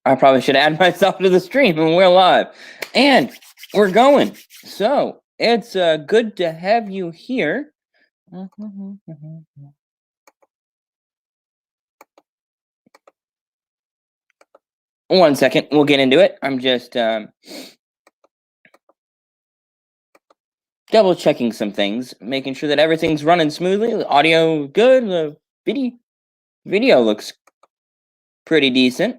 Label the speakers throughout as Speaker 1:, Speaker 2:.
Speaker 1: I probably should add myself to the stream, and we're live. And we're going. So, it's good to have you here. One second, we'll get into it. I'm just double checking some things, making sure that everything's running smoothly. The audio good, the video looks pretty decent.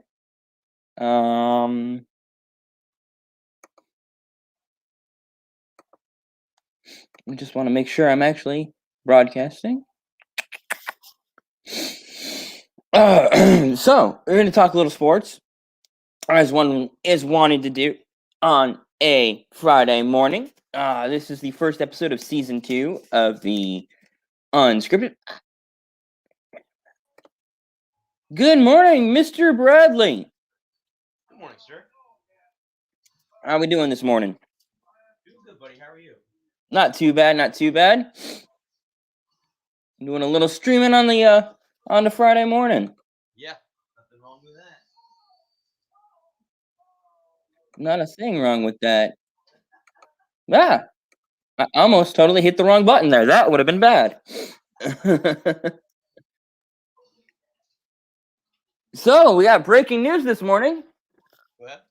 Speaker 1: I just want to make sure I'm actually broadcasting. So, we're going to talk a little sports, as one is wanting to do on a Friday morning. This is the first episode of Season 2 of the Unscripted. Good morning, Mr. Bradley.
Speaker 2: Good morning, sir.
Speaker 1: How are we doing this morning?
Speaker 2: Doing good, buddy. How are you?
Speaker 1: Not too bad, not too bad. Doing a little streaming on the Friday morning.
Speaker 2: Yeah, nothing wrong with that.
Speaker 1: Not a thing wrong with that. Ah, I almost totally hit the wrong button there. That would have been bad. So, we got breaking news this morning.
Speaker 2: What?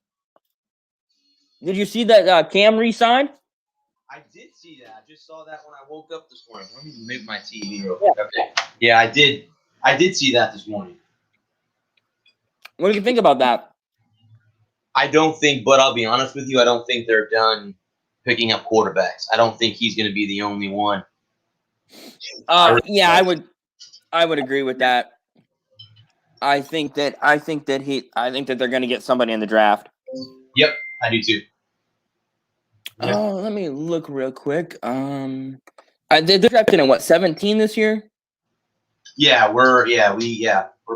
Speaker 1: Did you see that Cam re-signed?
Speaker 2: I did see that. I just saw that when I woke up this morning. Let me move my TV real quick. Okay. Yeah, I did. I did see that this morning.
Speaker 1: What do you think about that?
Speaker 2: I don't think, but I'll be honest with you, I don't think they're done picking up quarterbacks. I don't think he's going to be the only one.
Speaker 1: Yeah, I would agree with that. I think that they're going to get somebody in the draft.
Speaker 2: Yep, I do too. Yep.
Speaker 1: Oh, let me look real quick. They're drafting in what, 17 this year?
Speaker 2: Yeah, we're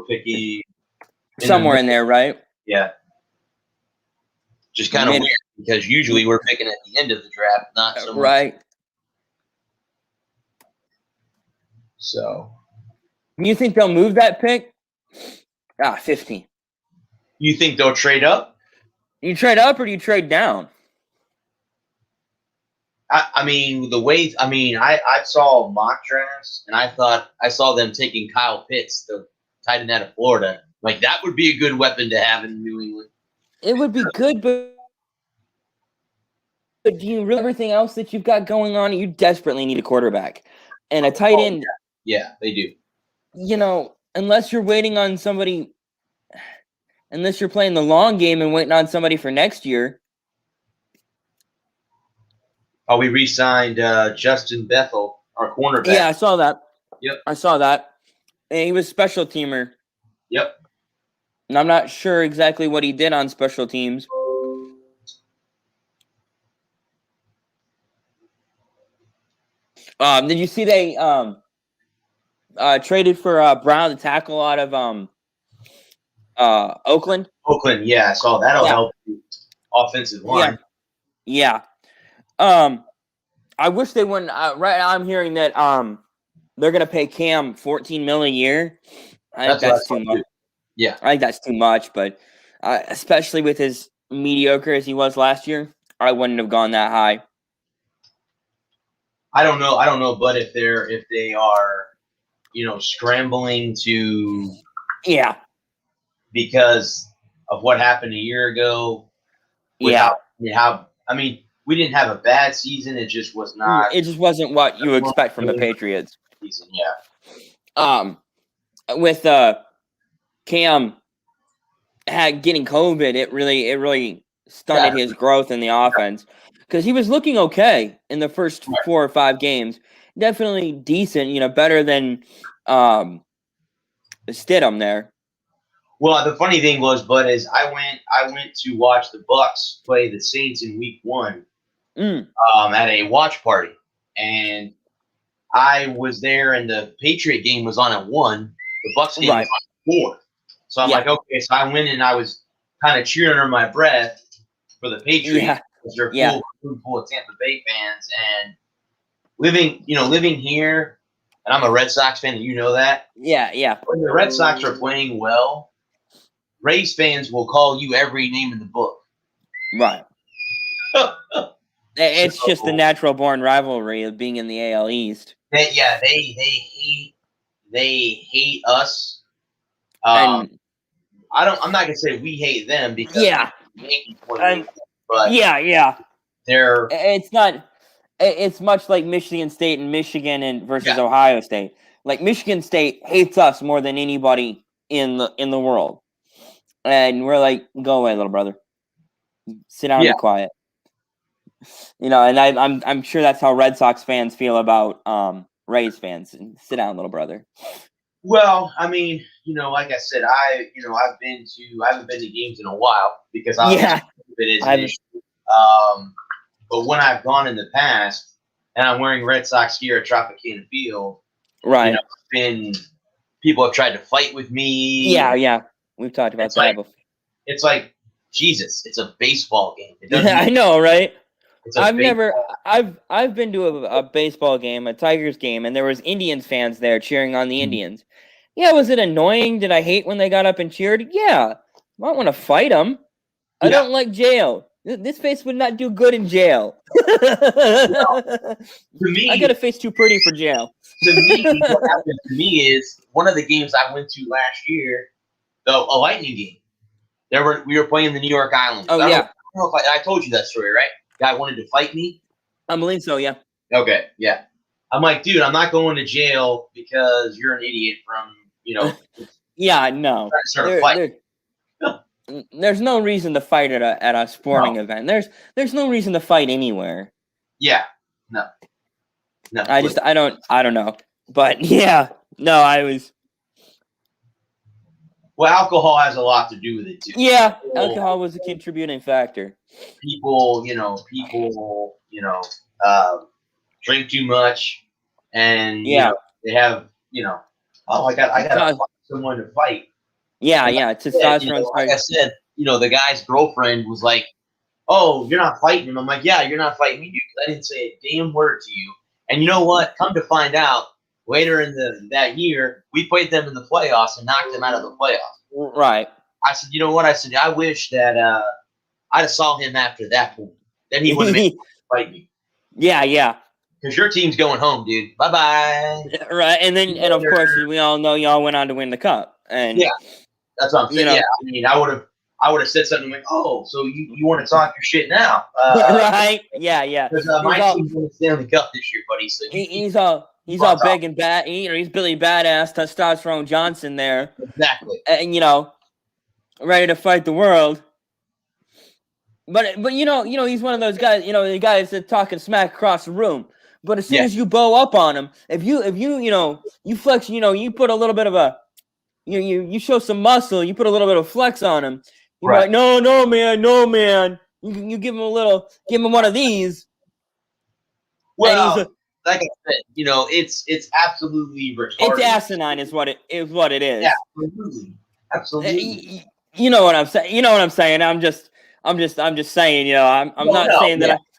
Speaker 2: picking
Speaker 1: somewhere in there, right?
Speaker 2: Yeah. Just kind of weird because usually we're picking at the end of the draft, not so much.
Speaker 1: Right.
Speaker 2: So,
Speaker 1: you think they'll move that pick? 15.
Speaker 2: You think they'll trade up?
Speaker 1: You trade up or do you trade down?
Speaker 2: I mean, I saw mock drafts, and I saw them taking Kyle Pitts, the tight end out of Florida. Like, that would be a good weapon to have in New England.
Speaker 1: It would be good, but do you really everything else that you've got going on? You desperately need a quarterback and a tight end.
Speaker 2: Yeah, they do.
Speaker 1: You know, unless you're waiting on somebody, unless you're playing the long game and waiting on somebody for next year.
Speaker 2: Oh, we re-signed Justin Bethel, our cornerback.
Speaker 1: Yeah, I saw that.
Speaker 2: Yep.
Speaker 1: I saw that. And he was special teamer.
Speaker 2: Yep.
Speaker 1: And I'm not sure exactly what he did on special teams. Did you see they traded for Brown, the tackle out of Oakland?
Speaker 2: Oakland, yeah, I saw that'll help the offensive line.
Speaker 1: Yeah. I wish they wouldn't. Right, I'm hearing that they're gonna pay Cam $14 million a year. I think that's too much.
Speaker 2: Yeah,
Speaker 1: I think that's too much. But especially with as mediocre as he was last year, I wouldn't have gone that high.
Speaker 2: I don't know, but if they are, scrambling to, because of what happened a year ago. We didn't have a bad season. It just was not.
Speaker 1: It just wasn't what you expect from the Patriots.
Speaker 2: Season, yeah.
Speaker 1: With Cam getting COVID, it really stunted his growth in the offense because he was looking okay in the first 4 or 5 games. Definitely decent, better than Stidham there.
Speaker 2: Well, the funny thing was, Bud, is I went to watch the Bucs play the Saints in Week 1 at a watch party, and I was there, and the Patriot game was on at 1. The Bucs game was on at 4. So I'm like, okay. So I went and I was kind of cheering under my breath for the Patriots because they're full of Tampa Bay fans, and living here, and I'm a Red Sox fan, and you know that.
Speaker 1: Yeah.
Speaker 2: When the Red Sox are playing well, Rays fans will call you every name in the book.
Speaker 1: Right. It's just the natural born rivalry of being in the AL East.
Speaker 2: They hate us.
Speaker 1: And
Speaker 2: I'm not gonna say we hate them because but it's
Speaker 1: not. It's much like Michigan State and Michigan versus Ohio State. Like Michigan State hates us more than anybody in the world, and we're like, go away, little brother, sit down and be quiet. And I'm sure that's how Red Sox fans feel about Rays fans. Sit down, little brother.
Speaker 2: Well, I mean, like I said, I haven't been to games in a while because it is an issue. But when I've gone in the past and I'm wearing Red Sox gear at Tropicana Field,
Speaker 1: right?
Speaker 2: People have tried to fight with me.
Speaker 1: Yeah, we've talked about that before.
Speaker 2: It's like Jesus. It's a baseball game.
Speaker 1: I know, right? I've been to a baseball game, a Tigers game, and there was Indians fans there cheering on the Indians. Yeah, was it annoying? Did I hate when they got up and cheered? Yeah, I don't want to fight them. I don't like jail. This face would not do good in jail.
Speaker 2: To me,
Speaker 1: I got a face too pretty for jail.
Speaker 2: To me, what happened to me is one of the games I went to last year, a Lightning game. We were playing the New York Islanders.
Speaker 1: Oh,
Speaker 2: I don't know if I told you that story, right? Guy wanted to fight me.
Speaker 1: I believe so, yeah.
Speaker 2: Okay, yeah. I'm like, dude, I'm not going to jail because you're an idiot from,
Speaker 1: yeah, no. There's no reason to fight at a sporting event. There's no reason to fight anywhere.
Speaker 2: Yeah. No.
Speaker 1: I don't know. But yeah, no, I was.
Speaker 2: Well, alcohol has a lot to do with it too.
Speaker 1: Yeah, alcohol was a contributing factor.
Speaker 2: People, drink too much, and they have, I got to find someone to fight.
Speaker 1: Yeah, testosterone.
Speaker 2: Like I said, the guy's girlfriend was like, "Oh, you're not fighting him." I'm like, "Yeah, you're not fighting me, because I didn't say a damn word to you." And you know what? Come to find out, later in that year, we played them in the playoffs and knocked them out of the playoffs.
Speaker 1: Right.
Speaker 2: I said, you know what? I said, I wish that I'd have saw him after that point. Then he wouldn't make me fight me.
Speaker 1: Yeah.
Speaker 2: Because your team's going home, dude. Bye-bye.
Speaker 1: Right, and of course, we all know y'all went on to win the cup. And
Speaker 2: yeah, that's what I'm saying. Yeah, I mean, I would have said something like, "Oh, so you want to talk your shit now?"
Speaker 1: Right? Yeah.
Speaker 2: Because my team's going to stay on the cup this year, buddy. So
Speaker 1: he's all big and bad. He's Billy Badass, Testosterone Johnson there.
Speaker 2: Exactly.
Speaker 1: And ready to fight the world. But he's one of those guys. The guys that talking smack across the room. But as soon as you bow up on him, if you flex, you put a little bit of a, you show some muscle, you put a little bit of flex on him. You're like, no, man. You give him one of these.
Speaker 2: Well, like I said, it's absolutely retarded.
Speaker 1: It's asinine, is what it is.
Speaker 2: Yeah, absolutely.
Speaker 1: You know what I'm saying. I'm just saying.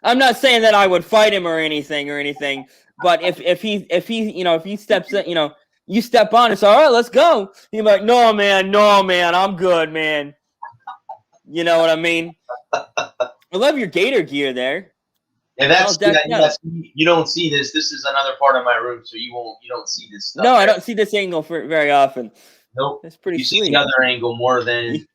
Speaker 1: I'm not saying that I would fight him or anything. But if he steps in, you step on, it's all right. Let's go. He's like, no, man, I'm good, man. You know what I mean? I love your Gator gear there.
Speaker 2: Yeah, you don't see this. This is another part of my room, so you don't see this stuff.
Speaker 1: No, I don't see this angle very often.
Speaker 2: Nope.
Speaker 1: That's pretty sweet.
Speaker 2: You see the other angle more than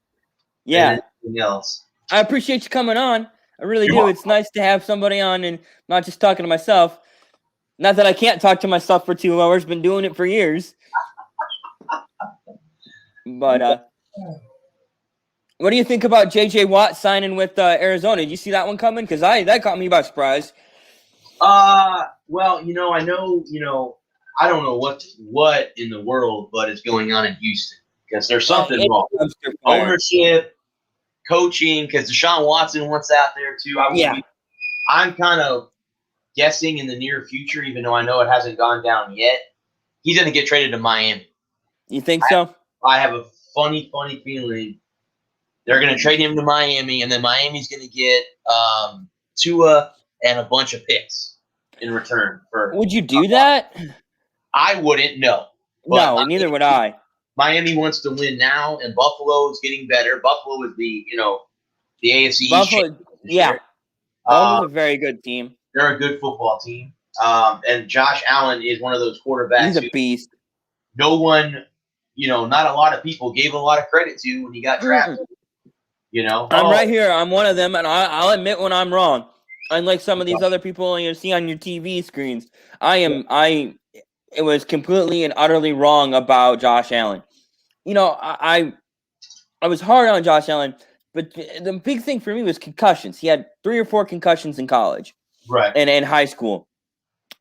Speaker 2: anything else.
Speaker 1: I appreciate you coming on. I really do. It's nice to have somebody on and not just talking to myself. Not that I can't talk to myself for 2 hours. Been doing it for years. But what do you think about J.J. Watt signing with Arizona? Did you see that one coming? Because that caught me by surprise.
Speaker 2: Well, I know, I don't know what in the world, but is going on in Houston, because there's something wrong. Ownership, coaching, because Deshaun Watson wants out there too. I'm kind of guessing in the near future, even though I know it hasn't gone down yet, he's going to get traded to Miami.
Speaker 1: You think so?
Speaker 2: I have a funny feeling they're going to trade him to Miami, and then Miami's going to get Tua and a bunch of picks in return for.
Speaker 1: Would you do that?
Speaker 2: I wouldn't. No.
Speaker 1: No, neither would I.
Speaker 2: Miami wants to win now, and Buffalo is getting better. Buffalo is the AFC East
Speaker 1: Buffalo, yeah. Buffalo's a very good team.
Speaker 2: They're a good football team. And Josh Allen is one of those quarterbacks.
Speaker 1: He's a beast.
Speaker 2: No one, not a lot of people gave a lot of credit to when he got drafted.
Speaker 1: I'm right here. I'm one of them, and I'll admit when I'm wrong. Unlike some of these other people you see on your TV screens, it was completely and utterly wrong about Josh Allen. I was hard on Josh Allen, but the big thing for me was concussions. He had 3 or 4 concussions in college,
Speaker 2: right,
Speaker 1: and in high school,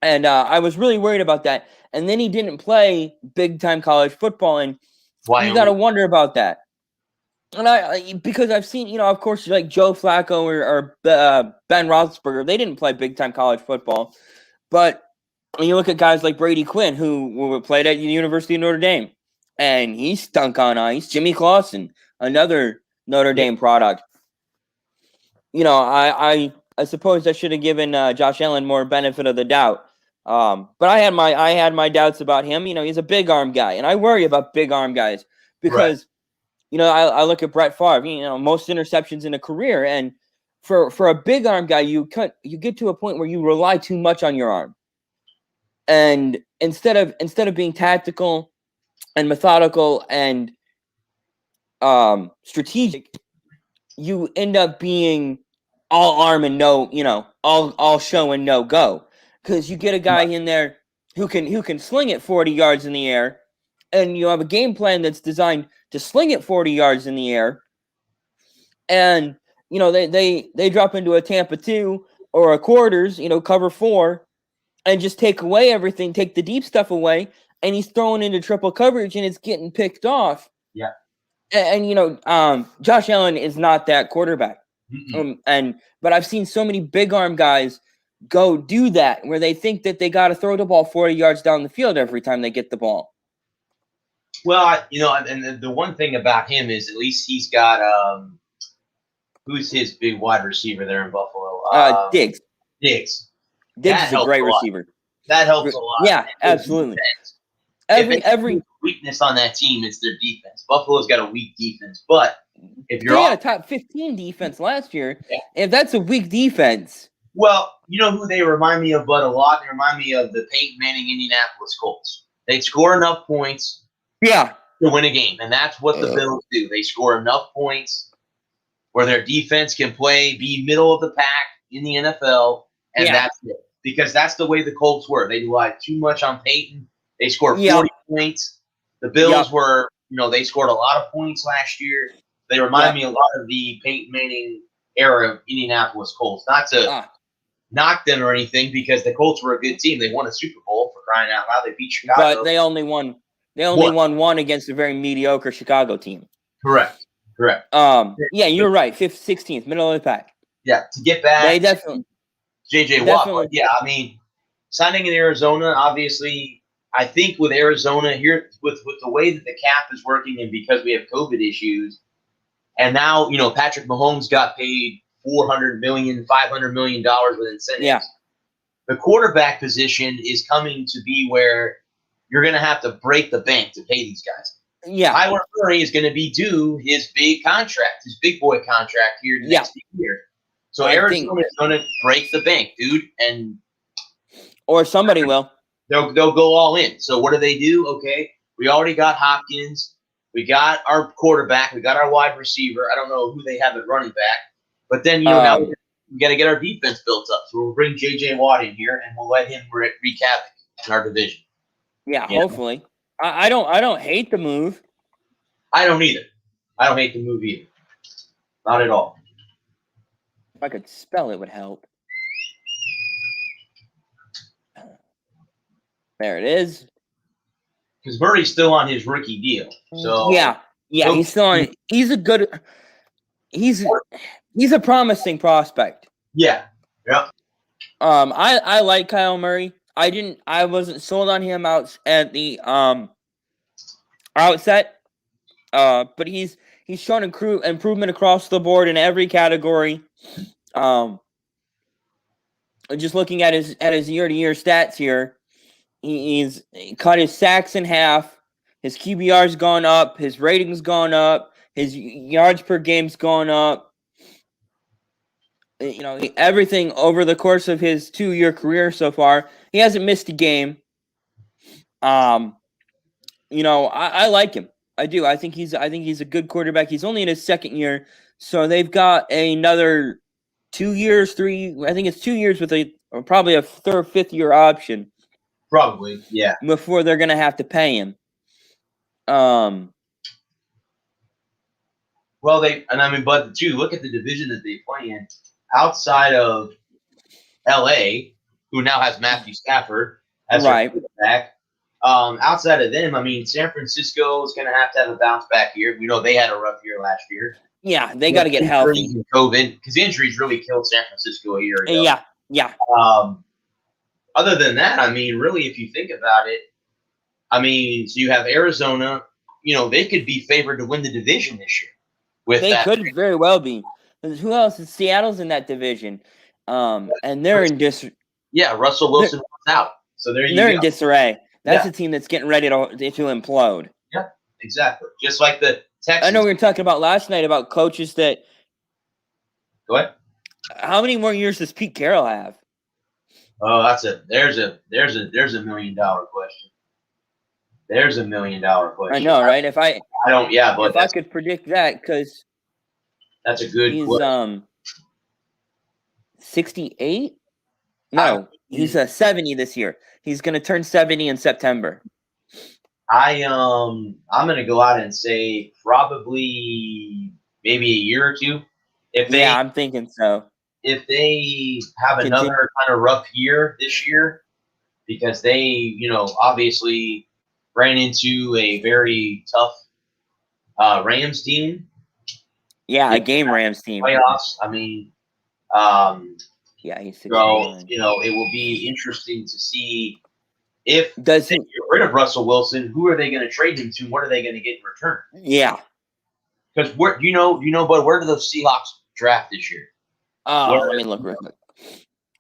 Speaker 1: and I was really worried about that. And then he didn't play big time college football, and you got to wonder about that. And because I've seen, of course, like Joe Flacco or Ben Roethlisberger, they didn't play big time college football, but when you look at guys like Brady Quinn, who played at the University of Notre Dame, and he stunk on ice. Jimmy Clausen, another Notre Dame product. I suppose I should have given Josh Allen more benefit of the doubt. But I had my doubts about him. He's a big arm guy, and I worry about big arm guys because, I look at Brett Favre. Most interceptions in a career, and for a big arm guy, you get to a point where you rely too much on your arm, and instead of being tactical and methodical and strategic, you end up being all arm and no, all show and no go, because you get a guy in there who can sling it 40 yards in the air, and you have a game plan that's designed to sling it 40 yards in the air, and they drop into a Tampa 2 or a quarters, cover 4, and just take away everything, take the deep stuff away, and he's throwing into triple coverage, and it's getting picked off.
Speaker 2: Yeah.
Speaker 1: And Josh Allen is not that quarterback. But I've seen so many big arm guys go do that, where they think that they got to throw the ball 40 yards down the field every time they get the ball.
Speaker 2: Well, and the one thing about him is at least he's got who's his big wide receiver there in Buffalo?
Speaker 1: Diggs.
Speaker 2: Diggs
Speaker 1: is a great receiver.
Speaker 2: That helps a lot.
Speaker 1: Yeah, absolutely. Every
Speaker 2: weakness on that team is their defense. Buffalo's got a weak defense, but if you're
Speaker 1: they had a top 15 defense last year, if that's a weak defense.
Speaker 2: Well, you know who they remind me of, but a lot. They remind me of the Peyton Manning Indianapolis Colts. They score enough points, to win a game, and that's what the Bills do. They score enough points where their defense can be middle of the pack in the NFL, and that's it. Because that's the way the Colts were. They relied too much on Peyton. They scored 40 points. The Bills were, they scored a lot of points last year. They remind me a lot of the Peyton Manning era of Indianapolis Colts. Not to knock them or anything, because the Colts were a good team. They won a Super Bowl, for crying out loud. They beat Chicago.
Speaker 1: But they only won one against a very mediocre Chicago team.
Speaker 2: Correct.
Speaker 1: Yeah, you're right. 5th, 16th, middle of the pack.
Speaker 2: Yeah, to get back.
Speaker 1: They definitely.
Speaker 2: JJ Watt. But yeah, I mean, signing in Arizona, obviously, I think with Arizona here, with the way that the cap is working, and because we have COVID issues, and now, Patrick Mahomes got paid $400 million, $500 million with incentives.
Speaker 1: Yeah.
Speaker 2: The quarterback position is coming to be where you're going to have to break the bank to pay these guys.
Speaker 1: Yeah.
Speaker 2: Kyler Murray is going to be due his big contract, his big boy contract here next year. So Arizona is going to break the bank, dude,
Speaker 1: or somebody will.
Speaker 2: They'll go all in. So what do? Okay, we already got Hopkins. We got our quarterback. We got our wide receiver. I don't know who they have at running back. But then, now we got to get our defense built up. So we'll bring J.J. Watt in here, and we'll let him wreak havoc in our division.
Speaker 1: Yeah, hopefully. I don't hate the move.
Speaker 2: I don't either. I don't hate the move either. Not at all.
Speaker 1: If I could spell, it would help. There it is.
Speaker 2: Because Murray's still on his rookie deal. So
Speaker 1: he's still on. He's a good. He's a promising prospect.
Speaker 2: Yeah.
Speaker 1: I like Kyle Murray. I wasn't sold on him out at the outset. But he's shown improvement across the board in every category. Just looking at his year-to-year stats here, he's cut his sacks in half, His QBR's gone up. His rating's gone up. His yards per game's gone up. Everything over the course of his 2-year career so far. He hasn't missed a game. I like him. I do. I think he's a good quarterback. He's only in his second year, so they've got another 2 years, 3. I think it's 2 years with probably a third, 5th year option.
Speaker 2: Probably, yeah.
Speaker 1: Before they're gonna have to pay him. Well,
Speaker 2: but too, look at the division that they play in. Outside of LA, who now has Matthew Stafford as their quarterback. Outside of them, San Francisco is going to have a bounce back year. We know they had a rough year last year.
Speaker 1: Yeah, they got to get healthy.
Speaker 2: COVID, because injuries really killed San Francisco a year ago.
Speaker 1: Yeah.
Speaker 2: Other than that, really, if you think about it, so you have Arizona. They could be favored to win the division this year.
Speaker 1: They could very well be. Who else? Seattle's in that division, and they're in disarray.
Speaker 2: Yeah, Russell Wilson was out, so they're
Speaker 1: in disarray. That's a team that's getting ready to implode.
Speaker 2: Yeah, exactly. Just like the Texans.
Speaker 1: I know we were talking about last night about coaches that.
Speaker 2: Go ahead.
Speaker 1: How many more years does Pete Carroll have?
Speaker 2: Oh, there's a $1 million question. There's $1 million question.
Speaker 1: I know, right? If I could predict that, because
Speaker 2: that's a good.
Speaker 1: He's 68. No, he's 70 this year. He's going to turn 70 in September.
Speaker 2: I'm going to go out and say probably maybe a year or two.
Speaker 1: I'm thinking so.
Speaker 2: If they have another kind of rough year this year, because they, obviously ran into a very tough Rams team.
Speaker 1: Yeah, a game Rams team.
Speaker 2: Playoffs.
Speaker 1: Yeah, he's 69.
Speaker 2: So, it will be interesting to see if they get rid of Russell Wilson, who are they going to trade him to? What are they going to get in return?
Speaker 1: Yeah.
Speaker 2: Because but where do those Seahawks draft this year?
Speaker 1: Let me look real quick.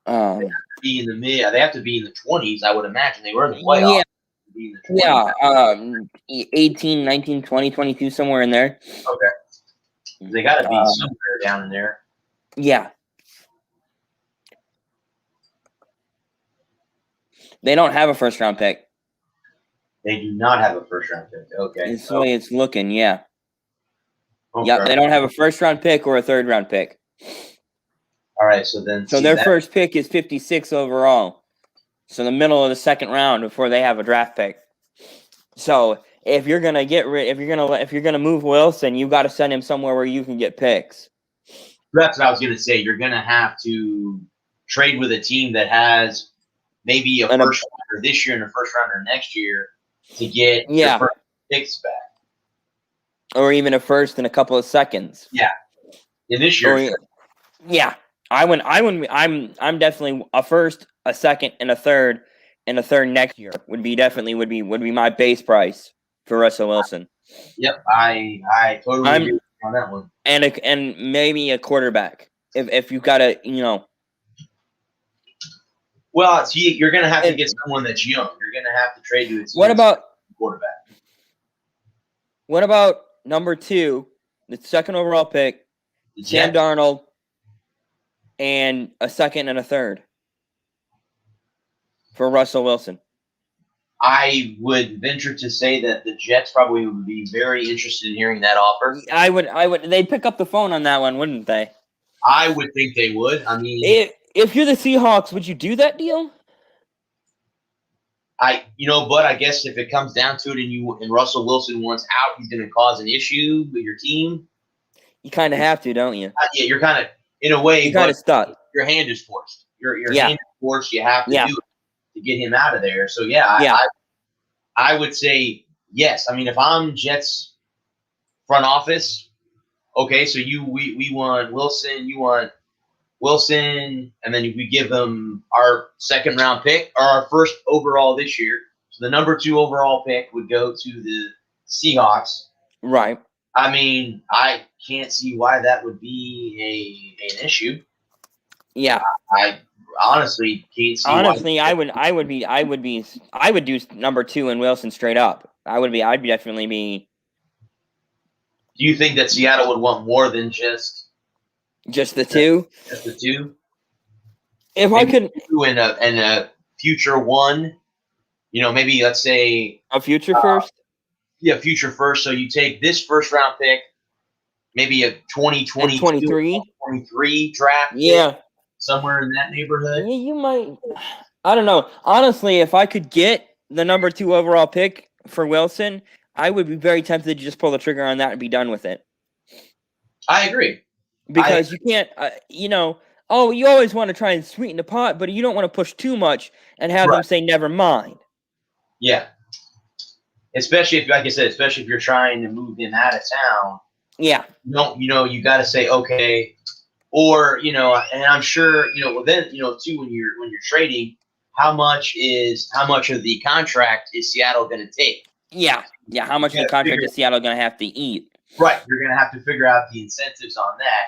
Speaker 2: They have to be in the they have to be in the 20s, I would imagine. They were in the playoffs.
Speaker 1: Yeah. 18, 19, 20, 22, somewhere in there.
Speaker 2: Okay. They got to be somewhere down in there.
Speaker 1: Yeah. They don't have a first-round pick.
Speaker 2: They do not have a first-round pick. Okay.
Speaker 1: That's the way it's looking, yeah.
Speaker 2: Okay.
Speaker 1: Yep, they don't have a first-round pick or a third-round pick.
Speaker 2: All right, so
Speaker 1: their first pick is 56 overall. So the middle of the second round before they have a draft pick. So if you're gonna move Wilson, you got to send him somewhere where you can get picks.
Speaker 2: That's what I was gonna say. You're gonna have to trade with a team that has maybe a first rounder this year and a first rounder next year to get your first picks back,
Speaker 1: or even a first and a couple of seconds.
Speaker 2: Yeah, in this year.
Speaker 1: Yeah, I'm definitely a first, a second, and a third next year would be my base price for Russell Wilson.
Speaker 2: Yep, I totally agree on that one.
Speaker 1: And maybe a quarterback if you've got a
Speaker 2: Well, you're going to have to get someone that's young. You're going to have to trade to a
Speaker 1: What about
Speaker 2: quarterback?
Speaker 1: What about number 2, the second overall pick, Sam Darnold, and a second and a third for Russell Wilson?
Speaker 2: I would venture to say that the Jets probably would be very interested in hearing that offer.
Speaker 1: I would. They'd pick up the phone on that one, wouldn't they?
Speaker 2: I would think they would.
Speaker 1: If you're the Seahawks, would you do that deal?
Speaker 2: But I guess if it comes down to it and Russell Wilson wants out, he's going to cause an issue with your team.
Speaker 1: You kind of have to, don't you?
Speaker 2: Yeah, you're kind of, in a way,
Speaker 1: you're kind of stuck.
Speaker 2: Your hand is forced. Your hand is forced. You have to do it to get him out of there. So, I would say yes. If I'm Jets front office, okay, so we want Wilson, you want Wilson, and then we give them our second round pick or our first overall this year. So the number 2 overall pick would go to the Seahawks.
Speaker 1: Right.
Speaker 2: I can't see why that would be an issue.
Speaker 1: Yeah.
Speaker 2: I honestly can't see.
Speaker 1: Honestly, I would do number 2 and Wilson straight up. I'd definitely be.
Speaker 2: Do you think that Seattle would want more than just
Speaker 1: the two?
Speaker 2: Just the two?
Speaker 1: If
Speaker 2: maybe
Speaker 1: I could,
Speaker 2: in a future one, maybe let's say
Speaker 1: a future first.
Speaker 2: Yeah, future first. So you take this first round pick, maybe a 2022, 23 draft pick, somewhere in that neighborhood.
Speaker 1: Yeah, you might. I don't know. Honestly, if I could get the number 2 overall pick for Wilson, I would be very tempted to just pull the trigger on that and be done with it.
Speaker 2: I agree.
Speaker 1: Because you can't, you always want to try and sweeten the pot, but you don't want to push too much and have them say, never mind.
Speaker 2: Yeah. Especially if, like I said, especially if you're trying to move them out of town.
Speaker 1: Yeah.
Speaker 2: You got to say, okay, or, and I'm sure, then, too, when you're trading, how much of the contract is Seattle going to take?
Speaker 1: Yeah. Yeah. How much of the contract is Seattle going to have to eat?
Speaker 2: Right. You're going to have to figure out the incentives on that,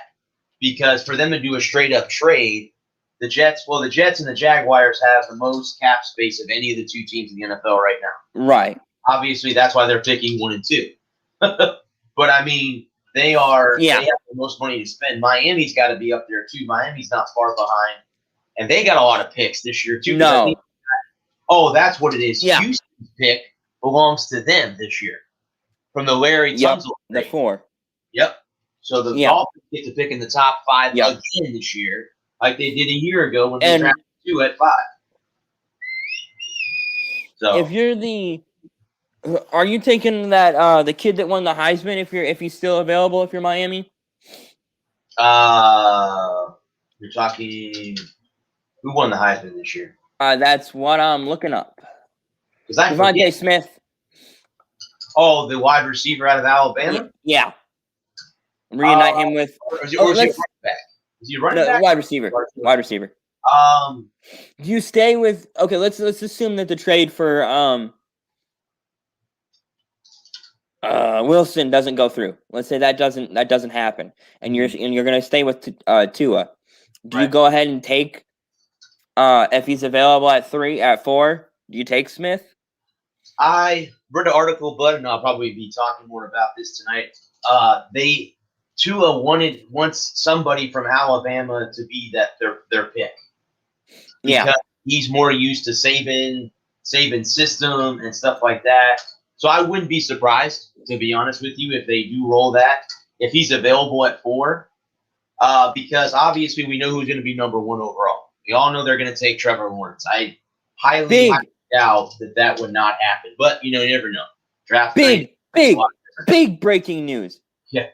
Speaker 2: because for them to do a straight up trade, the Jets and the Jaguars have the most cap space of any of the 2 teams in the NFL right now.
Speaker 1: Right.
Speaker 2: Obviously, that's why they're picking 1 and 2. But I mean, they have the most money to spend. Miami's got to be up there too. Miami's not far behind, and they got a lot of picks this year too.
Speaker 1: No.
Speaker 2: That's what it is.
Speaker 1: Yeah.
Speaker 2: Houston's pick belongs to them this year from the Larry Tunsil.
Speaker 1: The 4.
Speaker 2: Yep. So the Dolphins get to pick in the top 5 again this year, like they did a year ago when they drafted 2 at 5. So
Speaker 1: if you're are you taking that the kid that won the Heisman if he's still available if you're Miami?
Speaker 2: You're talking who won the Heisman this year?
Speaker 1: That's what I'm looking up.
Speaker 2: Devontae
Speaker 1: Smith.
Speaker 2: Oh, the wide receiver out of Alabama?
Speaker 1: Yeah. Reunite him with.
Speaker 2: Is he a running back? Is he a running back?
Speaker 1: Wide receiver. Wide receiver. Do you stay with? Okay, let's assume that the trade for Wilson doesn't go through. Let's say that doesn't happen, and you're gonna stay with Tua. Do you go ahead and take if he's available at 4? Do you take Smith?
Speaker 2: I read an article, bud, and I'll probably be talking more about this tonight. Tua wants somebody from Alabama to be their pick. Because he's more used to Saban's system and stuff like that. So I wouldn't be surprised, to be honest with you, if they do roll that, if he's available at 4. Because obviously we know who's going to be number 1 overall. We all know they're going to take Trevor Lawrence. I highly doubt that would not happen. But, you never know. Draft
Speaker 1: big breaking news.
Speaker 2: Yeah.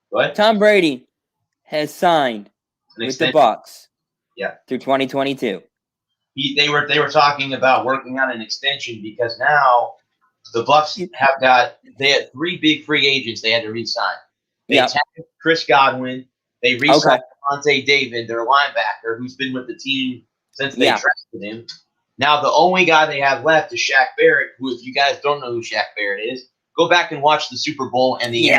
Speaker 2: What?
Speaker 1: Tom Brady has signed with the Bucs.
Speaker 2: Yeah.
Speaker 1: Through 2022.
Speaker 2: They were talking about working on an extension because now the Bucs they had 3 big free agents they had to re-sign. They tagged Chris Godwin. They re-signed Devontae David, their linebacker, who's been with the team since they drafted him. Now the only guy they have left is Shaq Barrett, who, if you guys don't know who Shaq Barrett is, go back and watch the Super Bowl and the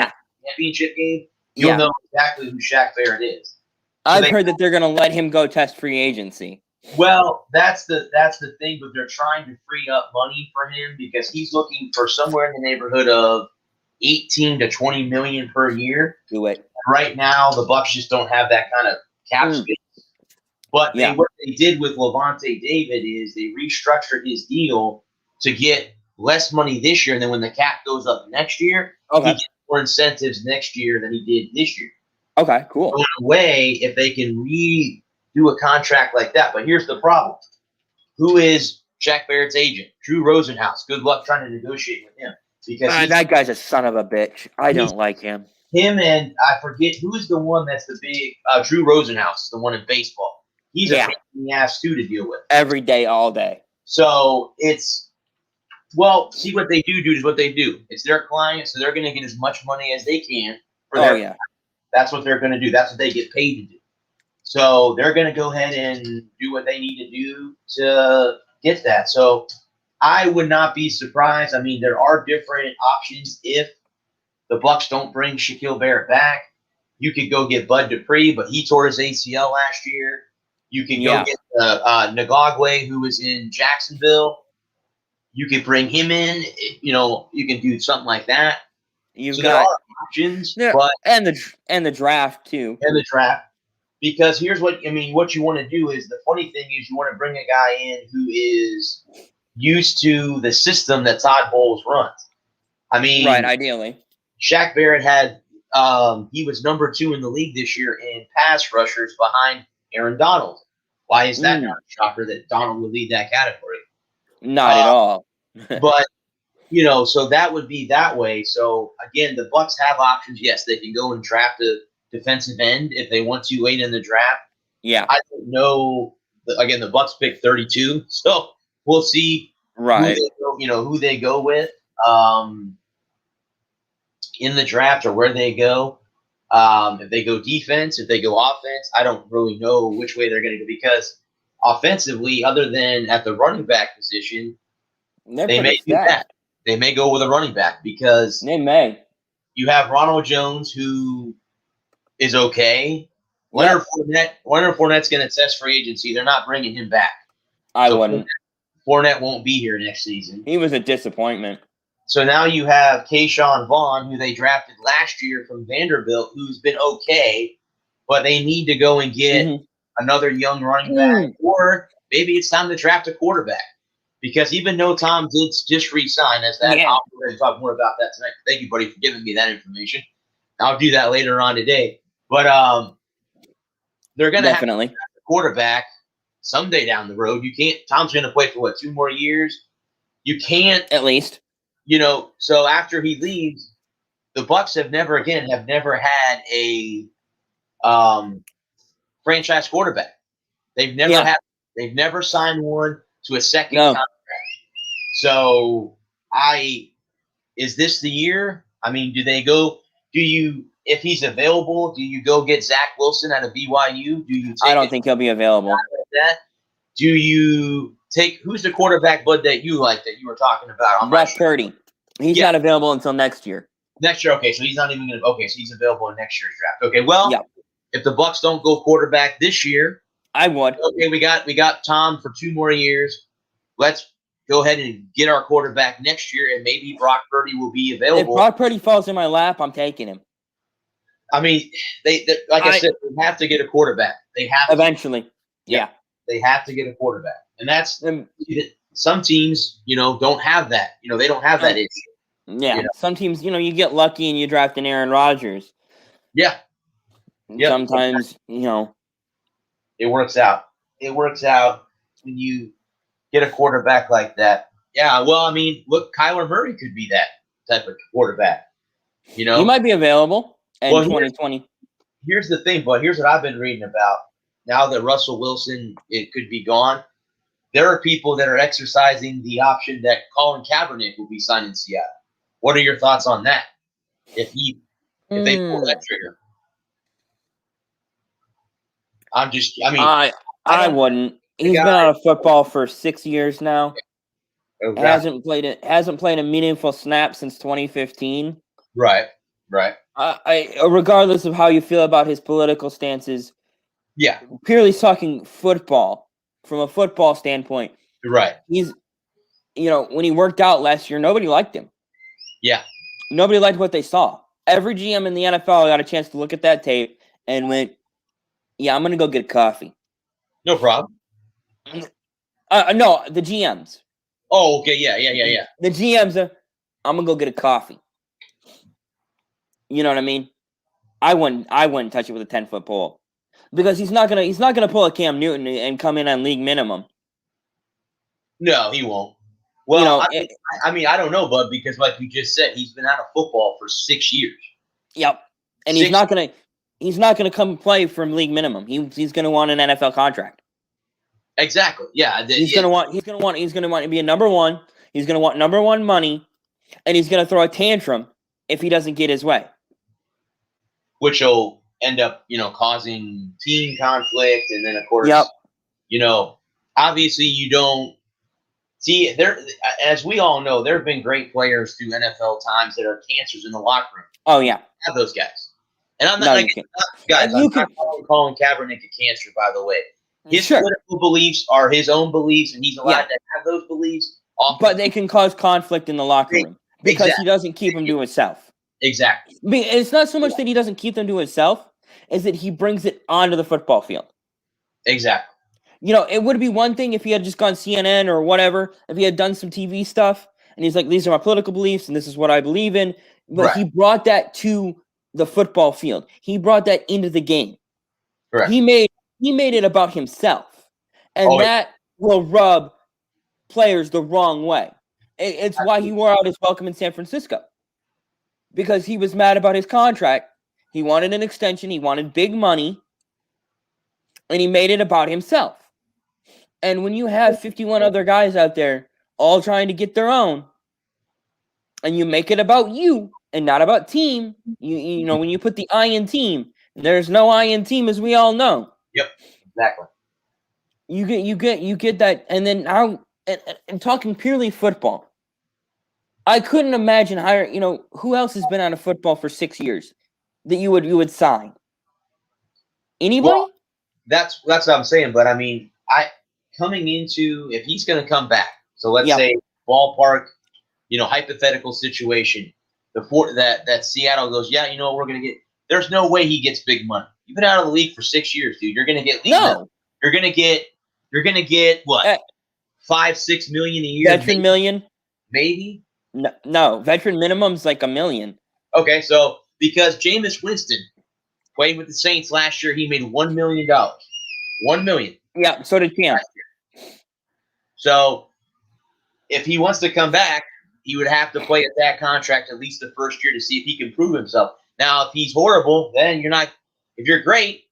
Speaker 2: championship game. You'll know exactly who Shaq Barrett is.
Speaker 1: I've heard that they're going to let him go test free agency.
Speaker 2: Well, that's the thing, but they're trying to free up money for him because he's looking for somewhere in the neighborhood of 18 to 20 million per year.
Speaker 1: Do it.
Speaker 2: Right now, the Bucs just don't have that kind of cap space. But what they did with Levante David is they restructured his deal to get less money this year, and then when the cap goes up next year, he gets more incentives next year than he did this year.
Speaker 1: Okay, cool.
Speaker 2: So in a way, if they can redo a contract like that, but here's the problem. Who is Shaq Barrett's agent? Drew Rosenhaus. Good luck trying to negotiate with him. Because that
Speaker 1: guy's a son of a bitch. I don't like him.
Speaker 2: Him and I forget who's the one that's the big Drew Rosenhaus, the one in baseball. He's a pain in the ass too to deal with.
Speaker 1: Every day, all day.
Speaker 2: So see what they do is what they do. It's their client, so they're going to get as much money as they can for their client. That's what they're going to do. That's what they get paid to do. So they're going to go ahead and do what they need to do to get that. So I would not be surprised. I mean, there are different options if the Bucs don't bring Shaquille Barrett back. You could go get Bud Dupree, but he tore his ACL last year. You can go get Ngogwe, who was in Jacksonville. You could bring him in. You can do something like that.
Speaker 1: You've
Speaker 2: so
Speaker 1: got
Speaker 2: there are options, but
Speaker 1: and the draft too.
Speaker 2: And the draft. Because here's what you want to do is, the funny thing is, you want to bring a guy in who is used to the system that Todd Bowles runs. I mean,
Speaker 1: right, ideally.
Speaker 2: Shaq Barrett he was number 2 in the league this year in pass rushers behind Aaron Donald. Why is that not a shocker that Donald would lead that category?
Speaker 1: Not at all.
Speaker 2: But, so that would be that way. So, again, the Bucs have options. Yes, they can go and draft a defensive end if they want to late in the draft.
Speaker 1: Yeah.
Speaker 2: I don't know. Again, the Bucs picked 32, so we'll see
Speaker 1: right.
Speaker 2: who they go with in the draft, or where they go. If they go defense, if they go offense, I don't really know which way they're going to go, because offensively, other than at the running back position, they may do that. They may go with a running back, because
Speaker 1: they may.
Speaker 2: You have Ronald Jones, who is okay. Leonard Fournette's going to test free agency. They're not bringing him back.
Speaker 1: I wouldn't.
Speaker 2: Fournette won't be here next season.
Speaker 1: He was a disappointment.
Speaker 2: So now you have Keyshawn Vaughn, who they drafted last year from Vanderbilt, who's been okay, but they need to go and get another young running back, or maybe it's time to draft a quarterback. Because even though Tom did just resign as that, we're going to talk more about that tonight. Thank you, buddy, for giving me that information. I'll do that later on today. But they're going to have to draft a quarterback someday down the road. You can't. Tom's going to play for 2 more years. You can't,
Speaker 1: at least.
Speaker 2: So after he leaves, the Bucs have never had a franchise quarterback. They've never signed one to a second contract. So is this the year? I mean, if he's available, do you go get Zach Wilson out of BYU?
Speaker 1: I don't think he'll be available.
Speaker 2: Like do you take, who's the quarterback, bud, that you like, that you were talking about?
Speaker 1: Brock Purdy. He's not available until next year.
Speaker 2: Next year, okay. So he's not even going to. Okay, so he's available in next year's draft. Okay, well, if the Bucs don't go quarterback this year,
Speaker 1: I would.
Speaker 2: Okay, we got Tom for 2 more years. Let's go ahead and get our quarterback next year, and maybe Brock Purdy will be available.
Speaker 1: If Brock Purdy falls in my lap, I'm taking him.
Speaker 2: I mean, they I said, they have to get a quarterback. They have to.
Speaker 1: Eventually. Yeah.
Speaker 2: They have to get a quarterback. And that's some teams, don't have that. They don't have that issue.
Speaker 1: Yeah. Some teams, you get lucky and you draft an Aaron Rodgers.
Speaker 2: Yeah.
Speaker 1: Sometimes,
Speaker 2: it works out. It works out when you get a quarterback like that. Yeah, well, I mean, look, Kyler Murray could be that type of quarterback. He
Speaker 1: might be available in 2020.
Speaker 2: Here's the thing, but here's what I've been reading about. Now that Russell Wilson could be gone, there are people that are exercising the option that Colin Kaepernick will be signed in Seattle. What are your thoughts on that? If they pull that trigger,
Speaker 1: I wouldn't. He's been out of football for 6 years now.
Speaker 2: Okay.
Speaker 1: Hasn't played a meaningful snap since 2015.
Speaker 2: Right.
Speaker 1: Regardless of how you feel about his political stances.
Speaker 2: Yeah.
Speaker 1: Purely talking football, from a football standpoint.
Speaker 2: Right.
Speaker 1: He's, when he worked out last year, nobody liked him.
Speaker 2: Yeah.
Speaker 1: Nobody liked what they saw. Every GM in the NFL got a chance to look at that tape and went, yeah, I'm going to go get a coffee.
Speaker 2: No problem.
Speaker 1: No, the GMs.
Speaker 2: Oh, okay. Yeah.
Speaker 1: The GMs are, I'm going to go get a coffee. You know what I mean? I wouldn't touch it with a 10-foot pole. Because he's not gonna pull a Cam Newton and come in on league minimum.
Speaker 2: No, he won't. Well, I don't know, bud, because like you just said, he's been out of football for 6 years. Yep,
Speaker 1: and he's not gonna come play from league minimum. He's gonna want an NFL contract.
Speaker 2: Exactly. Yeah.
Speaker 1: He's gonna want to be a number one. He's gonna want number one money, and he's gonna throw a tantrum if he doesn't get his way.
Speaker 2: Which will end up, causing team conflict, and then of course, obviously you don't see there. As we all know, there have been great players through NFL times that are cancers in the locker room.
Speaker 1: Oh yeah,
Speaker 2: have those guys. And I'm not I'm not calling Kaepernick a cancer, by the way. His political beliefs are his own beliefs, and he's allowed to have those beliefs.
Speaker 1: But they can cause conflict in the locker room because he doesn't keep them to himself.
Speaker 2: Exactly.
Speaker 1: It's not so much that he doesn't keep them to himself, as that he brings it onto the football field.
Speaker 2: Exactly.
Speaker 1: It would be one thing if he had just gone CNN or whatever, if he had done some TV stuff, and he's like, these are my political beliefs, and this is what I believe in. But he brought that to the football field. He brought that into the game.
Speaker 2: Correct.
Speaker 1: He made it about himself. And that will rub players the wrong way. It's why he wore out his welcome in San Francisco. Because he was mad about his contract. He wanted an extension. He wanted big money. And he made it about himself. And when you have 51 other guys out there all trying to get their own, and you make it about you and not about team, you know, when you put the I in team, there's no I in team, as we all know.
Speaker 2: Yep, exactly.
Speaker 1: You get that, and then now, and talking purely football, I couldn't imagine who else has been out of football for 6 years that you would sign. Anybody?
Speaker 2: Well, that's what I'm saying. But I mean, coming into, if he's going to come back, so let's say ballpark, hypothetical situation, that Seattle goes, yeah, we're going to get. There's no way he gets big money. You've been out of the league for 6 years, dude. You're going to get You're going to get what? 5-6 million a year.
Speaker 1: Veteran million?
Speaker 2: Maybe.
Speaker 1: No, veteran minimum's like $1 million.
Speaker 2: Okay, so because Jameis Winston played with the Saints last year, he made $1 million. $1 million.
Speaker 1: Yeah, so did Cam.
Speaker 2: So if he wants to come back, he would have to play at that contract at least the first year to see if he can prove himself. Now, if he's horrible, then you're not. If you're great,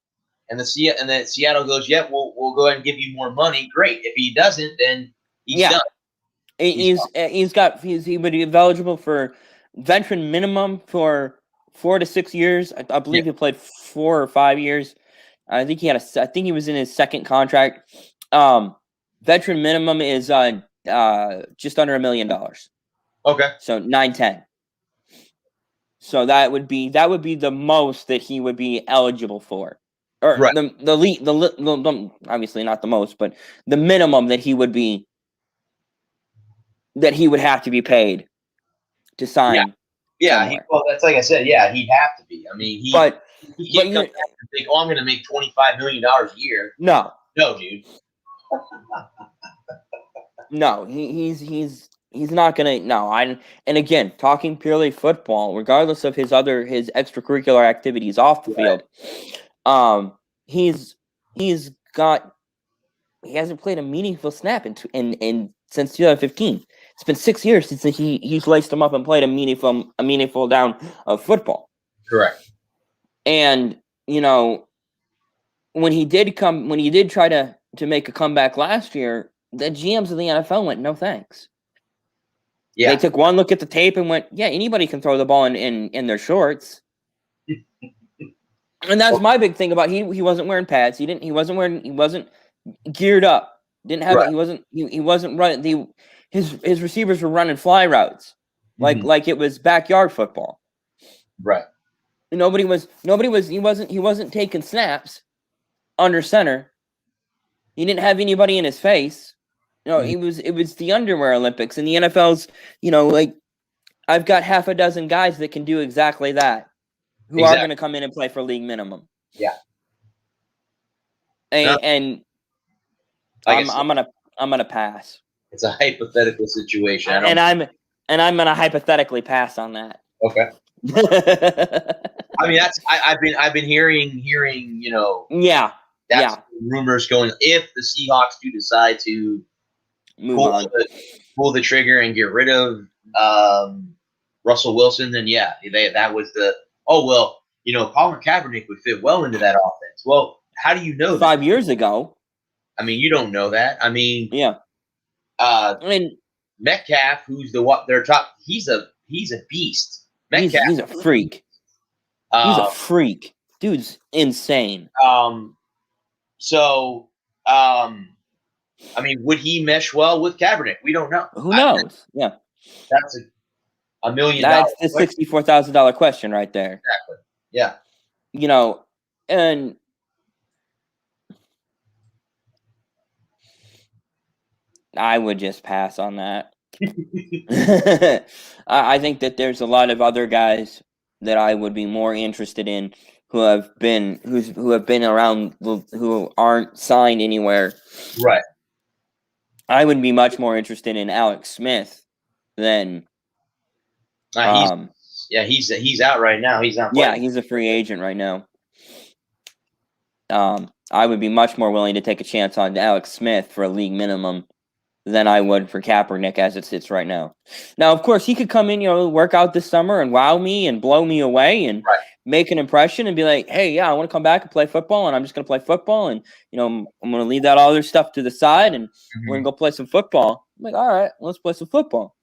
Speaker 2: and then Seattle goes, yeah, we'll go ahead and give you more money. Great. If he doesn't, then he's done. He
Speaker 1: would be eligible for veteran minimum for 4 to 6 years. I believe he played 4 or 5 years. I think he was in his second contract. Veteran minimum is just under $1 million.
Speaker 2: Okay.
Speaker 1: So 9-10. So that would be the most that he would be eligible for. Or the obviously not the most, but the minimum that he would have to be paid to sign.
Speaker 2: Yeah. That's like I said. Yeah, he'd have to be. I mean, he can't come back and think, I'm going to make $25 million a year.
Speaker 1: No,
Speaker 2: dude.
Speaker 1: No, he's not gonna. No, and again, talking purely football, regardless of his extracurricular activities off the field, he hasn't played a meaningful snap in since 2015. It's been 6 years since he's laced him up and played a meaningful down of football.
Speaker 2: Correct.
Speaker 1: And when he did try to make a comeback last year, the GMs of the NFL went, no thanks. Yeah. They took one look at the tape and went, yeah, anybody can throw the ball in their shorts. And that's my big thing about he wasn't wearing pads. He wasn't geared up. Didn't have it. He wasn't running his receivers were running fly routes like it was backyard football.
Speaker 2: Right.
Speaker 1: He wasn't taking snaps under center. He didn't have anybody in his face. It was the underwear Olympics, and the NFL's, I've got half a dozen guys that can do exactly that, who are going to come in and play for league minimum.
Speaker 2: Yeah.
Speaker 1: And I'm gonna pass.
Speaker 2: It's a hypothetical situation,
Speaker 1: and I'm gonna hypothetically pass on that.
Speaker 2: Okay. I mean, I've been hearing. Rumors going, if the Seahawks do decide to pull the trigger and get rid of Russell Wilson, then that was Colin Kaepernick would fit well into that offense. Well, how do you know that?
Speaker 1: 5 years ago.
Speaker 2: I mean, you don't know that. I mean, Metcalf, who's their top, he's a beast. Metcalf,
Speaker 1: he's a freak. He's a freak. Dude's insane.
Speaker 2: I mean, would he mesh well with Kaepernick? We don't know.
Speaker 1: Who knows?
Speaker 2: That's $1 million.
Speaker 1: That's the $64,000 question right there.
Speaker 2: Exactly. Yeah.
Speaker 1: And I would just pass on that. I think that there's a lot of other guys that I would be more interested in who have been around, who aren't signed anywhere.
Speaker 2: Right.
Speaker 1: I would be much more interested in Alex Smith than.
Speaker 2: He's out right now. He's not playing.
Speaker 1: Yeah, he's a free agent right now. I would be much more willing to take a chance on Alex Smith for a league minimum than I would for Kaepernick as it sits right now. Now, of course, he could come in, work out this summer and wow me and blow me away and make an impression and be like, hey, yeah, I want to come back and play football, and I'm just going to play football, and, I'm going to leave that other stuff to the side, and we're going to go play some football. I'm like, all right, let's play some football.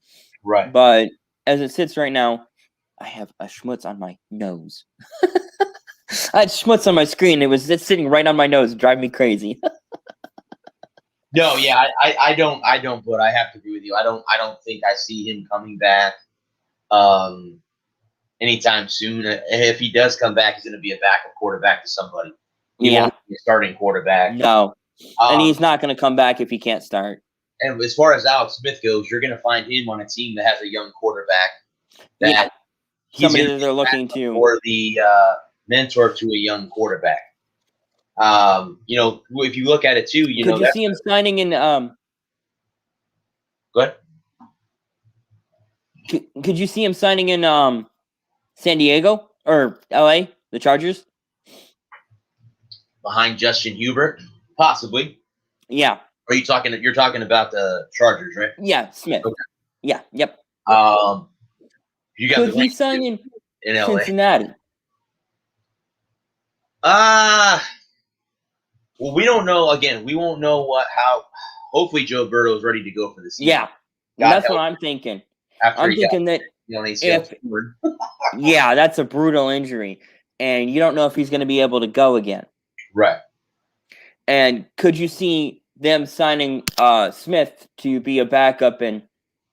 Speaker 2: Right.
Speaker 1: But as it sits right now, I have a schmutz on my nose. I had schmutz on my screen. It's sitting right on my nose, driving me crazy.
Speaker 2: No, yeah, I don't, but I have to agree with you. I don't think I see him coming back anytime soon. If he does come back, he's going to be a backup quarterback to somebody. He won't be a starting quarterback.
Speaker 1: No, and he's not going to come back if he can't start.
Speaker 2: And as far as Alex Smith goes, you're going to find him on a team that has a young quarterback.
Speaker 1: Somebody that they're looking to.
Speaker 2: For the mentor to a young quarterback. If you look at it too,
Speaker 1: could you see him signing in?
Speaker 2: Go ahead.
Speaker 1: Could you see him signing in San Diego or LA, the Chargers?
Speaker 2: Behind Justin Hubert, possibly.
Speaker 1: Yeah.
Speaker 2: Are you talking? You're talking about the Chargers, right?
Speaker 1: Yeah, Smith. Okay. Yeah. Yep.
Speaker 2: You got.
Speaker 1: Could he sign in LA? Cincinnati?
Speaker 2: Well, we don't know. Again, we won't know how. Hopefully, Joe Burrow is ready to go for the season.
Speaker 1: Yeah, that's what I'm thinking. I'm thinking that yeah, that's a brutal injury, and you don't know if he's going to be able to go again.
Speaker 2: Right.
Speaker 1: And could you see them signing Smith to be a backup and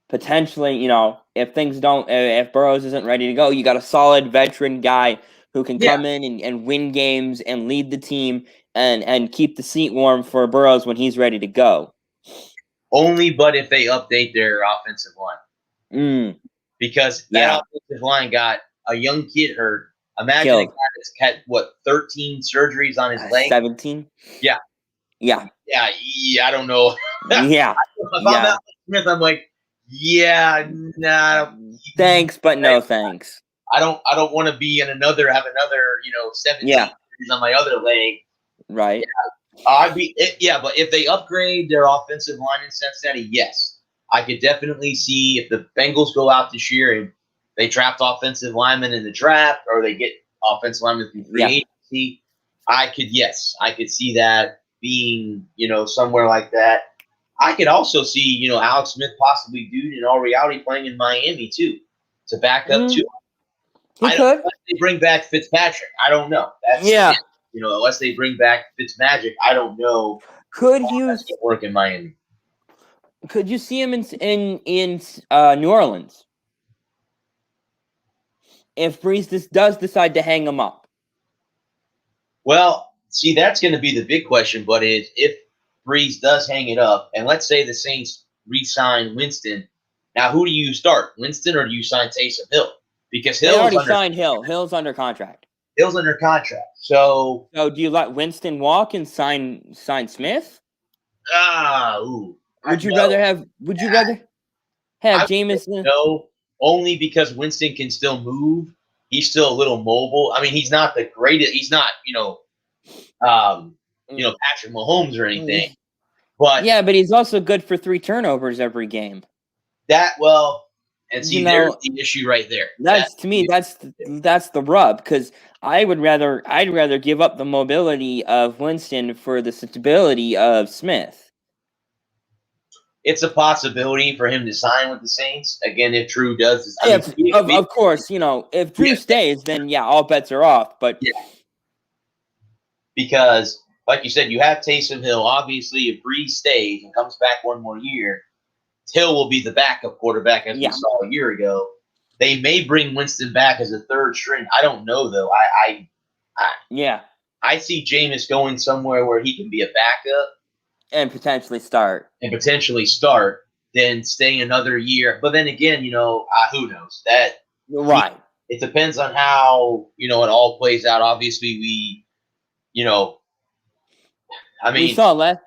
Speaker 1: potentially, if Burrows isn't ready to go, you got a solid veteran guy who can come in and win games and lead the team and keep the seat warm for Burrows when he's ready to go.
Speaker 2: Only but if they update their offensive line. Because that offensive line got a young kid hurt. Imagine a guy that's had, 13 surgeries on his leg?
Speaker 1: 17?
Speaker 2: Yeah.
Speaker 1: Yeah.
Speaker 2: Yeah, I don't know.
Speaker 1: Yeah.
Speaker 2: If I'm Alex Smith, I'm like, nah.
Speaker 1: Thanks, but no thanks.
Speaker 2: I don't want to be have another 17 surgeries on my other leg.
Speaker 1: Right.
Speaker 2: Yeah. But if they upgrade their offensive line in Cincinnati, yes, I could definitely see if the Bengals go out this year and they draft offensive linemen in the draft, or they get offensive linemen through free agency. I could see that being, somewhere like that. I could also see, Alex Smith possibly, in all reality, playing in Miami too, to back up too. Unless they bring back Fitzpatrick, I don't know. Unless they bring back Fitzmagic, I don't know.
Speaker 1: Could you
Speaker 2: work in Miami?
Speaker 1: Could you see him in New Orleans if Breeze does decide to hang him up?
Speaker 2: Well, see, that's going to be the big question. But if Breeze does hang it up, and let's say the Saints re-sign Winston, now who do you start, Winston, or do you sign Taysom Hill? Because
Speaker 1: Hill already signed Hill. Hill's under contract.
Speaker 2: Hill's under contract. So
Speaker 1: do you let Winston walk and sign Smith? Would you rather have Jameson?
Speaker 2: No, only because Winston can still move. He's still a little mobile. I mean, he's not the greatest. He's not, Patrick Mahomes or anything. But
Speaker 1: but he's also good for 3 turnovers every game.
Speaker 2: And see, there's the issue right there.
Speaker 1: That's the rub, because I'd rather give up the mobility of Winston for the stability of Smith.
Speaker 2: It's a possibility for him to sign with the Saints again if Drew does.
Speaker 1: Of course, if Drew stays, then all bets are off. But
Speaker 2: because, like you said, you have Taysom Hill. Obviously, if Breeze stays and comes back one more year, Hill will be the backup quarterback, as we saw a year ago. They may bring Winston back as a third string. I don't know, though. I see Jameis going somewhere where he can be a backup
Speaker 1: and potentially start.
Speaker 2: than staying another year. But then again, who knows? That
Speaker 1: Right.
Speaker 2: It depends on how it all plays out. Obviously, we
Speaker 1: saw that.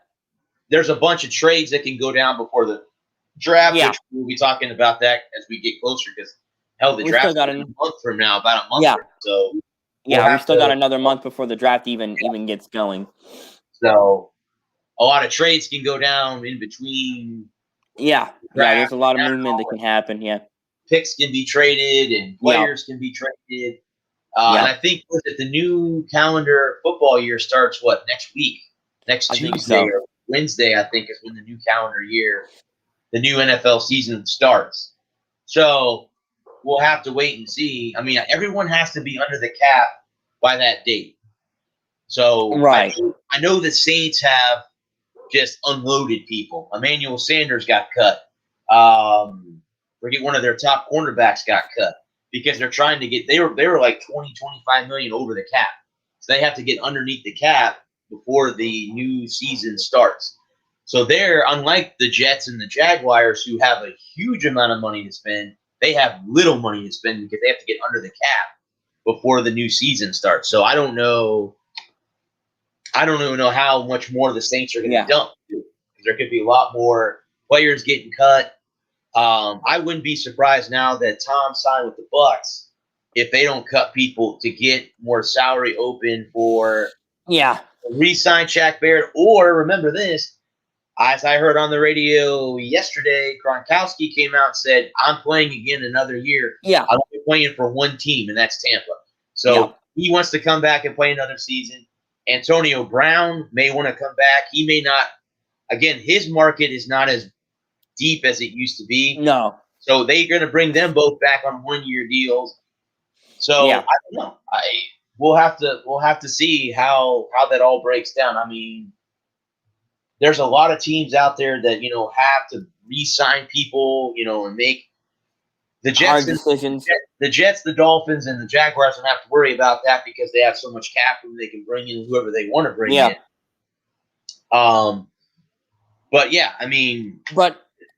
Speaker 2: There's a bunch of trades that can go down before the draft, which we'll be talking about that as we get closer. Because the draft is a month from now, about a month.
Speaker 1: Yeah.
Speaker 2: So
Speaker 1: we still got another month before the draft even gets going.
Speaker 2: So a lot of trades can go down in between.
Speaker 1: Yeah, there's a lot of movement that can happen. Yeah,
Speaker 2: picks can be traded and players can be traded. And I think the new calendar football year starts next week, next Tuesday or Wednesday. I think is when the new calendar year, the new NFL season starts. So we'll have to wait and see. I mean, everyone has to be under the cap by that date. So
Speaker 1: right.
Speaker 2: I know the Saints have just unloaded people. Emmanuel Sanders got cut. Forget one of their top cornerbacks got cut because they're trying to get they were like 25 million over the cap. So they have to get underneath the cap before the new season starts. So they're unlike the Jets and the Jaguars who have a huge amount of money to spend, they have little money to spend because they have to get under the cap before the new season starts. So I don't know how much more the Saints are going to dump. There could be a lot more players getting cut. I wouldn't be surprised now that Tom signed with the Bucs if they don't cut people to get more salary open for re-sign Shaq Barrett. Or remember this, as I heard on the radio yesterday, Gronkowski came out and said, "I'm playing again another year. I'm only playing for one team, and that's Tampa." So he wants to come back and play another season. Antonio Brown may want to come back. He may not. Again, his market is not as deep as it used to be.
Speaker 1: No.
Speaker 2: So they're going to bring them both back on 1-year deals. So I don't know. We'll have to see how that all breaks down. I mean, there's a lot of teams out there that have to re-sign people, and make the Jets
Speaker 1: hard decisions.
Speaker 2: The Jets, the Dolphins, and the Jaguars don't have to worry about that because they have so much cap room they can bring in whoever they want to bring in. But I mean,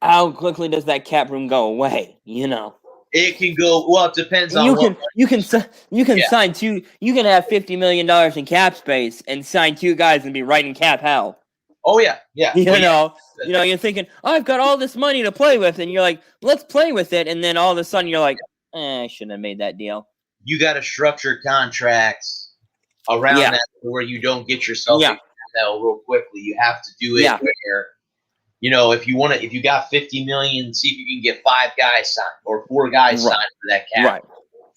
Speaker 1: how quickly does that cap room go away?
Speaker 2: It can go. Well, it depends on
Speaker 1: you can sign two. You can have $50 million in cap space and sign two guys and be right in cap hell.
Speaker 2: Oh yeah.
Speaker 1: You're thinking, I've got all this money to play with, and you're like, let's play with it, and then all of a sudden you're like, I shouldn't have made that deal.
Speaker 2: You got to structure contracts around that where you don't get yourself in hell real quickly. You have to do it where. If you got $50 million, see if you can get 5 guys signed or 4 guys signed for that cap.
Speaker 1: Right.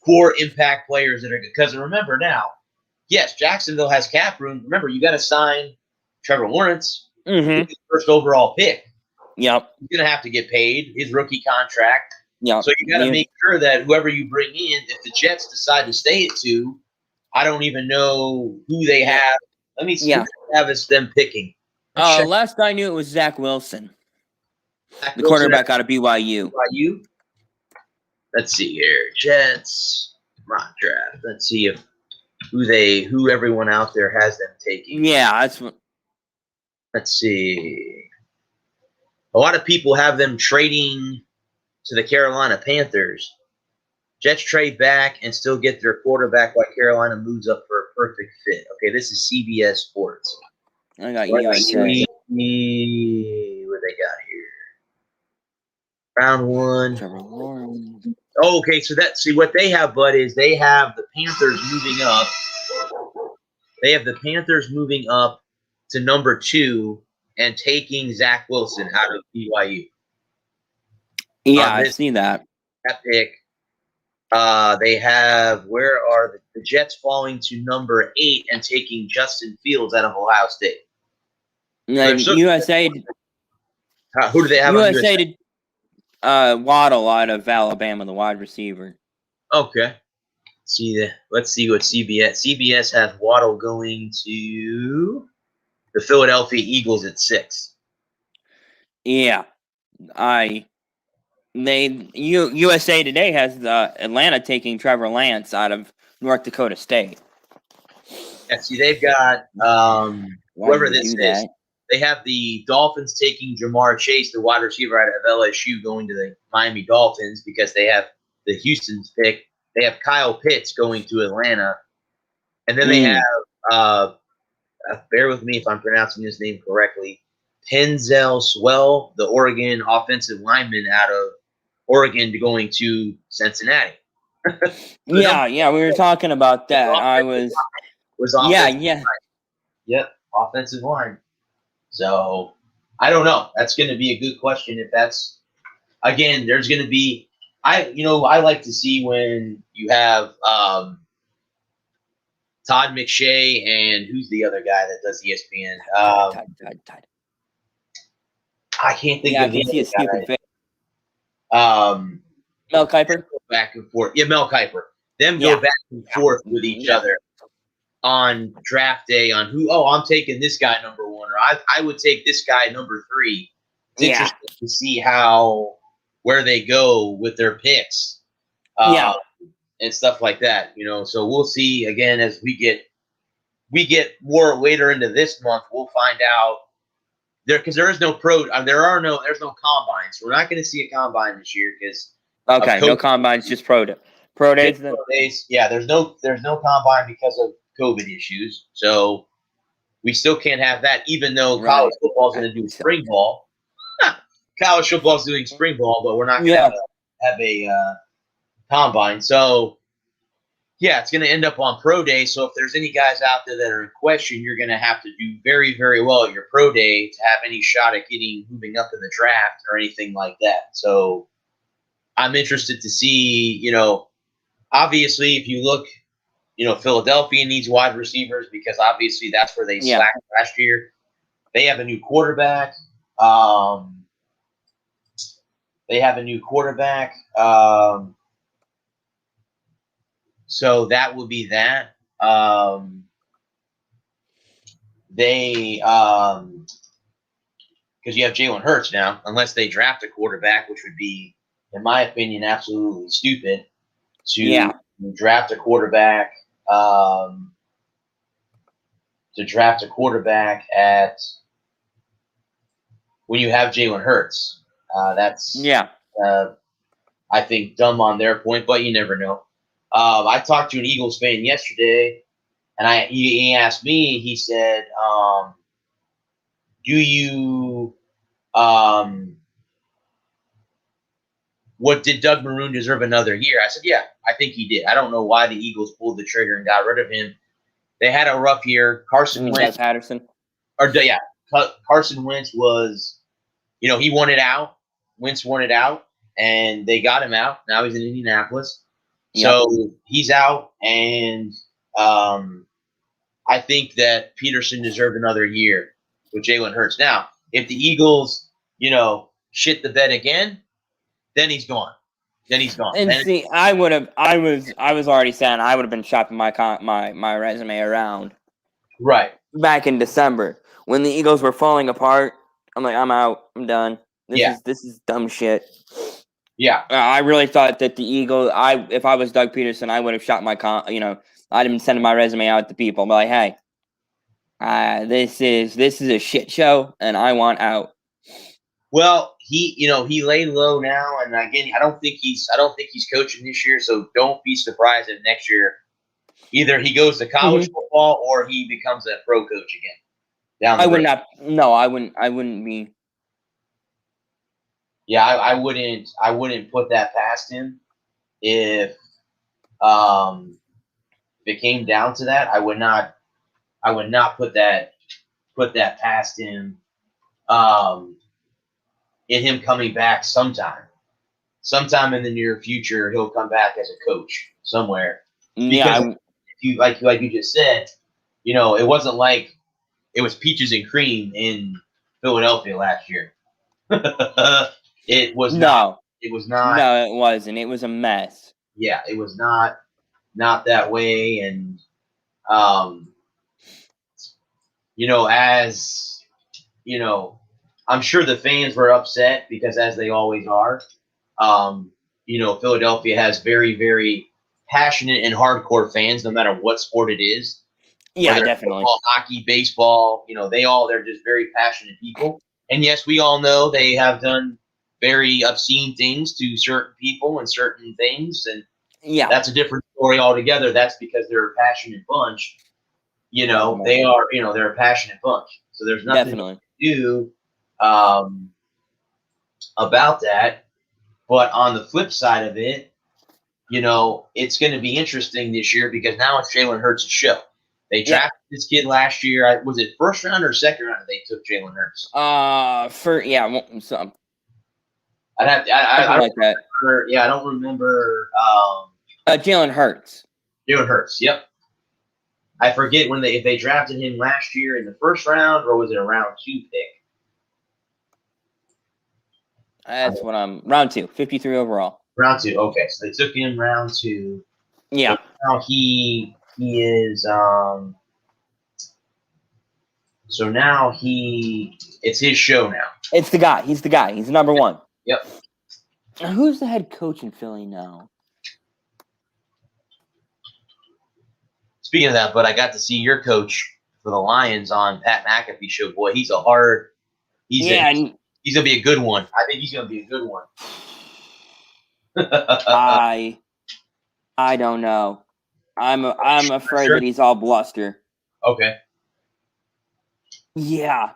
Speaker 2: 4 impact players that are good. Because remember now, yes, Jacksonville has cap room. Remember, you got to sign Trevor Lawrence, his first overall pick.
Speaker 1: Yep.
Speaker 2: He's going to have to get paid his rookie contract.
Speaker 1: Yep.
Speaker 2: So you got to make sure that whoever you bring in, if the Jets decide to stay at 2, I don't even know who they have. Let me see who they have as them picking.
Speaker 1: Last I knew, it was Zach Wilson, the quarterback out of BYU.
Speaker 2: Let's see here, Jets mock draft. Let's see if who everyone out there has them taking.
Speaker 1: Yeah, that's what.
Speaker 2: Let's see. A lot of people have them trading to the Carolina Panthers. Jets trade back and still get their quarterback while Carolina moves up for a perfect fit. Okay, this is CBS Sports.
Speaker 1: I got USA.
Speaker 2: What they got here? Round 1. Oh, okay, so what they have, Bud, is they have the Panthers moving up. They have the Panthers moving up to number 2 and taking Zach Wilson out of BYU.
Speaker 1: Yeah, I've seen that.
Speaker 2: That pick. They have, where are the Jets falling to number 8 and taking Justin Fields out of Ohio State?
Speaker 1: USA.
Speaker 2: Who do they have?
Speaker 1: USA did Waddle out of Alabama, the wide receiver.
Speaker 2: Okay. Let's see what CBS has Waddle going to the Philadelphia Eagles at 6.
Speaker 1: Yeah, USA Today has Atlanta taking Trevor Lance out of North Dakota State.
Speaker 2: Yeah, see, they've got whoever this is. they have the Dolphins taking Jamar Chase, the wide receiver out of LSU, going to the Miami Dolphins because they have the Houston's pick. They have Kyle Pitts going to Atlanta. And then they have, bear with me if I'm pronouncing his name correctly, Penzel Swell, the Oregon offensive lineman out of Oregon, going to Cincinnati.
Speaker 1: Yeah, we were talking about that.
Speaker 2: Yep, offensive line. So I don't know. That's going to be a good question. If that's, again, there's going to be, I like to see when you have Todd McShay and who's the other guy that does ESPN?
Speaker 1: Todd.
Speaker 2: I can't think of the other guy.
Speaker 1: Mel Kiper.
Speaker 2: Back and forth. Yeah, Mel Kiper. Them go back and forth with each other on draft day on I'm taking this guy number 1, or I would take this guy number 3. It's interesting to see where they go with their picks. And stuff like that, So we'll see again as we get more later into this month. We'll find out because there's no combines. We're not going to see a combine this year because
Speaker 1: no combines, just pro days.
Speaker 2: Pro days. Yeah, there's no combine because of COVID issues. So we still can't have that, even though college football is going to do spring ball. College football is doing spring ball, but we're not going to have a combine. So, it's going to end up on pro day. So if there's any guys out there that are in question, you're going to have to do very, very well at your pro day to have any shot at moving up in the draft or anything like that. So I'm interested to see, obviously if you look, Philadelphia needs wide receivers because obviously that's where they slacked last year. They have a new quarterback. So that will be that. Because you have Jalen Hurts now, unless they draft a quarterback, which would be, in my opinion, absolutely stupid to draft a quarterback. At when you have Jalen Hurts. That's I think dumb on their point, but you never know. I talked to an Eagles fan yesterday, and he asked me. He said, "Do you what did Doug Maroon deserve another year?" I said, "Yeah, I think he did. I don't know why the Eagles pulled the trigger and got rid of him. They had a rough year. Carson Wentz was, he wanted out. Wentz wanted out, and they got him out. Now he's in Indianapolis. So he's out, and I think that Peterson deserved another year with Jalen Hurts. Now, if the Eagles, shit the bed again, then he's gone.
Speaker 1: And see, I was already saying I would have been shopping my resume around.
Speaker 2: Right.
Speaker 1: Back in December when the Eagles were falling apart, I'm like, I'm out. I'm done. This is dumb shit.
Speaker 2: Yeah.
Speaker 1: I really thought that the Eagles, if I was Doug Peterson, I would have shot my I'd have been sending my resume out to people. I'm like, hey, this is a shit show, and I want out.
Speaker 2: Well, he laid low now, and again, I don't think he's coaching this year. So don't be surprised if next year either he goes to college football or he becomes a pro coach again. I wouldn't be. Yeah, I wouldn't put that past him. If it came down to that, I would not put that past him. In him coming back sometime in the near future, he'll come back as a coach somewhere. Because like you just said, it wasn't like it was peaches and cream in Philadelphia last year. It was not. It was not.
Speaker 1: No, it wasn't. It was a mess.
Speaker 2: Yeah, it was not that way. And, I'm sure the fans were upset because, as they always are, Philadelphia has very, very passionate and hardcore fans, no matter what sport it is.
Speaker 1: Yeah, definitely.
Speaker 2: Football, hockey, baseball, they're just very passionate people. And yes, we all know they have done very obscene things to certain people and certain things. And that's a different story altogether. That's because they're a passionate bunch. They are, they're a passionate bunch. So there's nothing to do about that. But on the flip side of it, it's going to be interesting this year because now it's Jalen Hurts' show. They drafted this kid last year. Was it first round or second round they took Jalen Hurts?
Speaker 1: Some.
Speaker 2: I
Speaker 1: like that.
Speaker 2: I don't remember.
Speaker 1: Jalen Hurts.
Speaker 2: Jalen Hurts. Yep. I forget if they drafted him last year in the first round or was it a round 2 pick?
Speaker 1: That's what I'm round 2, 53 overall.
Speaker 2: Round 2. Okay, so they took him round 2.
Speaker 1: Yeah.
Speaker 2: So now he is So now it's his show now.
Speaker 1: It's the guy. He's the guy. He's number 1.
Speaker 2: Yep.
Speaker 1: Who's the head coach in Philly now?
Speaker 2: Speaking of that, but I got to see your coach for the Lions on Pat McAfee show. Boy, he's gonna be a good one. I think he's gonna be a good one.
Speaker 1: I don't know. I'm afraid that he's all bluster.
Speaker 2: Okay.
Speaker 1: Yeah.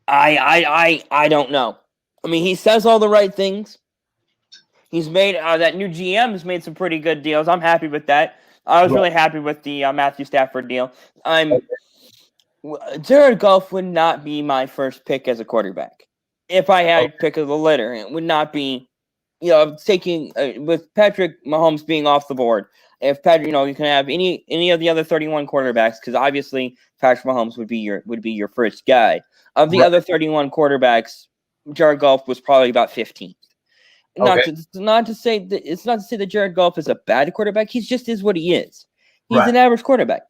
Speaker 1: I don't know. I mean, he says all the right things. He's made that new GM has made some pretty good deals. I'm happy with that. I was really happy with the Matthew Stafford deal. Jared Goff would not be my first pick as a quarterback. If I had pick of the litter, it would not be, taking with Patrick Mahomes being off the board. If Patrick, you can have any of the other 31 quarterbacks, because obviously Patrick Mahomes would be your first guy. Of the other 31 quarterbacks, Jared Goff was probably about 15th. Not to say that Jared Goff is a bad quarterback. He just is what he is. He's an average quarterback.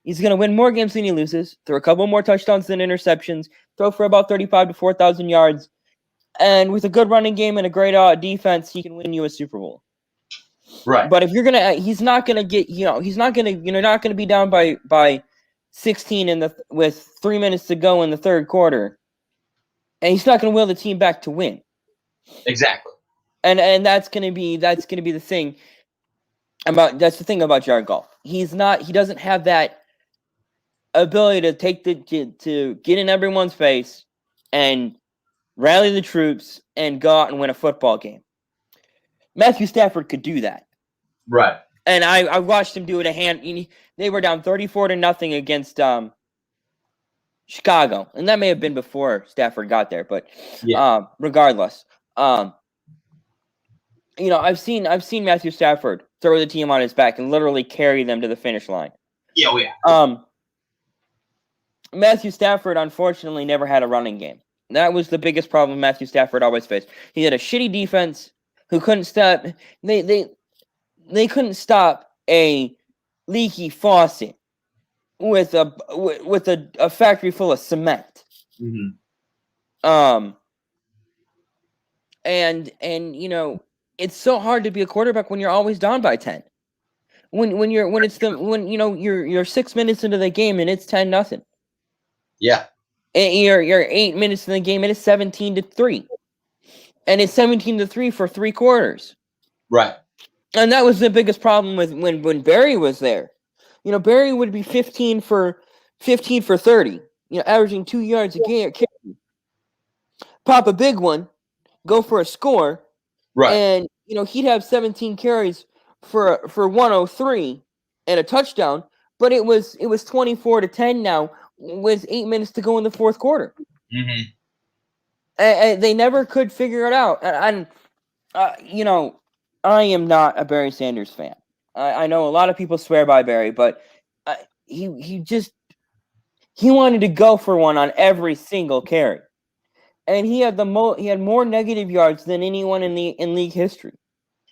Speaker 1: He's going to win more games than he loses, throw a couple more touchdowns than interceptions, throw for about 35 to 4,000 yards, and with a good running game and a great defense, he can win you a Super Bowl.
Speaker 2: Right.
Speaker 1: But if he's not going to get, not going to be down by 16 with 3 minutes to go in the third quarter, and he's not going to will the team back to win.
Speaker 2: Exactly.
Speaker 1: And that's gonna be the thing about Jared Goff. He doesn't have that ability to get in everyone's face and rally the troops and go out and win a football game. Matthew Stafford could do that.
Speaker 2: Right.
Speaker 1: And I watched him do it they were down 34-0 against Chicago. And that may have been before Stafford got there, but regardless. I've seen Matthew Stafford throw the team on his back and literally carry them to the finish line.
Speaker 2: Yeah.
Speaker 1: Matthew Stafford unfortunately never had a running game. That was the biggest problem Matthew Stafford always faced. He had a shitty defense who couldn't stop. They couldn't stop a leaky faucet with a factory full of cement.
Speaker 2: Mm-hmm.
Speaker 1: And it's so hard to be a quarterback when you're always down by 10. When you're 6 minutes into the game and it's 10-0.
Speaker 2: Yeah.
Speaker 1: And you're 8 minutes in the game and it's 17-3. And it's 17-3 for 3 quarters.
Speaker 2: Right.
Speaker 1: And that was the biggest problem with when Barry was there. Barry would be 15 for 30, averaging 2 yards a game. Pop a big one, go for a score.
Speaker 2: Right.
Speaker 1: And he'd have 17 carries for 103 and a touchdown, but it was 24-10 now with 8 minutes to go in the fourth quarter.
Speaker 2: Mm-hmm.
Speaker 1: And they never could figure it out. And I am not a Barry Sanders fan. I know a lot of people swear by Barry, but he wanted to go for one on every single carry. And he had more negative yards than anyone in league history.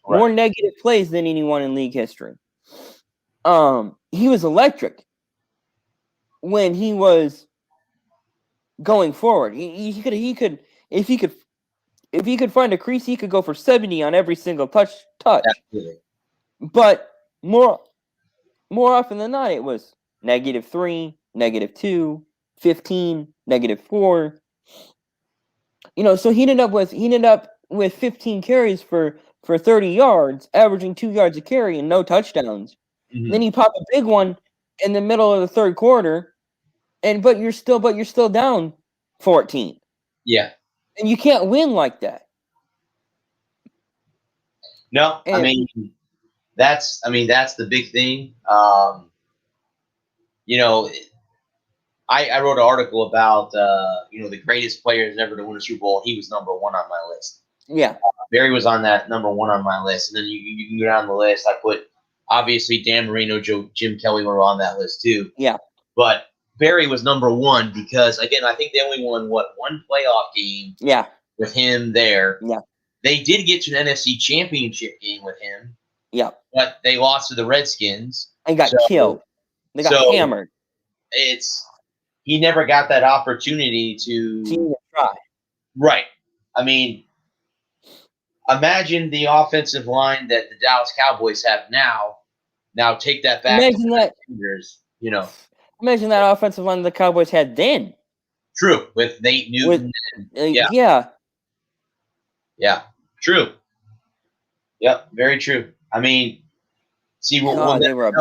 Speaker 1: Right. More negative plays than anyone in league history. He was electric when he was going forward. He could if he could find a crease, he could go for 70 on every single touch.
Speaker 2: Absolutely.
Speaker 1: But more more often than not, it was -3, -2, 15, -4. So he ended up with 15 carries for 30 yards, averaging 2 yards a carry and no touchdowns.
Speaker 2: Mm-hmm.
Speaker 1: Then he popped a big one in the middle of the third quarter, but you're still down 14.
Speaker 2: Yeah.
Speaker 1: And you can't win like that.
Speaker 2: No, that's the big thing. I wrote an article about the greatest players ever to win a Super Bowl. He was number one on my list.
Speaker 1: Yeah.
Speaker 2: Barry was on that number one on my list, and then you can go down the list. I put obviously Dan Marino, Jim Kelly were on that list too.
Speaker 1: Yeah.
Speaker 2: But Barry was number one because again, I think they only won one playoff game.
Speaker 1: Yeah.
Speaker 2: With him there.
Speaker 1: Yeah. They
Speaker 2: did get to an NFC Championship game with him.
Speaker 1: Yeah.
Speaker 2: But they lost to the Redskins.
Speaker 1: And got killed. They got hammered.
Speaker 2: He never got that opportunity to
Speaker 1: even try.
Speaker 2: Right. Imagine the offensive line that the Dallas Cowboys have now. Now take that back.
Speaker 1: Imagine that. Imagine that offensive line the Cowboys had then.
Speaker 2: True, with Nate Newton.
Speaker 1: Yeah.
Speaker 2: Yeah, true. Yep, very true. See what
Speaker 1: they were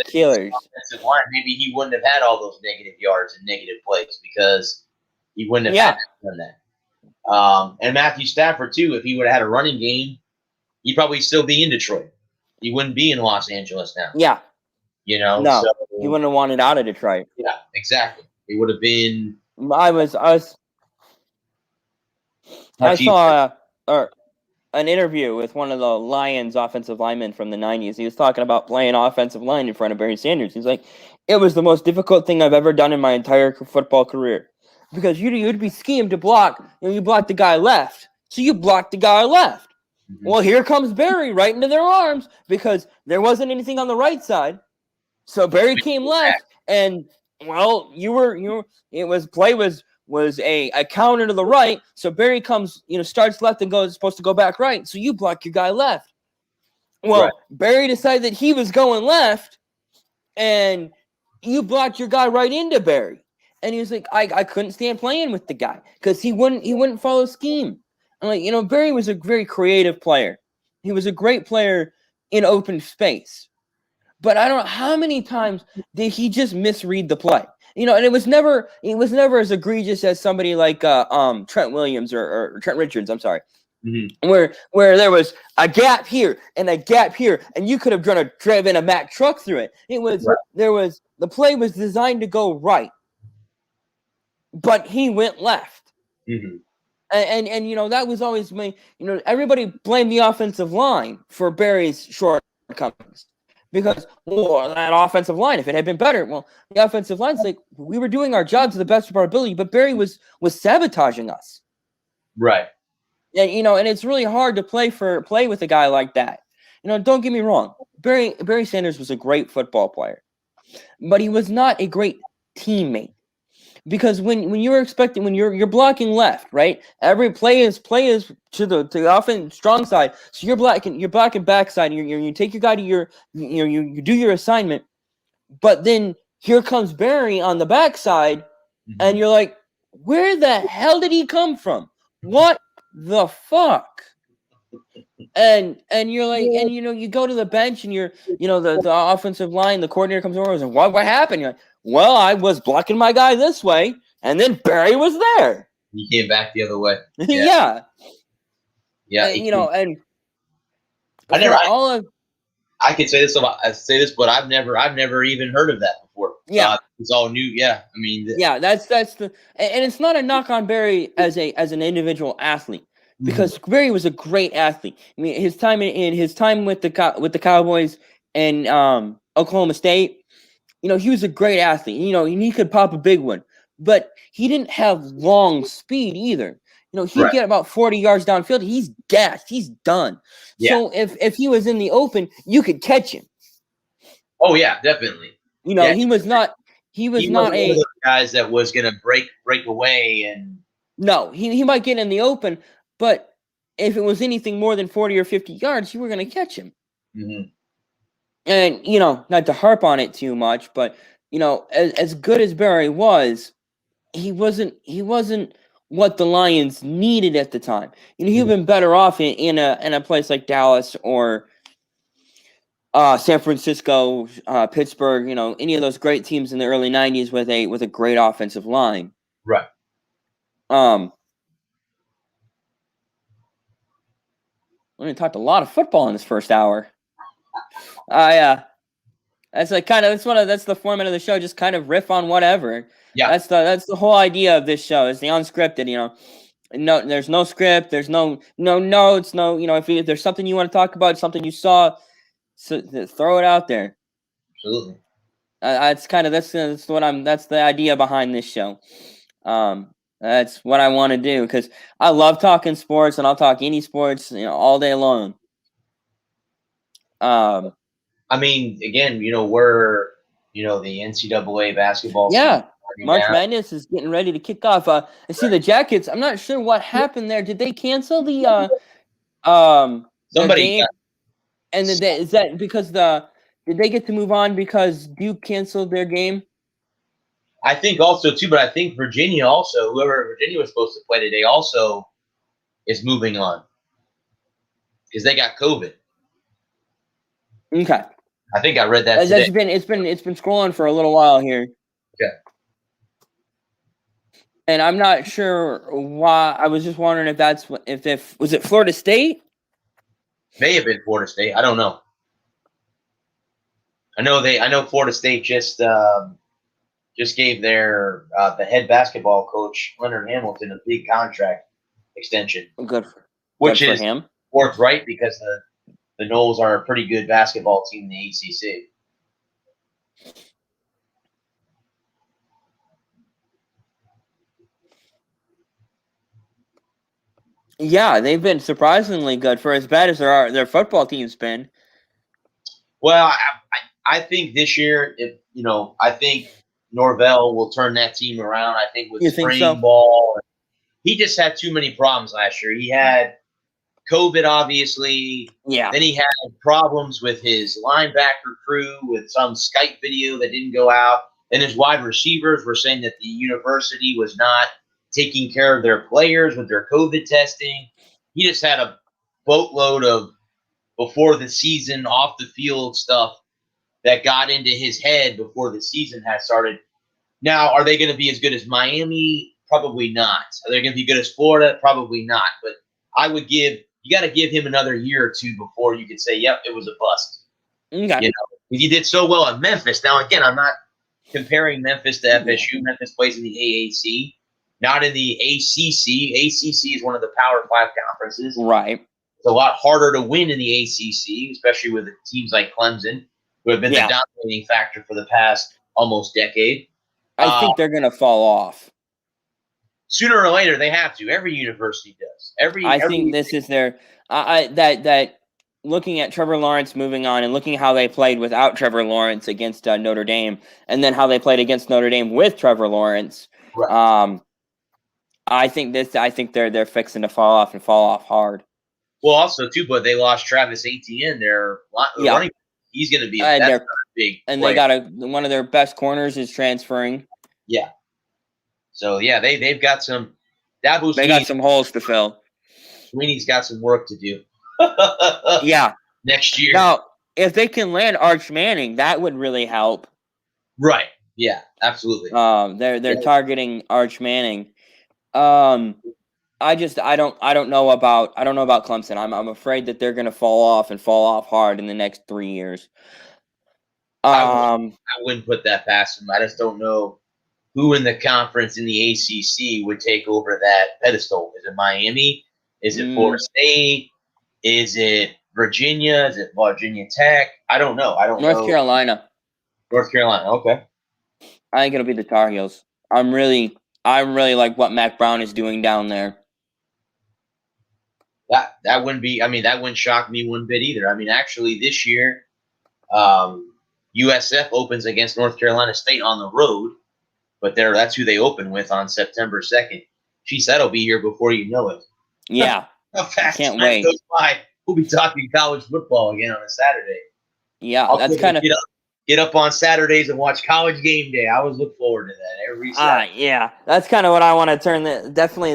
Speaker 1: killers.
Speaker 2: Offensive line, maybe he wouldn't have had all those negative yards and negative plays because he wouldn't have done that. And Matthew Stafford too. If he would have had a running game, he'd probably still be in Detroit. He wouldn't be in Los Angeles now.
Speaker 1: Yeah.
Speaker 2: No,
Speaker 1: he wouldn't have wanted out of Detroit.
Speaker 2: Yeah, exactly. He would have been.
Speaker 1: I saw an interview with one of the Lions offensive linemen from the 90s. He was talking about playing offensive line in front of Barry Sanders. He's like, it was the most difficult thing I've ever done in my entire football career. Because you'd be schemed to block. You block the guy left. So you block the guy left. Mm-hmm. Well, here comes Barry right into their arms because there wasn't anything on the right side. So Barry came left. And, well, play was a counter to the right. So Barry comes, starts left and is supposed to go back right. So you block your guy left. Well, Barry decided that he was going left, and you blocked your guy right into Barry. And he was like, I couldn't stand playing with the guy because he wouldn't follow scheme. I'm like, Barry was a very creative player. He was a great player in open space. But I don't know how many times did he just misread the play. And it was never as egregious as somebody like Trent Williams or Trent Richards. I'm sorry,
Speaker 2: mm-hmm.
Speaker 1: where there was a gap here and a gap here, and you could have driven a Mack truck through it. The play was designed to go right, but he went left,
Speaker 2: mm-hmm.
Speaker 1: and that was always everybody blamed the offensive line for Barry's shortcomings. Because that offensive line, if it had been better, the offensive line's like we were doing our job to the best of our ability, but Barry was sabotaging us.
Speaker 2: Right.
Speaker 1: And and it's really hard to play with a guy like that. Don't get me wrong. Barry Sanders was a great football player, but he was not a great teammate. Because when you're blocking left, right? Every play is to the offense strong side. So you're blocking backside. And you take your guy to you do your assignment, but then here comes Barry on the backside, mm-hmm. and you're like, where the hell did he come from? What the fuck? And you're like, and you go to the bench and the offensive line, the coordinator comes over and says, what happened? You're like, well, I was blocking my guy this way, and then Barry was there.
Speaker 2: He came back the other way.
Speaker 1: Yeah.
Speaker 2: Yeah.
Speaker 1: And
Speaker 2: I could say this, but I've never even heard of that before.
Speaker 1: Yeah.
Speaker 2: It's all new. Yeah.
Speaker 1: That's and it's not a knock on Barry as an individual athlete. Because Barry was a great athlete. His time with the Cowboys and Oklahoma State, he was a great athlete. He could pop a big one, but he didn't have long speed either. He'd get about 40 yards downfield. He's gassed. He's done. Yeah. So if he was in the open, you could catch him.
Speaker 2: Oh yeah, definitely.
Speaker 1: He was not
Speaker 2: one of those guys that was going to break away and.
Speaker 1: No, he might get in the open. But if it was anything more than 40 or 50 yards, you were going to catch him.
Speaker 2: Mm-hmm.
Speaker 1: And, not to harp on it too much, but, as good as Barry was, he wasn't what the Lions needed at the time. He'd been better off in a place like Dallas or San Francisco, Pittsburgh, any of those great teams in the early 90s with a great offensive line.
Speaker 2: Right.
Speaker 1: We talked a lot of football in this first hour. That's that's the format of the show. Just kind of riff on whatever.
Speaker 2: Yeah.
Speaker 1: That's the whole idea of this show. Is the unscripted. No, there's no script. There's no notes. No, if there's something you want to talk about, something you saw, so throw it out there.
Speaker 2: Absolutely.
Speaker 1: That's the idea behind this show. That's what I want to do because I love talking sports and I'll talk any sports, all day long.
Speaker 2: I mean, again, we're, the NCAA basketball.
Speaker 1: Yeah, March Madness is getting ready to kick off. I see the Jackets. I'm not sure what happened there. Did they cancel the game? And is that because did they get to move on because Duke canceled their game?
Speaker 2: I think also too, but I think Virginia also, whoever Virginia was supposed to play today, also is moving on because they got COVID.
Speaker 1: Okay.
Speaker 2: I think I read that today.
Speaker 1: It's been scrolling for a little while here.
Speaker 2: Okay.
Speaker 1: And I'm not sure why. I was just wondering if was it Florida State?
Speaker 2: May have been Florida State. I don't know. I know Florida State just gave their the head basketball coach Leonard Hamilton a big contract extension.
Speaker 1: Good for him.
Speaker 2: Worked right because the Noles are a pretty good basketball team in the ACC.
Speaker 1: Yeah, they've been surprisingly good for as bad as their football team's been.
Speaker 2: Well, I think this year, I think Norvell will turn that team around. I think with spring ball, he just had too many problems last year. He had COVID, obviously.
Speaker 1: Yeah.
Speaker 2: Then he had problems with his linebacker crew with some Skype video that didn't go out. And his wide receivers were saying that the university was not taking care of their players with their COVID testing. He just had a boatload of before the season off the field stuff that got into his head before the season had started. Now, are they going to be as good as Miami? Probably not. Are they going to be good as Florida? Probably not. But you got to give him another year or two before you could say, yep, it was a bust.
Speaker 1: Okay.
Speaker 2: He did so well at Memphis. Now, again, I'm not comparing Memphis to FSU. Memphis plays in the AAC, not in the ACC. ACC is one of the Power 5 conferences.
Speaker 1: Right.
Speaker 2: It's a lot harder to win in the ACC, especially with teams like Clemson, who have been the dominating factor for the past almost decade.
Speaker 1: I think they're going to fall off.
Speaker 2: Sooner or later, they have to. Every university does. I
Speaker 1: think this is their that looking at Trevor Lawrence moving on and looking how they played without Trevor Lawrence against Notre Dame, and then how they played against Notre Dame with Trevor Lawrence.
Speaker 2: Right.
Speaker 1: I think they're fixing to fall off and fall off hard.
Speaker 2: Well, also too, but they lost Travis Etienne. Their running. He's going to be big.
Speaker 1: And
Speaker 2: player.
Speaker 1: They got one of their best corners is transferring.
Speaker 2: Yeah. So yeah, they've got some.
Speaker 1: They got some holes to fill.
Speaker 2: Sweeney's got some work to do.
Speaker 1: Yeah.
Speaker 2: Next year.
Speaker 1: Now, if they can land Arch Manning, that would really help.
Speaker 2: Right. Yeah. Absolutely.
Speaker 1: They're targeting Arch Manning. I don't know about Clemson. I'm afraid that they're going to fall off hard in the next 3 years.
Speaker 2: I wouldn't put that past them. I just don't know who in the conference in the ACC would take over that pedestal. Is it Miami? Is it Florida State? Is it Virginia? Is it Virginia Tech? I don't know.
Speaker 1: North Carolina.
Speaker 2: North Carolina. Okay.
Speaker 1: I think it'll be the Tar Heels. I really like what Mac Brown is doing down there.
Speaker 2: That wouldn't shock me one bit either. I mean, actually, this year, USF opens against North Carolina State on the road, but that's who they open with on September 2nd. Geez, that'll be here before you know it.
Speaker 1: Yeah.
Speaker 2: How fast
Speaker 1: can't wait.
Speaker 2: Goes by. We'll be talking college football again on a Saturday.
Speaker 1: Yeah, that's kind of
Speaker 2: get up on Saturdays and watch College Game Day. I always look forward to that every Saturday.
Speaker 1: Yeah, that's kind of what I want to turn definitely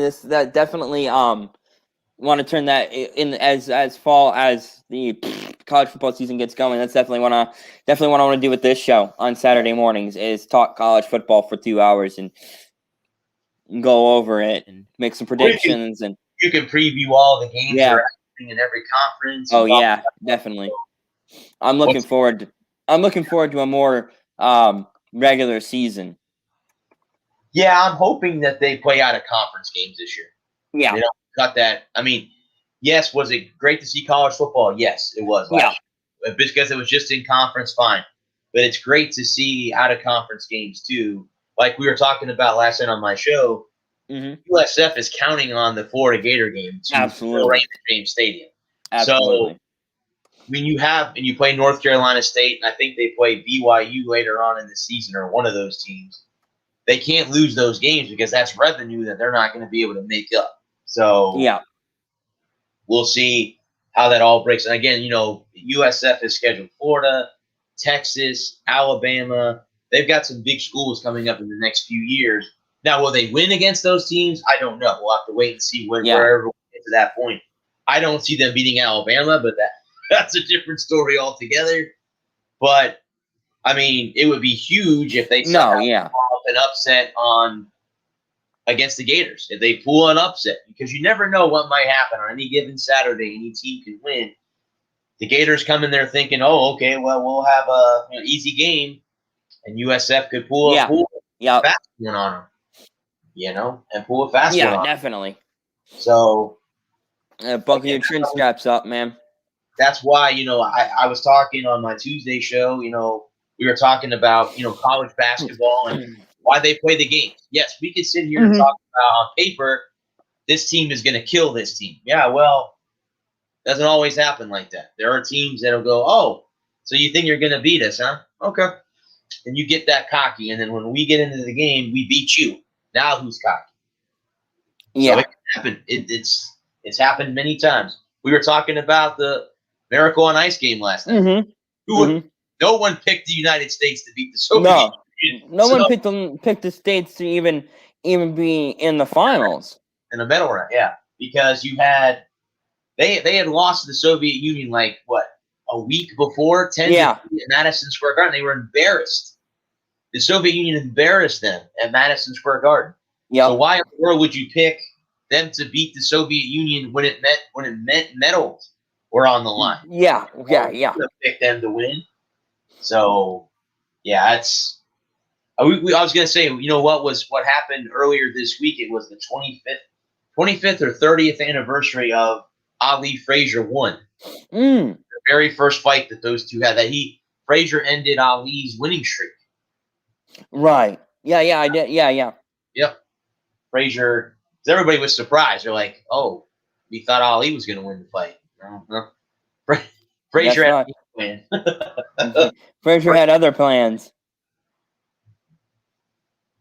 Speaker 1: want to turn that in as fall as the college football season gets going. That's definitely what I want to do with this show on Saturday mornings is talk college football for 2 hours and go over it and make some predictions. And
Speaker 2: you can preview all the games or everything in every conference.
Speaker 1: Oh yeah, definitely. I'm looking forward to a more regular season.
Speaker 2: Yeah, I'm hoping that they play out of conference games this year.
Speaker 1: Yeah.
Speaker 2: They don't cut that. I mean, yes, was it great to see college football? Yes, it was.
Speaker 1: Yeah.
Speaker 2: Because it was just in conference, fine. But it's great to see out of conference games too. Like we were talking about last night on my show, USF is counting on the Florida Gator game to fill Raymond James Stadium.
Speaker 1: Absolutely.
Speaker 2: So when you play North Carolina State, and I think they play BYU later on in the season or one of those teams, they can't lose those games because that's revenue that they're not going to be able to make up. So we'll see how that all breaks. And again, USF is scheduled Florida, Texas, Alabama. They've got some big schools coming up in the next few years. Now, will they win against those teams? I don't know. We'll have to wait and see wherever we get to that point. I don't see them beating Alabama, but that's a different story altogether. But, I mean, it would be huge if they pull off an upset against the Gators. If they pull an upset, because you never know what might happen on any given Saturday. Any team can win. The Gators come in there thinking, "Oh, okay, well, we'll have an easy game," and USF could pull a fast one on them. And pull a fast one on them.
Speaker 1: Yeah, definitely.
Speaker 2: So,
Speaker 1: buckle your chin straps up, man.
Speaker 2: That's why, I was talking on my Tuesday show, we were talking about, college basketball and why they play the games. Yes, we could sit here and talk about on paper, this team is going to kill this team. Yeah, well, doesn't always happen like that. There are teams that'll go, oh, so you think you're going to beat us, huh? Okay. And you get that cocky, and then when we get into the game, we beat you. Now who's cocky?
Speaker 1: Yeah.
Speaker 2: So it can happen. It's happened many times. We were talking about the Miracle on Ice game last night. No one picked the United States to beat the Soviet Union.
Speaker 1: No one picked the States to even be in the finals.
Speaker 2: In the medal round, yeah. Because they had lost to the Soviet Union a week before, 10 at Madison Square Garden. They were embarrassed. The Soviet Union embarrassed them at Madison Square Garden. Yep. So why in the world would you pick them to beat the Soviet Union when it meant medals were on the line?
Speaker 1: Yeah.
Speaker 2: Pick them to win. So, yeah, it's. I was going to say, what happened earlier this week? It was the 25th or 30th anniversary of Ali Frazier won. The very first fight that those two had. Frazier ended Ali's winning streak. Right.
Speaker 1: Yeah, I did. Yeah.
Speaker 2: Yep. Frazier. Everybody was surprised. They're like, "Oh, we thought Ali was going to win the fight." No. Frazier had a plan.
Speaker 1: Frazier had other plans.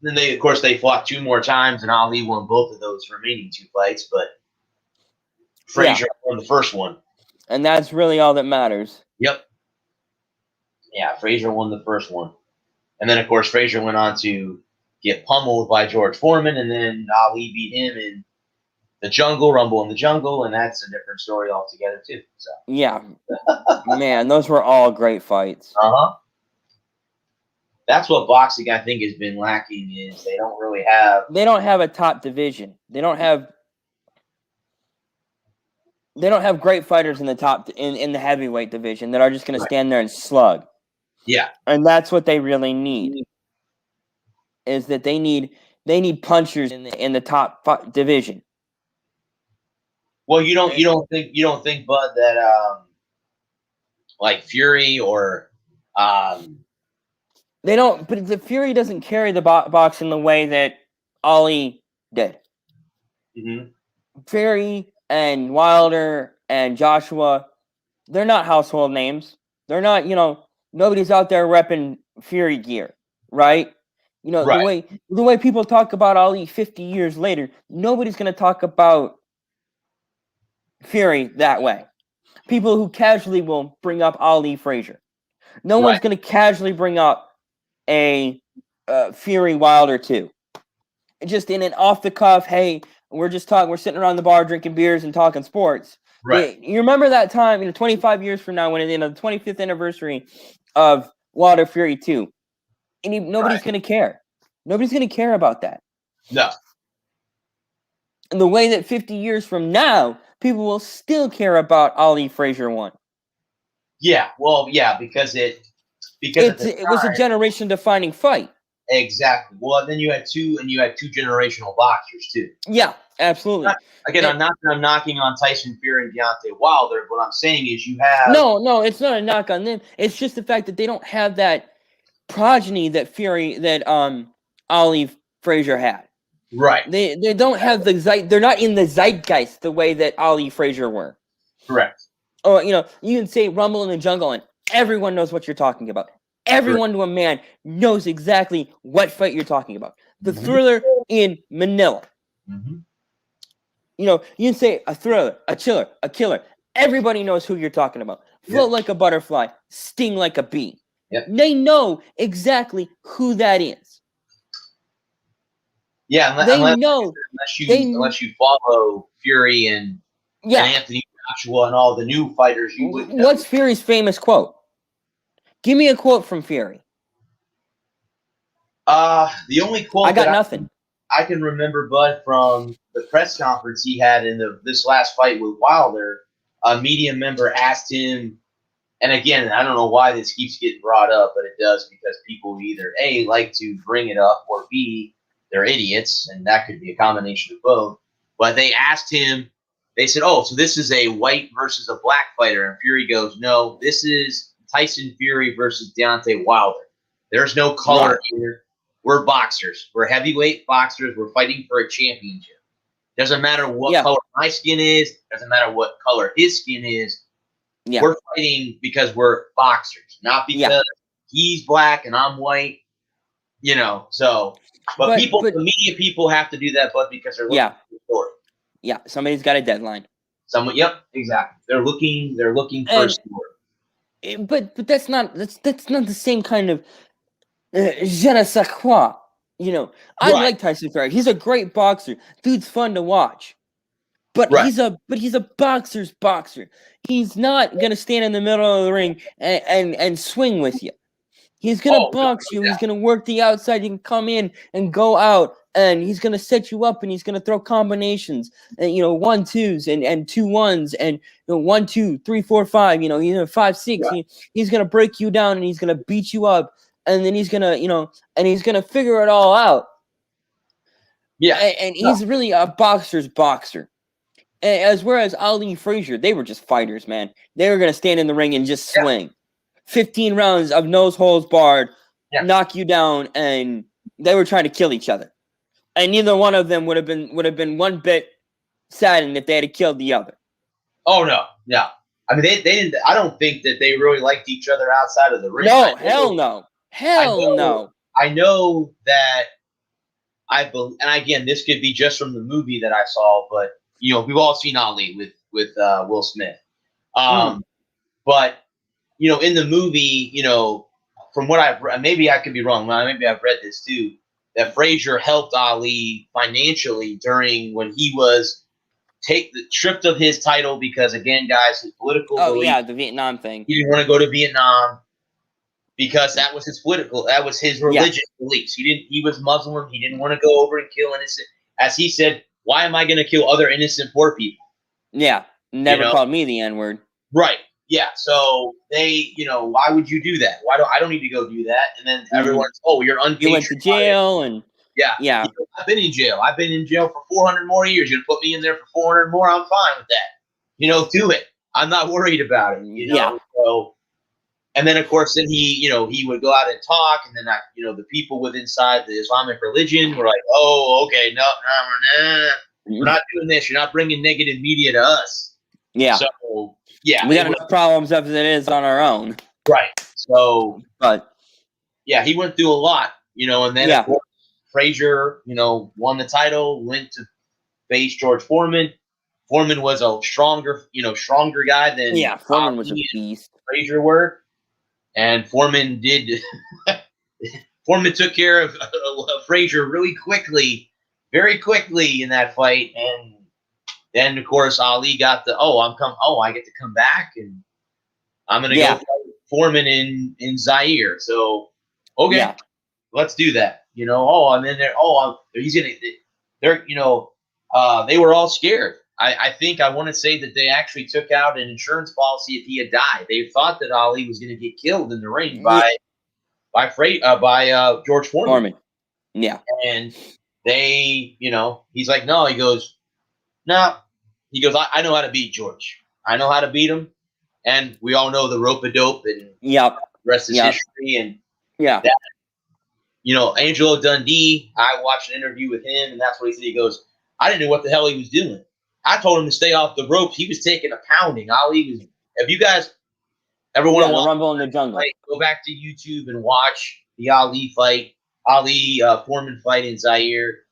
Speaker 2: Then they fought 2 more times, and Ali won both of those remaining 2 fights. But Frazier won the first one,
Speaker 1: and that's really all that matters.
Speaker 2: Yep. Yeah, Frazier won the first one, and then of course Frazier went on to get pummeled by George Foreman, and then Ali beat him in the Rumble in the Jungle, and that's a different story altogether too. So
Speaker 1: yeah, man, those were all great fights.
Speaker 2: That's what boxing I think has been lacking is they don't have
Speaker 1: a top division. They don't have great fighters in the top in the heavyweight division that are just going to stand there and slug.
Speaker 2: Yeah,
Speaker 1: and that's what they really need. Is that they need punchers in the top division.
Speaker 2: Well, you don't think, Bud, that like Fury or
Speaker 1: they don't. But the Fury doesn't carry the box in the way that Ali did. Fury and Wilder and Joshua, they're not household names. They're not. Nobody's out there repping Fury gear, right? The way people talk about Ali 50 years later, nobody's going to talk about Fury that way. People who casually will bring up Ali Frazier. No one's going to casually bring up a Fury Wilder 2. Just in an off the cuff, hey, we're sitting around the bar drinking beers and talking sports.
Speaker 2: Right.
Speaker 1: You remember that time, 25 years from now, when it's the 25th anniversary of Wilder Fury 2, and nobody's going to care. Nobody's going to care about that.
Speaker 2: No.
Speaker 1: And the way that 50 years from now, people will still care about Ali Frazier 1.
Speaker 2: Yeah, well, yeah, because it
Speaker 1: was a generation-defining fight.
Speaker 2: Exactly. Well, then you had two generational boxers too.
Speaker 1: Yeah, absolutely.
Speaker 2: I'm not knocking on Tyson Fury and Deontay Wilder. What I'm saying is you have
Speaker 1: no, it's not a knock on them. It's just the fact that they don't have that progeny that Ali Frazier had.
Speaker 2: Right.
Speaker 1: They don't have they're not in the zeitgeist the way that Ali Frazier were.
Speaker 2: Correct.
Speaker 1: Oh, you can say Rumble in the Jungle and everyone knows what you're talking about. Everyone to a man knows exactly what fight you're talking about. The Thriller in Manila.
Speaker 2: Mm-hmm.
Speaker 1: You can say a thriller, a chiller, a killer. Everybody knows who you're talking about. Float like a butterfly, sting like a bee.
Speaker 2: Yep.
Speaker 1: They know exactly who that is.
Speaker 2: Yeah, unless you follow Fury and Anthony Joshua and all the new fighters, you wouldn't know.
Speaker 1: What's Fury's famous quote? Give me a quote from Fury.
Speaker 2: The only quote
Speaker 1: I got nothing.
Speaker 2: I can remember, Bud, from the press conference he had in this last fight with Wilder. A media member asked him, and again, I don't know why this keeps getting brought up, but it does because people either A, like to bring it up, or B, they're idiots, and that could be a combination of both. But they asked him, they said, oh, so this is a white versus a black fighter. And Fury goes, no, this is Tyson Fury versus Deontay Wilder. There's no color here. We're boxers. We're heavyweight boxers. We're fighting for a championship. Doesn't matter what color my skin is. Doesn't matter what color his skin is. Yeah. We're fighting because we're boxers, not because he's black and I'm white. So. But the media people have to do that, but because they're looking for the story.
Speaker 1: Yeah, somebody's got a deadline.
Speaker 2: Yep, exactly. They're looking for a story.
Speaker 1: But that's not the same kind of je ne sais quoi. I like Tyson Fury. He's a great boxer. Dude's fun to watch. But he's a boxer's boxer. He's not gonna stand in the middle of the ring and swing with you. He's gonna box you. He's gonna work the outside. You can come in and go out, and he's gonna set you up, and he's gonna throw combinations, and 1-2s and 2-1s, and 1, 2, 3, 4, 5. 5, 6. He's gonna break you down, and he's gonna beat you up, and then he's gonna and he's gonna figure it all out.
Speaker 2: Yeah,
Speaker 1: and he's really a boxer's boxer. Whereas Ali Frazier, they were just fighters, man. They were gonna stand in the ring and just swing. Yeah. 15 rounds of nose holes barred, knock you down, and they were trying to kill each other. And neither one of them would have been one bit saddened if they had killed the other.
Speaker 2: Oh no, yeah. I mean, they didn't. I don't think that they really liked each other outside of the ring.
Speaker 1: No, hell no, no.
Speaker 2: I know that. And again, this could be just from the movie that I saw, but we've all seen Ali with Will Smith. But in the movie, from what I've read, maybe I could be wrong. Maybe I've read this too, that Frazier helped Ali financially during when he was stripped of his title because, again, guys, his political belief,
Speaker 1: the Vietnam thing.
Speaker 2: He didn't want to go to Vietnam because that was his religious beliefs. He was Muslim. He didn't want to go over and kill innocent. As he said, why am I going to kill other innocent poor people?
Speaker 1: Yeah, never called me the N-word.
Speaker 2: Right. Yeah, so they, why would you do that? I don't need to go do that? And then everyone's, you're unpatriotic.
Speaker 1: You went to jail and
Speaker 2: yeah. I've been in jail. I've been in jail for 400 more years. You're gonna put me in there for 400 more? I'm fine with that. Do it. I'm not worried about it.
Speaker 1: Yeah.
Speaker 2: So, and then of course, then he would go out and talk, and then the people inside the Islamic religion were like, oh, okay, no, we're not doing this. You're not bringing negative media to us.
Speaker 1: Yeah.
Speaker 2: So. Yeah,
Speaker 1: we got enough problems as it is on our own.
Speaker 2: Right. So,
Speaker 1: but
Speaker 2: yeah, he went through a lot, and then of course, Frazier, won the title, went to face George Foreman. Foreman was a stronger guy than
Speaker 1: Foreman was a beast.
Speaker 2: Frazier were, And Foreman did. Foreman took care of Frazier really quickly, very quickly in that fight, and then of course Ali got I get to come back and I'm gonna go fight Foreman in Zaire. So okay, let's do that. And then he's gonna. They were all scared. I think I want to say that they actually took out an insurance policy if he had died. They thought that Ali was going to get killed in the ring by George Foreman.
Speaker 1: Yeah.
Speaker 2: And they, he's like, no. He goes, no. He goes, I know how to beat George. I know how to beat him. And we all know the rope-a-dope and the rest is history. And that, Angelo Dundee, I watched an interview with him, and that's what he said. He goes, I didn't know what the hell he was doing. I told him to stay off the ropes. He was taking a pounding. Ali was. If you guys ever want to watch
Speaker 1: Rumble in the Jungle,
Speaker 2: go back to YouTube and watch the Ali fight, Foreman fight in Zaire.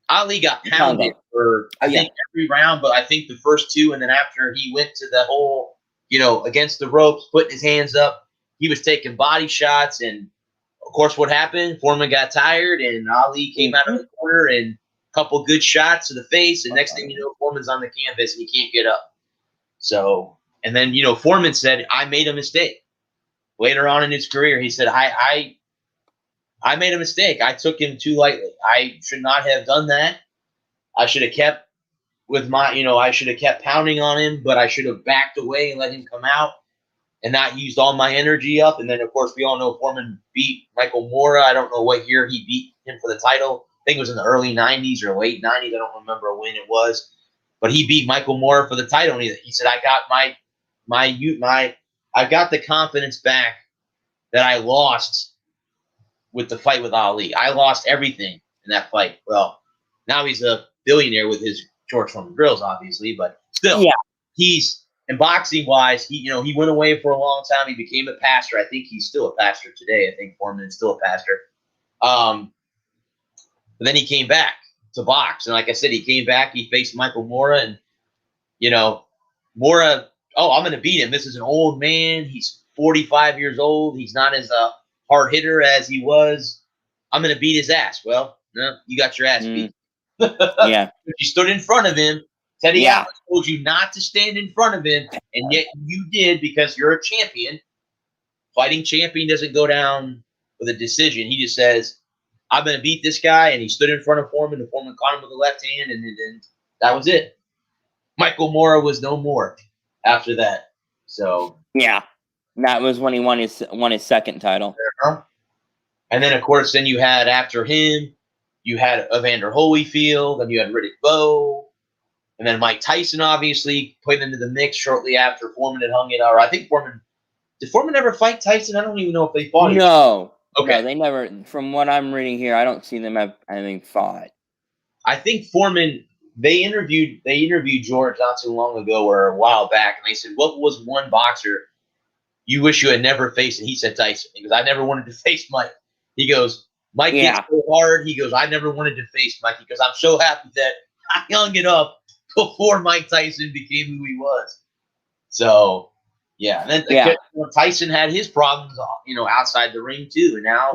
Speaker 2: Ali got pounded for I think every round, but I think the first two, and then after he went to the whole, against the ropes, putting his hands up, he was taking body shots, and of course, what happened? Foreman got tired, and Ali came out of the corner and couple good shots to the face, and next thing you know, Foreman's on the canvas and he can't get up. So, and then Foreman said, "I made a mistake." Later on in his career, he said, "I made a mistake. I took him too lightly. I should not have done that. I should have kept with I should have kept pounding on him, but I should have backed away and let him come out and not used all my energy up." And then, of course, we all know Foreman beat Michael Mora. I don't know what year he beat him for the title. I think it was in the early 90s or late 90s. I don't remember when it was. But he beat Michael Mora for the title. And he said, I got the confidence back that I lost with the fight with Ali. I lost everything in that fight. Well, now he's a billionaire with his George Foreman grills, obviously. But still, he's, and boxing-wise, he went away for a long time. He became a pastor. I think he's still a pastor today. I think Foreman is still a pastor. But then he came back to box. And like I said, he came back. He faced Michael Mora. And, Mora, I'm going to beat him. This is an old man. He's 45 years old. He's not as a hard hitter as he was. I'm going to beat his ass. Well, no, you got your ass beat.
Speaker 1: Yeah.
Speaker 2: You stood in front of him. Teddy Atlas told you not to stand in front of him. And yet you did because you're a champion. Fighting champion doesn't go down with a decision. He just says, I'm going to beat this guy, and he stood in front of Foreman, and Foreman caught him with the left hand, and that was it. Michael Mora was no more after that. So
Speaker 1: that was when he won his second title.
Speaker 2: And then, of course, you had after him, you had Evander Holyfield, and you had Riddick Bowe, and then Mike Tyson obviously put into the mix shortly after Foreman had hung it. Or I think did Foreman ever fight Tyson? I don't even know if they fought.
Speaker 1: No. Okay. No, they never. From what I'm reading here, I don't see them have anything fought.
Speaker 2: I think Foreman. They interviewed George not too long ago or a while back, and they said, "What was one boxer you wish you had never faced?" And he said Tyson. He goes, "I never wanted to face Mike." He goes, "Mike hit so hard." He goes, "I never wanted to face Mike." He goes, "I'm so happy that I hung it up before Mike Tyson became who he was." So. Yeah, and then Tyson had his problems, outside the ring too, and now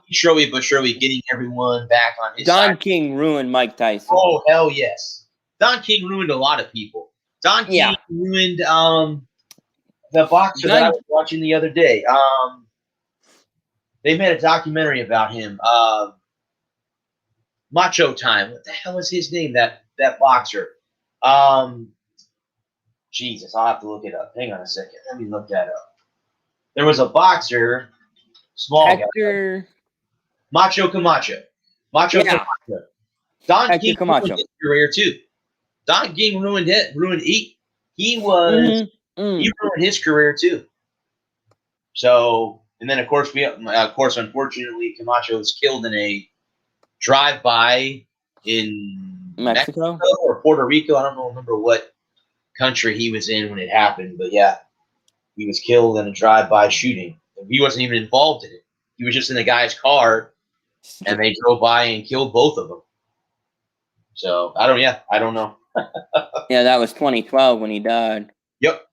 Speaker 2: surely getting everyone back on his side.
Speaker 1: Don King ruined Mike Tyson.
Speaker 2: Oh hell yes, Don King ruined a lot of people. Don King ruined the boxer that I was watching the other day. They made a documentary about him. Macho Time. What the hell is his name? That boxer. Jesus, I'll have to look it up. Hang on a second. Let me look that up. There was a boxer, small guy. Macho Camacho. Camacho. Don King ruined his career too. Don King ruined it. He ruined his career too. So, and then of course unfortunately Camacho was killed in a drive-by in Mexico or Puerto Rico. I don't remember what country he was in when it happened, but he was killed in a drive-by shooting. He wasn't even involved in it. He was just in a guy's car, and they drove by and killed both of them. So I don't know.
Speaker 1: That was 2012 when he died.
Speaker 2: Yep.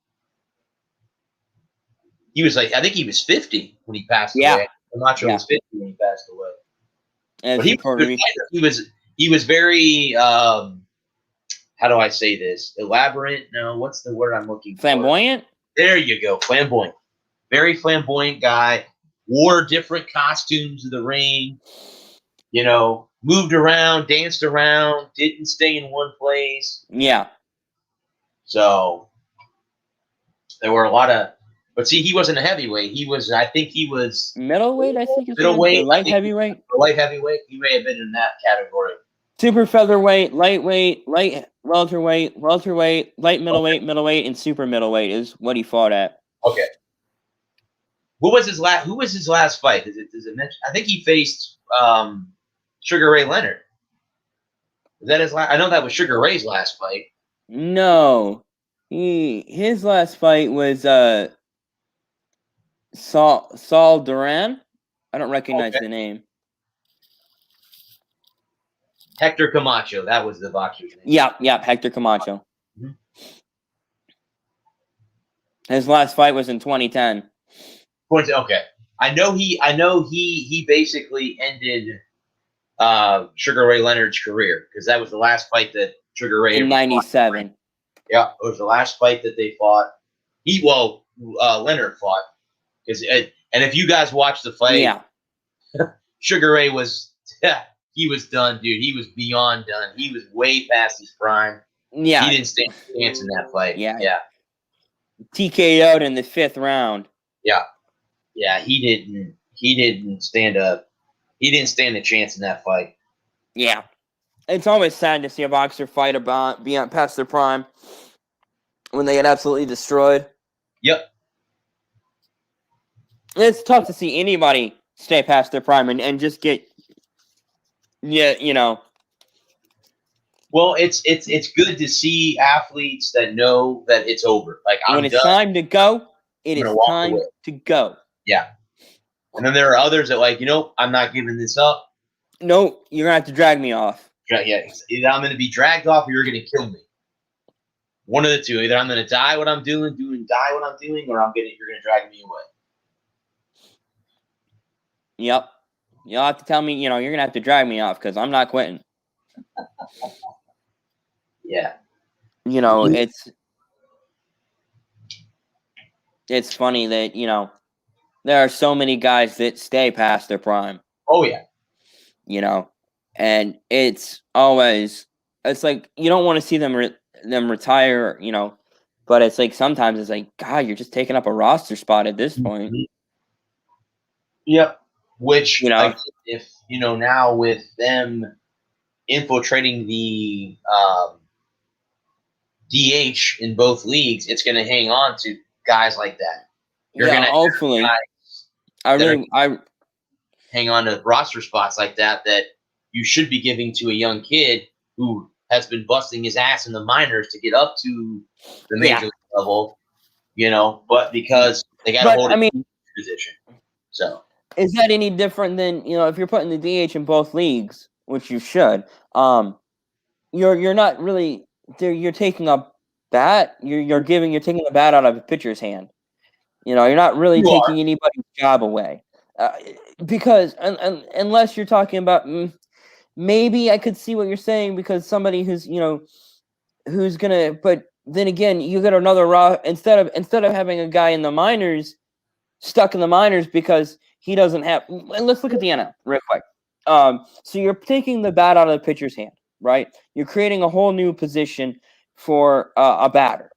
Speaker 2: He was like, I think he was 50 when he passed
Speaker 1: Yeah.
Speaker 2: away. Camacho was 50 when he passed away. But he was a good fighter. He was very how do I say this? Elaborate? No, what's the word I'm looking for?
Speaker 1: Flamboyant?
Speaker 2: There you go. Flamboyant. Very flamboyant guy. Wore different costumes in the ring. You know, moved around, danced around, didn't stay in one place.
Speaker 1: Yeah.
Speaker 2: So there were a lot of, but see, he wasn't a heavyweight. I think he was
Speaker 1: middleweight, I think.
Speaker 2: Middleweight.
Speaker 1: Light heavyweight.
Speaker 2: Light heavyweight. He may have been in that category.
Speaker 1: Super featherweight, lightweight, light welterweight, light middleweight, and super middleweight is what he fought at.
Speaker 2: Okay. Who was his last fight? Does it mention? I think he faced Sugar Ray Leonard. Is that his last? I know that was Sugar Ray's last fight.
Speaker 1: No, his last fight was Saul Duran. I don't recognize the name.
Speaker 2: Hector Camacho. That was the boxer's name.
Speaker 1: Yeah, Hector Camacho.
Speaker 2: Mm-hmm.
Speaker 1: His last fight was in 2010.
Speaker 2: Okay. I know he basically ended Sugar Ray Leonard's career because that was the last fight that Sugar Ray
Speaker 1: in '97.
Speaker 2: Yeah, it was the last fight that they fought. Leonard fought and if you guys watched the fight,
Speaker 1: yeah,
Speaker 2: Sugar Ray was he was done, dude. He was beyond done. He was way past his prime.
Speaker 1: Yeah,
Speaker 2: he didn't stand a chance in that fight. Yeah.
Speaker 1: TKO'd in the 5th round.
Speaker 2: Yeah, he didn't stand up. He didn't stand a chance in that fight.
Speaker 1: Yeah. It's always sad to see a boxer fight about beyond past their prime when they get absolutely destroyed.
Speaker 2: Yep.
Speaker 1: It's tough to see anybody stay past their prime and just get
Speaker 2: Well, it's good to see athletes that know that it's over. Like
Speaker 1: when it's time to go, it is time to go.
Speaker 2: Yeah. And then there are others that I'm not giving this up.
Speaker 1: No, you're gonna have to drag me off.
Speaker 2: Yeah, either I'm gonna be dragged off or you're gonna kill me. One of the two. Either I'm gonna die what I'm doing, or you're gonna drag me away.
Speaker 1: Yep. You'll have to tell me, you're gonna have to drag me off because I'm not quitting.
Speaker 2: Yeah.
Speaker 1: It's funny that, there are so many guys that stay past their prime.
Speaker 2: Oh, yeah.
Speaker 1: And it's like you don't want to see them retire, but it's like sometimes it's like, God, you're just taking up a roster spot at this point.
Speaker 2: Yep. Which, if, now with them infiltrating the DH in both leagues, it's going to hang on to guys like that. You're going to
Speaker 1: hopefully. I
Speaker 2: hang on to roster spots like that you should be giving to a young kid who has been busting his ass in the minors to get up to the major league level, but because they got to hold a position. So
Speaker 1: is that any different than, if you're putting the DH in both leagues, which you should, you're not really you're taking a bat, you're taking the bat out of a pitcher's hand. You're not really taking anybody's job away. Because unless you're talking about maybe I could see what you're saying because somebody who's who's gonna, but then again you get another instead of having a guy in the minors stuck in the minors because he doesn't have. Let's look at the NL real quick. So you're taking the bat out of the pitcher's hand, right? You're creating a whole new position for a batter.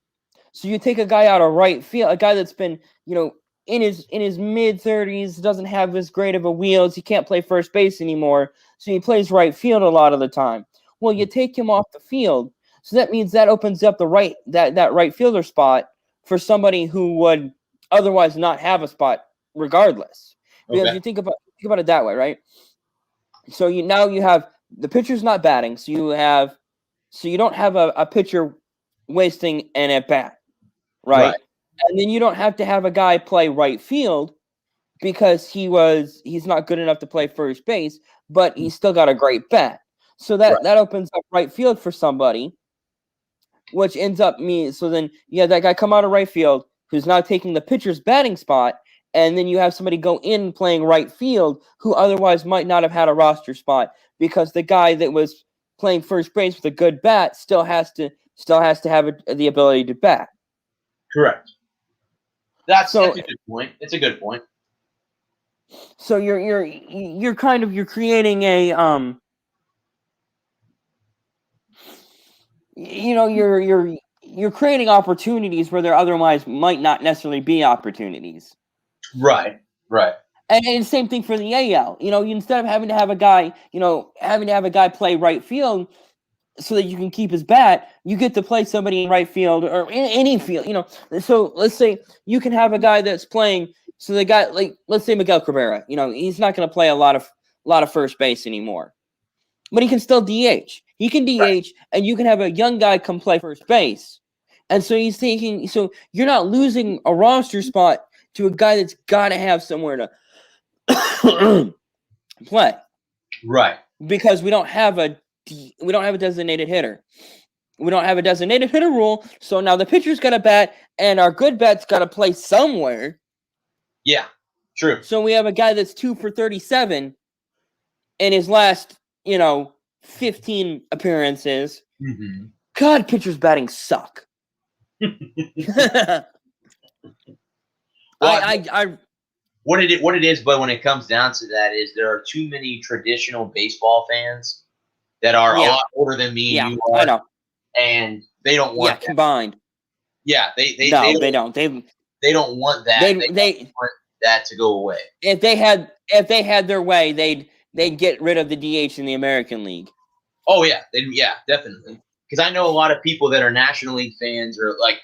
Speaker 1: So you take a guy out of right field, a guy that's been in his mid-30s, doesn't have as great of a wheels. He can't play first base anymore, so he plays right field a lot of the time. Well, you take him off the field, so that means that opens up the that right fielder spot for somebody who would otherwise not have a spot, regardless. Because you think about it that way, right? So now you have the pitcher's not batting, so you don't have a pitcher wasting an at bat, right? And then you don't have to have a guy play right field because he's not good enough to play first base, but he's still got a great bat. So that opens up right field for somebody, which ends up so then you have that guy come out of right field, who's now taking the pitcher's batting spot, and then you have somebody go in playing right field who otherwise might not have had a roster spot because the guy that was playing first base with a good bat still has to have the ability to bat.
Speaker 2: Correct. That's a good point. It's a good point.
Speaker 1: So you're creating a you're creating opportunities where there otherwise might not necessarily be opportunities.
Speaker 2: Right.
Speaker 1: And same thing for the AL. Instead of having to have a guy play right field so that you can keep his bat, you get to play somebody in right field or in any field. So let's say you can have a guy that's playing. So the guy, like, let's say Miguel Cabrera. He's not going to play a lot of first base anymore, but he can still DH. He can DH, right. And you can have a young guy come play first base. And so he's thinking. So you're not losing a roster spot to a guy that's got to have somewhere to play.
Speaker 2: Right.
Speaker 1: Because we don't have a designated hitter. We don't have a designated hitter rule. So now the pitcher's got to bat, and our good bat's got to play somewhere.
Speaker 2: Yeah, true.
Speaker 1: So we have a guy that's 2 for 37 in his last, 15 appearances.
Speaker 2: Mm-hmm.
Speaker 1: God, pitchers batting suck.
Speaker 2: What it is, but when it comes down to that, is there are too many traditional baseball fans that are a lot older than me.
Speaker 1: Yeah,
Speaker 2: and you are,
Speaker 1: I know.
Speaker 2: And they don't want that.
Speaker 1: Combined.
Speaker 2: Yeah, they don't. They don't want that. They want that to go away.
Speaker 1: If they had their way, they'd get rid of the DH in the American League.
Speaker 2: Oh yeah, definitely. Because I know a lot of people that are National League fans are like,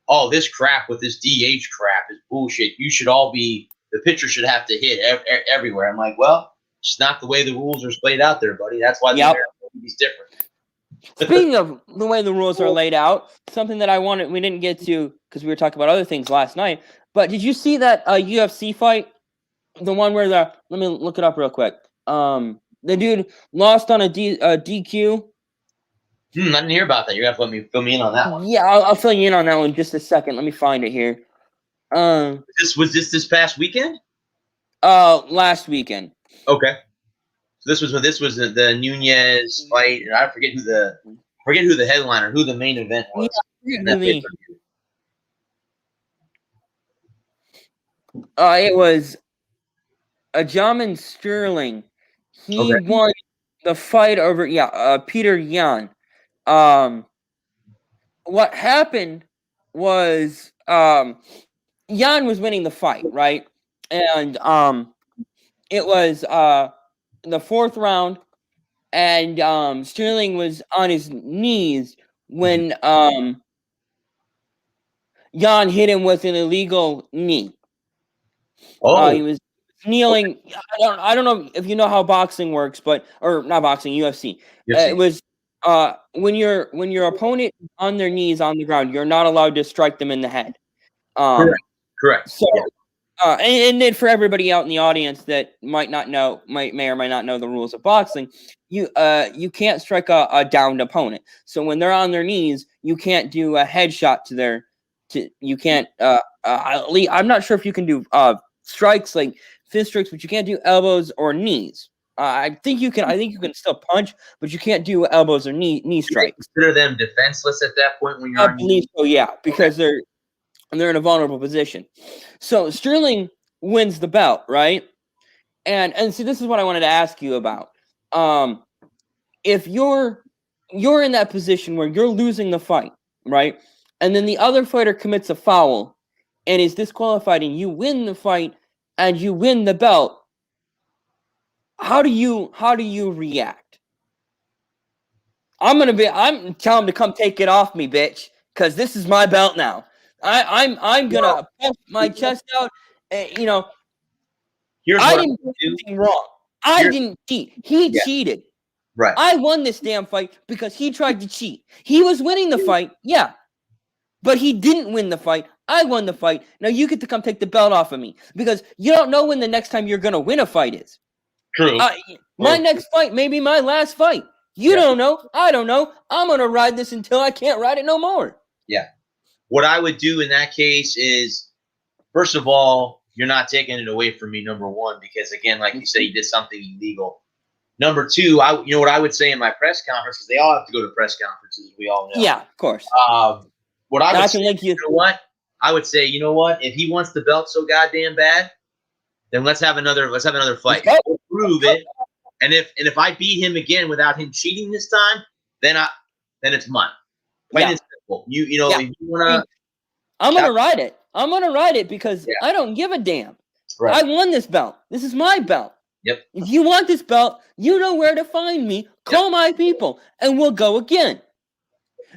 Speaker 2: "Oh, this crap with this DH crap is bullshit. You should all be the pitcher should have to hit everywhere." I'm like, well, it's not the way the rules are laid out there, buddy. That's why the American League is different.
Speaker 1: Speaking of the way the rules are laid out, something that we didn't get to because we were talking about other things last night. But did you see that UFC fight? The one where let me look it up real quick. The dude lost on a DQ.
Speaker 2: I didn't hear about that. You're gonna have to fill me in on that one.
Speaker 1: Yeah, I'll fill you in on that one in just a second. Let me find it here.
Speaker 2: Was this past weekend?
Speaker 1: Last weekend.
Speaker 2: Okay. So this was the Nunez fight, and I forget who the headliner, who the main event was.
Speaker 1: It was Aljamain Sterling. He won the fight over Peter Yan. What happened was Yan was winning the fight, right? And it was the fourth round, and Sterling was on his knees when Yan hit him with an illegal knee. He was kneeling. I don't know if you know how boxing works, or not boxing, UFC. It was when your opponent is on their knees on the ground, you're not allowed to strike them in the head.
Speaker 2: Correct.
Speaker 1: So, and then for everybody out in the audience that may or might not know the rules of boxing, you can't strike a downed opponent. So when they're on their knees, you can't do a headshot to their. You can't. I'm not sure if you can do strikes like fist strikes, but you can't do elbows or knees. I think you can still punch, but you can't do elbows or knee strikes.
Speaker 2: Consider them defenseless at that point when you're.
Speaker 1: I believe so. Yeah, because they're in a vulnerable position. So Sterling wins the belt, right? And see, this is what I wanted to ask you about. If you're in that position where you're losing the fight, right? And then the other fighter commits a foul and is disqualified, and you win the fight and you win the belt. How do you react? I'm telling him to come take it off me, bitch, because this is my belt now. I'm gonna puff my chest out. I didn't do anything wrong. I didn't cheat. He cheated.
Speaker 2: Right.
Speaker 1: I won this damn fight because he tried to cheat. He was winning the fight, but he didn't win the fight. I won the fight. Now you get to come take the belt off of me because you don't know when the next time you're gonna win a fight is.
Speaker 2: True.
Speaker 1: My next fight may be my last fight. You don't know. I don't know. I'm gonna ride this until I can't ride it no more.
Speaker 2: Yeah. what I would do in that case is, first of all, you're not taking it away from me, number one, because again, like you said, you did something illegal. Number two, what I would say in my press conferences, they all have to go to press conferences, we all know.
Speaker 1: Yeah, of course.
Speaker 2: What I would say, you know what? I would say, you know what? If he wants the belt so goddamn bad, then let's have another fight. We'll prove it. And if I beat him again without him cheating this time, then it's mine. Plain and simple. You know, if you wanna,
Speaker 1: I'm gonna ride it. I'm gonna ride it because I don't give a damn. Right. I won this belt. This is my belt.
Speaker 2: Yep.
Speaker 1: If you want this belt, you know where to find me. Call my people, and we'll go again.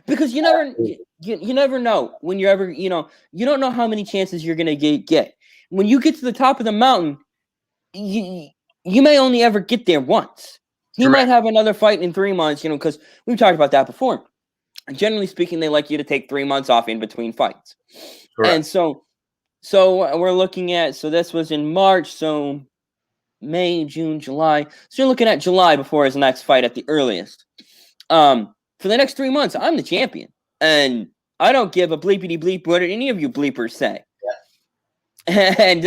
Speaker 1: Because you never know when you're ever, you don't know how many chances you're gonna get. When you get to the top of the mountain, you may only ever get there once. He might have another fight in 3 months, because we've talked about that before. Generally speaking, they like you to take 3 months off in between fights. Correct. And so we're looking at, so this was in March, so May, June, July. So you're looking at July before his next fight at the earliest. For the next 3 months, I'm the champion. And I don't give a bleepity bleep what any of you bleepers say. Yeah. And,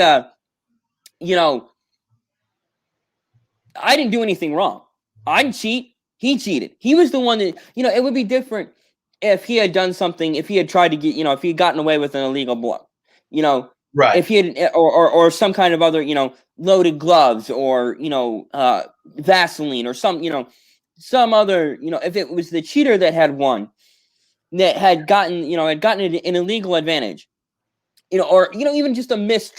Speaker 1: I didn't do anything wrong. I didn't cheat. He cheated. He was the one that, it would be different if he had done something, if he had tried to get, if he had gotten away with an illegal blow, right. If he had, or some kind of other, loaded gloves or, Vaseline or some other, if it was the cheater that had won, that had gotten an illegal advantage, or, even just a missed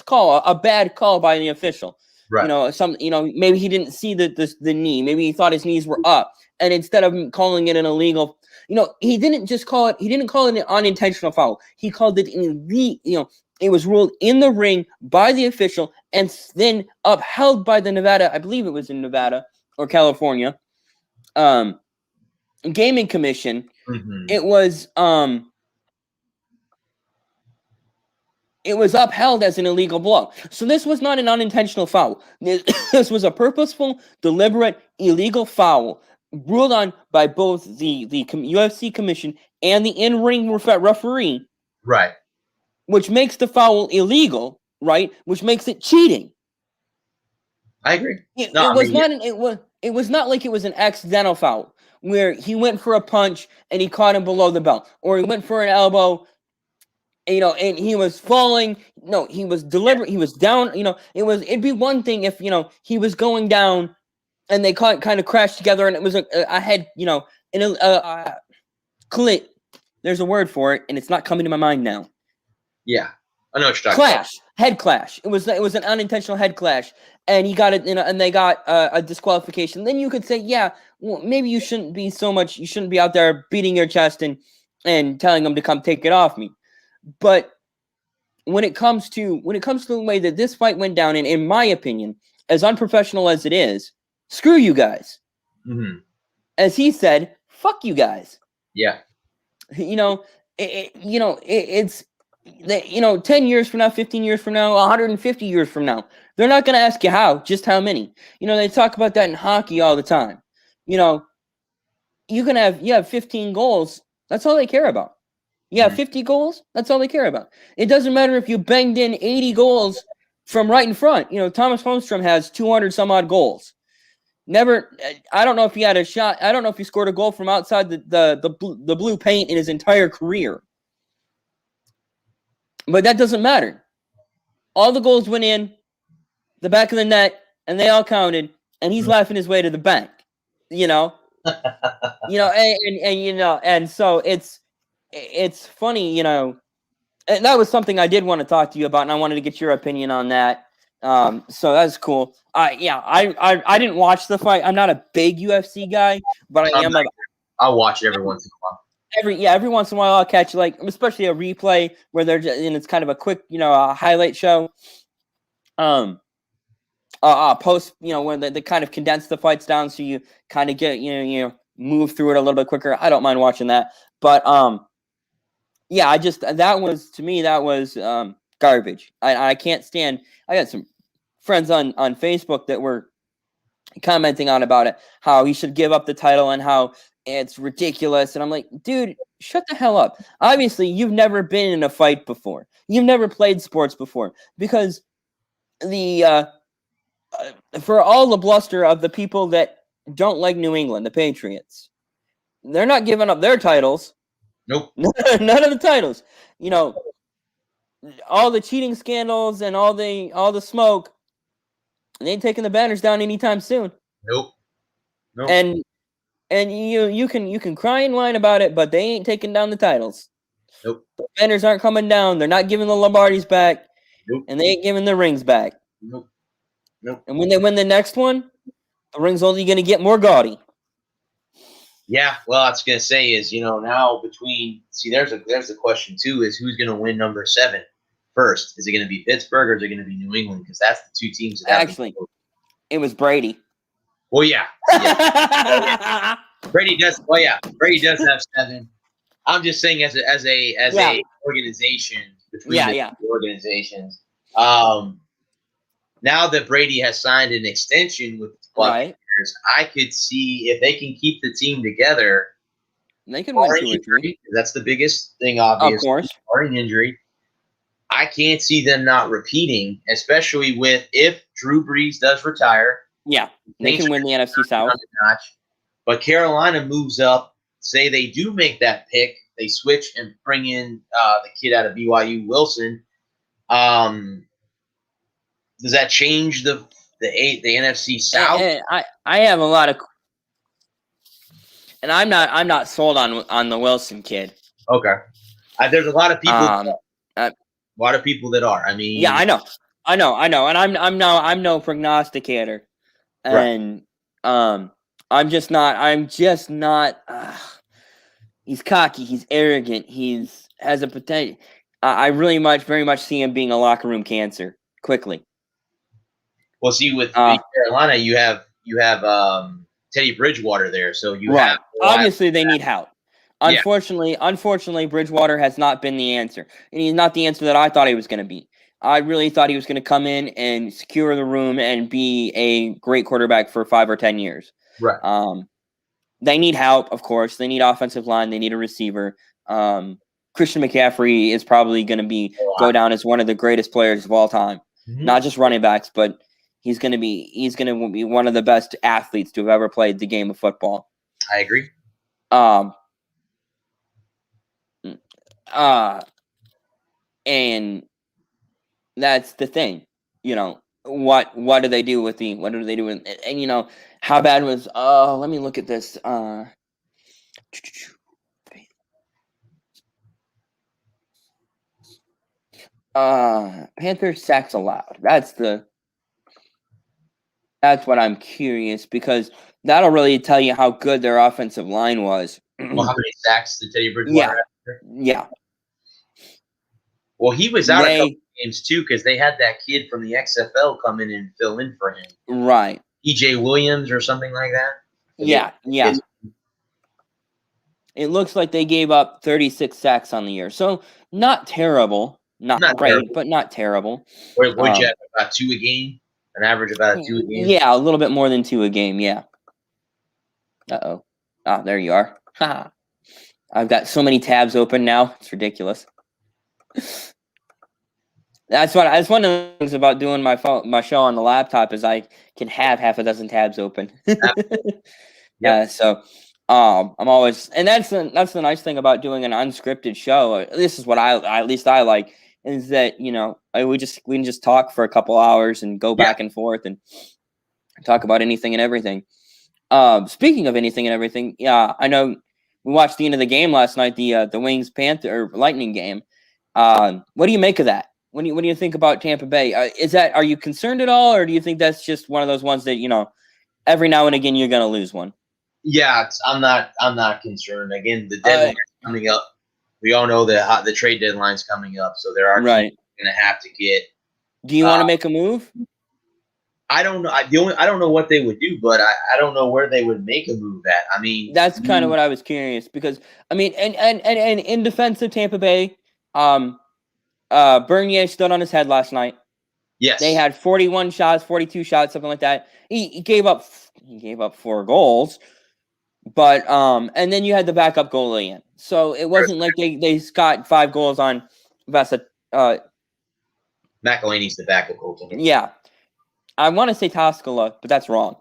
Speaker 1: call, a bad call by the official. Right. Maybe he didn't see the knee. Maybe he thought his knees were up, and instead of calling it an illegal, he didn't just call it. He didn't call it an unintentional foul. He called it it was ruled in the ring by the official, and then upheld by the Nevada. I believe it was in Nevada or California, Gaming Commission. Mm-hmm. It was upheld as an illegal blow. So this was not an unintentional foul. This was a purposeful, deliberate, illegal foul ruled on by both the UFC commission and the in-ring referee. Right. Which makes the foul illegal, right? Which makes it cheating.
Speaker 2: I agree.
Speaker 1: It was not like it was an accidental foul where he went for a punch and he caught him below the belt, or he went for an elbow, and he was falling. No, he was deliberate. He was down. It'd be one thing if, he was going down and they kind of crashed together and it was a head, there's a word for it and it's not coming to my mind now.
Speaker 2: Yeah. I know what you're talking about.
Speaker 1: Head clash. It was an unintentional head clash, and he got it, and they got a disqualification. Then you could say, yeah, well, maybe you shouldn't be out there beating your chest and telling them to come take it off me. But when it comes to the way that this fight went down, and in my opinion, as unprofessional as it is, screw you guys. Mm-hmm. As he said, fuck you guys.
Speaker 2: Yeah.
Speaker 1: It's 10 years from now, 15 years from now, 150 years from now, they're not going to ask you just how many. They talk about that in hockey all the time. You have 15 goals. That's all they care about. You have 50 goals. That's all they care about. It doesn't matter if you banged in 80 goals from right in front. Thomas Holmstrom has 200 some odd goals. I don't know if he had a shot. I don't know if he scored a goal from outside the blue paint in his entire career. But that doesn't matter. All the goals went in the back of the net, and they all counted, and he's laughing his way to the bank. And so it's funny, and that was something I did want to talk to you about, and I wanted to get your opinion on that. So that's cool. I didn't watch the fight. I'm not a big UFC guy, but
Speaker 2: I'll watch it every once in a while.
Speaker 1: Every once in a while I'll catch especially a replay where they're just, and it's kind of a quick, a highlight show. Post, when they kind of condense the fights down so you kind of get, move through it a little bit quicker. I don't mind watching that. But that was garbage. I can't stand. I got some friends on Facebook that were commenting on about it, how he should give up the title and how It's ridiculous. And I'm like, dude, shut the hell up. Obviously, you've never been in a fight before. You've never played sports before. Because for all the bluster of the people that don't like New England, the Patriots, they're not giving up their titles.
Speaker 2: Nope.
Speaker 1: None of the titles. You know, all the cheating scandals and all the smoke, they ain't taking the banners down anytime soon.
Speaker 2: Nope.
Speaker 1: And you can cry and whine about it, but they ain't taking down the titles.
Speaker 2: Nope.
Speaker 1: The banners aren't coming down. They're not giving the Lombardis back.
Speaker 2: Nope.
Speaker 1: And they ain't giving the rings back.
Speaker 2: Nope.
Speaker 1: And when they win the next one, the ring's only going to get more gaudy.
Speaker 2: Yeah, well, I was gonna say is now there's the question too is who's gonna win number 7 first? Is it gonna be Pittsburgh or is it gonna be New England? Because that's the two teams that
Speaker 1: actually it was Brady.
Speaker 2: Well, yeah. Brady does. Well, yeah, Brady does have 7. I'm just saying as a organization between the organizations. Now that Brady has signed an extension with the Buccaneers, I could see if they can keep the team together.
Speaker 1: They can win 2 or 3.
Speaker 2: That's the biggest thing, obviously.
Speaker 1: Of course.
Speaker 2: Barring injury. I can't see them not repeating, especially if Drew Brees does retire.
Speaker 1: Yeah, they can win the NFC South.
Speaker 2: But Carolina moves up. Say they do make that pick. They switch and bring in the kid out of BYU, Wilson. Does that change the NFC South?
Speaker 1: I have a lot of, and I'm not sold on the Wilson kid.
Speaker 2: Okay, there's a lot of people. A lot of people that are. I mean,
Speaker 1: yeah, I know, and I'm no prognosticator, and I'm just not. He's cocky. He's arrogant. Has a potential. I very much see him being a locker room cancer quickly.
Speaker 2: Well, see, with Carolina, you have Teddy Bridgewater there, so have
Speaker 1: obviously they need help. Unfortunately, Bridgewater has not been the answer, and he's not the answer that I thought he was going to be. I really thought he was going to come in and secure the room and be a great quarterback for 5 or 10 years.
Speaker 2: Right.
Speaker 1: They need help, of course. They need offensive line. They need a receiver. Christian McCaffrey is probably going to go down as one of the greatest players of all time. Mm-hmm. Not just running backs, but he's going to be one of the best athletes to have ever played the game of football.
Speaker 2: I agree.
Speaker 1: And that's the thing, what do they do with and how bad was let me look at this Panthers sacks allowed. That's what I'm curious, because that'll really tell you how good their offensive line was.
Speaker 2: Well, how many sacks did Teddy Bridgewater have?
Speaker 1: Yeah.
Speaker 2: Well, he was out a couple games too because they had that kid from the XFL come in and fill in for him.
Speaker 1: Right.
Speaker 2: EJ Williams or something like that.
Speaker 1: Yeah. It looks like they gave up 36 sacks on the year. So not terrible. Not great, terrible. But not terrible.
Speaker 2: Where'd you have about 2 a game? An average about 2 a game?
Speaker 1: Yeah, a little bit more than 2 a game, yeah. Uh-oh. Ah, there you are. I've got so many tabs open now. It's ridiculous. That's one of the things about doing my show on the laptop is I can have half a dozen tabs open. Yeah. So I'm always, and that's the nice thing about doing an unscripted show. This is what at least I like, is that we can just talk for a couple hours and go back and forth and talk about anything and everything. Speaking of anything and everything, yeah, I know we watched the end of the game last night, the Wings Panther Lightning game. What do you make of that? What do you think about Tampa Bay? Are you concerned at all, or do you think that's just one of those ones that every now and again you're going to lose one?
Speaker 2: Yeah, I'm not concerned. Again, the deadline is coming up. We all know that the trade deadline's coming up, so there are going to have to get.
Speaker 1: Do you want to make a move?
Speaker 2: I don't know. I don't know what they would do, but I don't know where they would make a move at. I mean,
Speaker 1: that's kind of what I was curious, because I mean, and in defense of Tampa Bay, Bernier stood on his head last night.
Speaker 2: Yes,
Speaker 1: they had 41 shots, 42 shots, something like that. He gave up 4 goals, But and then you had the backup goalie in. So it wasn't like they got 5 goals on Vesa.
Speaker 2: McElhaney's the backup goaltender.
Speaker 1: Yeah. I want to say Toskala, but that's wrong.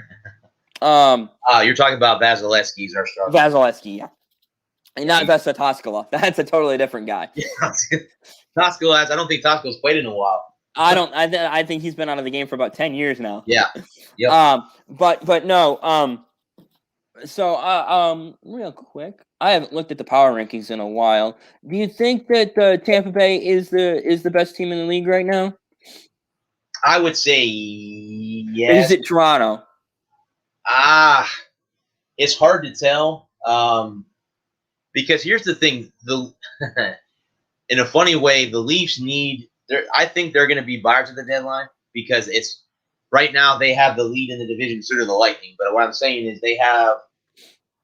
Speaker 2: You're talking about Vasilevsky's our starter.
Speaker 1: Vasilevsky, yeah. And not Vesa Toskala. That's a totally different guy.
Speaker 2: Yeah. Toskala, I don't think Toskala's played in a while.
Speaker 1: I think he's been out of the game for about 10 years now.
Speaker 2: Yeah. Yep.
Speaker 1: But no. So real quick, I haven't looked at the power rankings in a while. Do you think that Tampa Bay is the best team in the league right now?
Speaker 2: I would say yes.
Speaker 1: Or is it Toronto?
Speaker 2: It's hard to tell. Because here's the thing, in a funny way, the Leafs I think they're going to be buyers at the deadline because it's right now they have the lead in the division, so do the Lightning. But what I'm saying is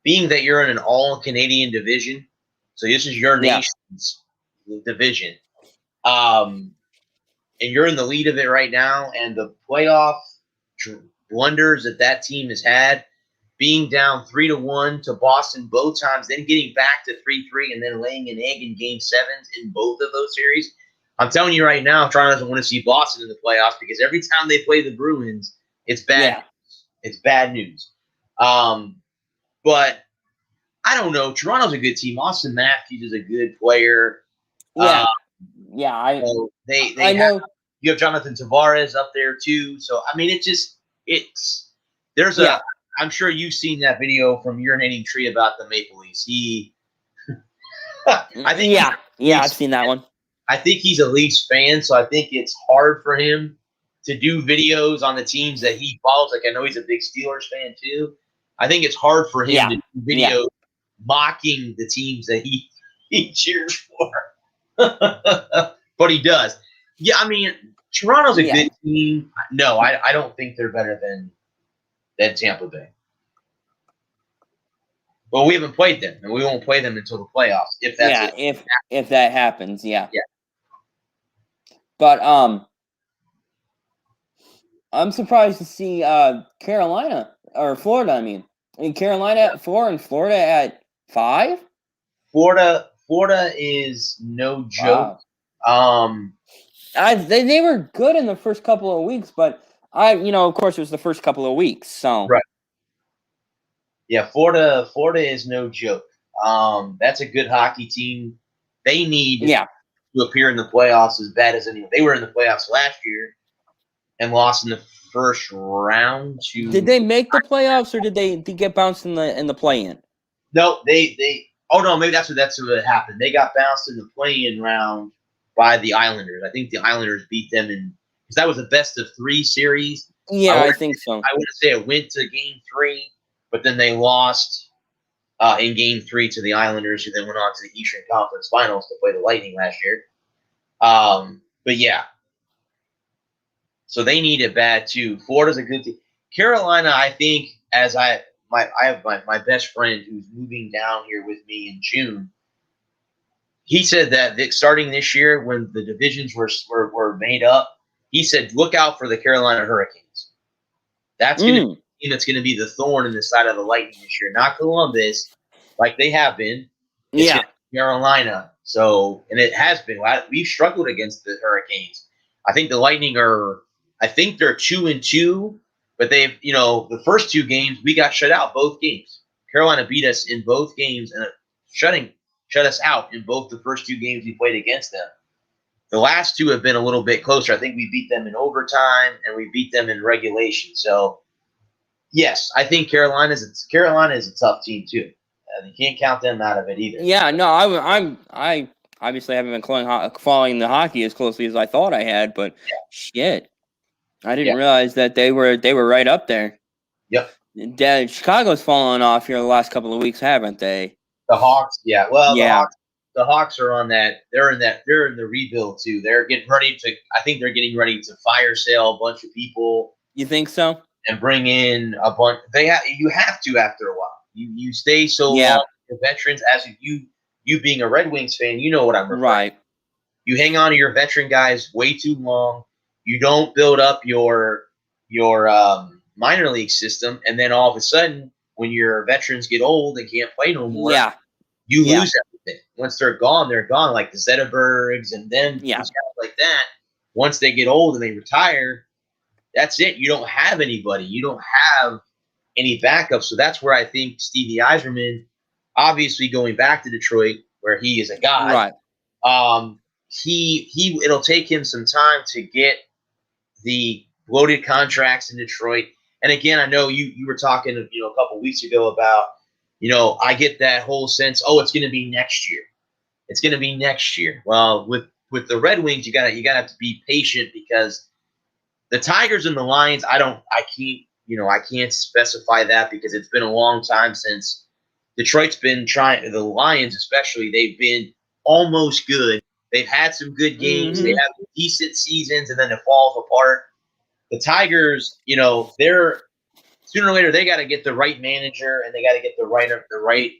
Speaker 2: being that you're in an all-Canadian division, so this is your nation's division, and you're in the lead of it right now, and the playoff blunders that team has had, being down 3-1 to Boston both times, then getting back to 3-3, and then laying an egg in Game 7s in both of those series. I'm telling you right now, Toronto doesn't want to see Boston in the playoffs because every time they play the Bruins, it's bad. Yeah. It's bad news. But I don't know. Toronto's a good team. Austin Matthews is a good player.
Speaker 1: Yeah.
Speaker 2: I know. You have Jonathan Tavares up there too. So I mean, I'm sure you've seen that video from Urinating Tree about the Maple Leafs. I've seen that one. I think he's a Leafs fan, so I think it's hard for him to do videos on the teams that he follows. Like I know he's a big Steelers fan too. I think it's hard for him to do videos mocking the teams that he cheers for. But he does. Yeah, I mean, Toronto's a good team. No, I don't think they're better than Tampa Bay. Well, we haven't played them, and we won't play them until the playoffs. If
Speaker 1: that happens, yeah. But I'm surprised to see Carolina or Florida. I mean, Carolina at 4 and Florida at 5.
Speaker 2: Florida is no joke.
Speaker 1: Wow. They were good in the first couple of weeks, but of course, it was the first couple of weeks. So
Speaker 2: right. Yeah, Florida is no joke. That's a good hockey team. They need to appear in the playoffs as bad as anyone. They were in the playoffs last year and lost in the first round to.
Speaker 1: Did they make the playoffs or did they get bounced in the play-in?
Speaker 2: No, they. Oh no, maybe that's what happened. They got bounced in the play-in round by the Islanders. I think the Islanders beat them because that was a best of 3 series.
Speaker 1: Yeah, I think so.
Speaker 2: I want to say it went to Game 3, but then they lost in Game 3 to the Islanders, who then went on to the Eastern Conference Finals to play the Lightning last year. But yeah, so they need it bad too. Florida's a good team. Carolina, I think, as I have my best friend who's moving down here with me in June. He said that starting this year, when the divisions were made up, he said, look out for the Carolina Hurricanes. That's going to be that's going to be the thorn in the side of the Lightning this year. Not Columbus, like they have been. It's Carolina. So, and it has been. We've struggled against the Hurricanes. I think the Lightning they're 2-2, but they've, the first 2 games, we got shut out both games. Carolina beat us in both games and shut us out in both the first 2 games we played against them. The last 2 have been a little bit closer. I think we beat them in overtime and we beat them in regulation. So, yes, I think Carolina is a tough team too. You can't count them out of it either.
Speaker 1: Yeah, no, I obviously haven't been following the hockey as closely as I thought I had, but shit, I didn't realize that they were right up there.
Speaker 2: Yep.
Speaker 1: Chicago's fallen off here the last couple of weeks, haven't they?
Speaker 2: The Hawks, yeah. Well, the Hawks are on that. They're in the rebuild too. They're getting ready to. I think they're getting ready to fire sale a bunch of people.
Speaker 1: You think so?
Speaker 2: And bring in a bunch. You have to after a while. You stay so long with veterans. As you being a Red Wings fan, you know what I'm referring. Right. You hang on to your veteran guys way too long. You don't build up your minor league system, and then all of a sudden, when your veterans get old and can't play no more,
Speaker 1: Yeah.
Speaker 2: you
Speaker 1: Yeah.
Speaker 2: lose everything. Once they're gone, they're gone. Like the Zetterbergs and then
Speaker 1: Yeah.
Speaker 2: guys like that. Once they get old and they retire, that's it. You don't have anybody. You don't have any backup. So that's where I think Stevie Yzerman, obviously going back to Detroit, where he is a god.
Speaker 1: Right.
Speaker 2: It'll take him some time to get the bloated contracts in Detroit. And again, I know you were talking, a couple weeks ago about, I get that whole sense, it's going to be next year. It's going to be next year. Well, with the Red Wings, you gotta have to be patient, because the Tigers and the Lions, I can't specify that, because it's been a long time since Detroit's been trying. The Lions, especially, they've been almost good. They've had some good games. They have decent seasons, and then it falls apart. The Tigers, they're sooner or later they got to get the right manager, and they got to get the right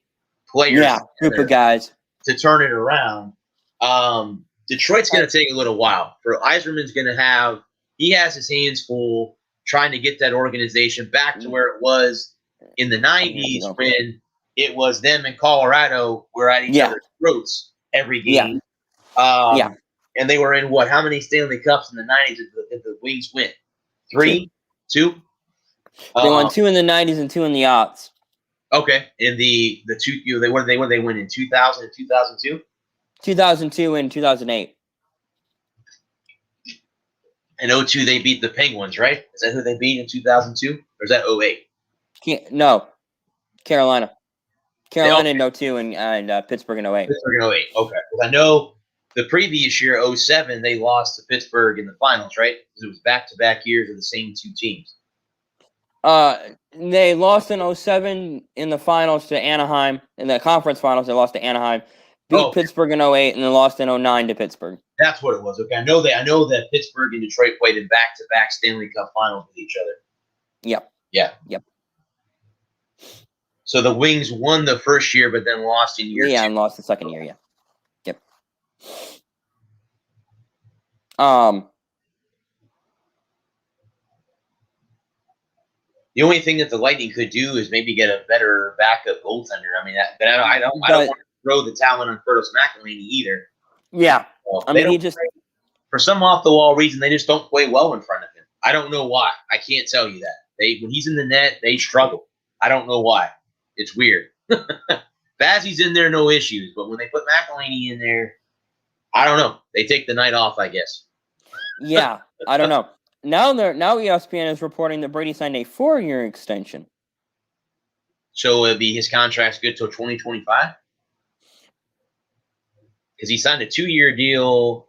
Speaker 2: players.
Speaker 1: Yeah, group of guys
Speaker 2: to turn it around. Detroit's going to take a little while. For Yzerman's going to he has his hands full trying to get that organization back to where it was in the 90s, when it was them and Colorado were at each other's throats every game. And they were in how many Stanley Cups in the 90s did the Wings win? 3? 2?
Speaker 1: They won 2 in the 90s and 2 in the aughts.
Speaker 2: Okay. In the two, they win in 2000 and 2002?
Speaker 1: 2002 and 2008.
Speaker 2: In 2002, they beat the Penguins, right? Is that who they beat in 2002? Or is that 2008?
Speaker 1: No. Carolina in 2002 and Pittsburgh in 2008.
Speaker 2: Pittsburgh in 2008. Okay. Because I know the previous year, 2007, they lost to Pittsburgh in the finals, right? Because it was back-to-back years of the same two teams.
Speaker 1: They lost in 2007 in the finals to Anaheim. In the conference finals, they lost to Anaheim. Beat Pittsburgh in 2008, and then lost in 2009 to Pittsburgh.
Speaker 2: That's what it was. Okay, I know that Pittsburgh and Detroit played in back-to-back Stanley Cup finals with each other.
Speaker 1: Yep.
Speaker 2: Yeah.
Speaker 1: Yep.
Speaker 2: So the Wings won the first year, but then lost in year 2.
Speaker 1: Yeah, and lost the second year. Yeah. Yep.
Speaker 2: The only thing that the Lightning could do is maybe get a better backup goaltender. I mean, I don't want to throw the talent on Curtis McElhinney either.
Speaker 1: Yeah, I mean,
Speaker 2: for some off the wall reason, they just don't play well in front of him. I don't know why. I can't tell you that. When he's in the net, they struggle. I don't know why. It's weird. Bazzi's in there, no issues, but when they put McElhinney in there, I don't know. They take the night off, I guess.
Speaker 1: Yeah, I don't know. Now ESPN is reporting that Brady signed a 4-year extension.
Speaker 2: So it'd be his contract's good till 2025? Because he signed a 2-year deal.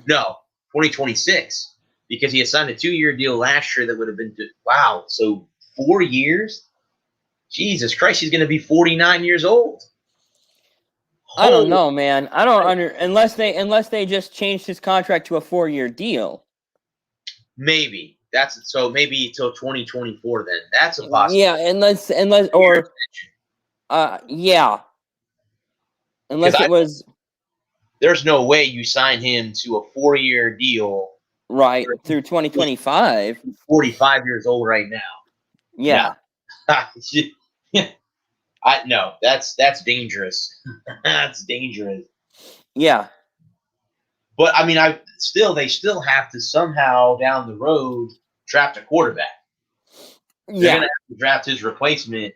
Speaker 2: No, 2026. Because he had signed a 2-year deal last year that would have been wow. So 4 years? Jesus Christ, he's going to be 49 years old.
Speaker 1: I don't know, man. I don't unless they just changed his contract to a 4-year deal.
Speaker 2: Maybe maybe till 2024. Then that's a possibility.
Speaker 1: Yeah, unless unless it was.
Speaker 2: There's no way you sign him to a 4-year deal.
Speaker 1: Right through 2025.
Speaker 2: 45 years old right now.
Speaker 1: Yeah.
Speaker 2: No, that's dangerous. That's dangerous.
Speaker 1: Yeah.
Speaker 2: But I mean, they still have to somehow down the road draft a quarterback. They're gonna have to draft his replacement.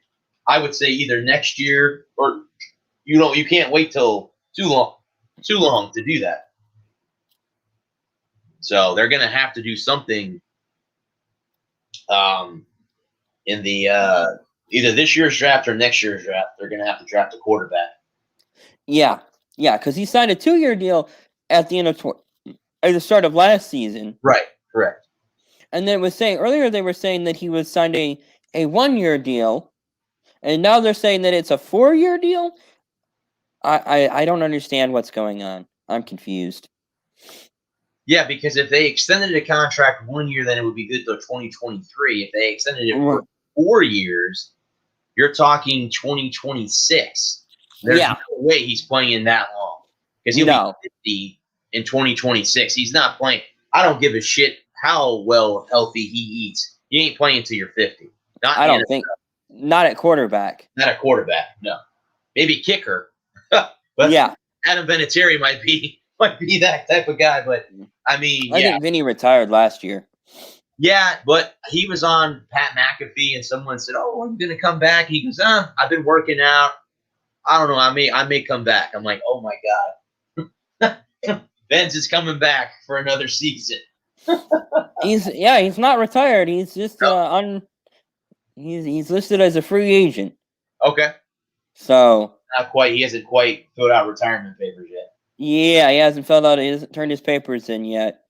Speaker 2: I would say either next year or you can't wait till too long to do that. So they're gonna have to do something in the either this year's draft or next year's draft. They're gonna have to draft a quarterback.
Speaker 1: Yeah, because he signed a 2-year deal at the end of at the start of last season.
Speaker 2: Right, correct.
Speaker 1: And then they were saying that he was signed a 1-year deal, and now they're saying that it's a 4-year deal. I don't understand what's going on. I'm confused.
Speaker 2: Yeah, because if they extended a contract 1 year, then it would be good till 2023. If they extended it for 4 years, you're talking 2026. There's no way he's playing that long, because he'll be 50 in 2026. He's not playing. I don't give a shit how healthy he eats. You ain't playing till you're 50.
Speaker 1: I don't think. not at quarterback.
Speaker 2: Not a quarterback, no. Maybe kicker. But
Speaker 1: yeah.
Speaker 2: Adam Vinatieri might be that type of guy. But I mean,
Speaker 1: I think Vinny retired last year.
Speaker 2: Yeah, but he was on Pat McAfee, and someone said, "Oh, I'm going to come back." He goes, I've been working out. I don't know. I may come back." I'm like, "Oh my god, Benz is coming back for another season."
Speaker 1: He's not retired. He's just he's listed as a free agent.
Speaker 2: Okay.
Speaker 1: So
Speaker 2: not quite. He hasn't quite filled out retirement papers yet.
Speaker 1: Yeah, he hasn't filled out. He hasn't turned his papers in yet.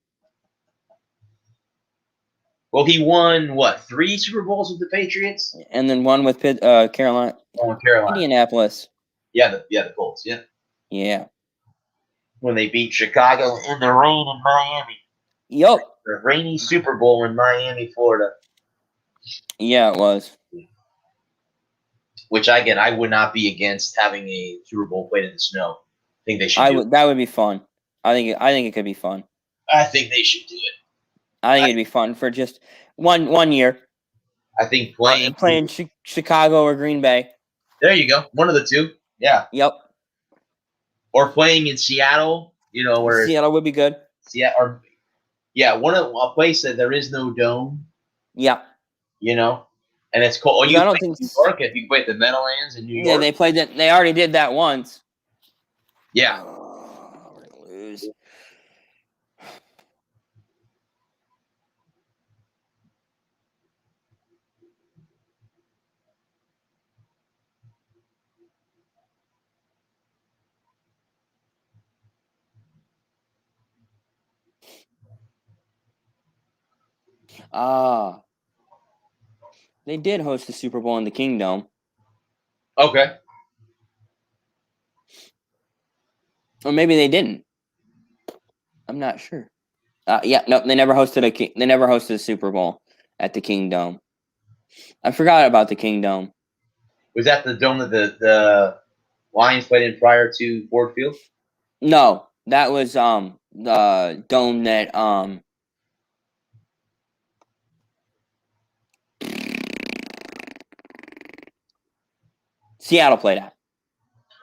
Speaker 2: Well, he won what 3 Super Bowls with the Patriots,
Speaker 1: and then one with Carolina. Indianapolis.
Speaker 2: Yeah, the Colts. Yeah.
Speaker 1: Yeah.
Speaker 2: When they beat Chicago in the rain in Miami.
Speaker 1: Yup.
Speaker 2: The rainy Super Bowl in Miami, Florida.
Speaker 1: Yeah, it was.
Speaker 2: Which I would not be against having a Super Bowl played in the snow. I think they should.
Speaker 1: That would be fun. I think it could be fun.
Speaker 2: I think they should do it.
Speaker 1: I think it'd be fun for just one year.
Speaker 2: I think playing
Speaker 1: Chicago or Green Bay.
Speaker 2: There you go. One of the two. Yeah.
Speaker 1: Yep.
Speaker 2: Or playing in Seattle. Where
Speaker 1: Seattle would be good.
Speaker 2: A place that there is no dome.
Speaker 1: Yeah.
Speaker 2: And it's cold.
Speaker 1: I don't think
Speaker 2: New York. If you play at the Meadowlands in New York.
Speaker 1: Yeah, they played that. They already did that once.
Speaker 2: Yeah.
Speaker 1: We're gonna lose. They did host the Super Bowl in the Kingdom.
Speaker 2: Okay.
Speaker 1: Or maybe they didn't. I'm not sure. No, they never hosted a Super Bowl at the Kingdom. I forgot about the Kingdom.
Speaker 2: Was that the dome that the Lions played in prior to Ford Field?
Speaker 1: No, that was the dome that Seattle played at.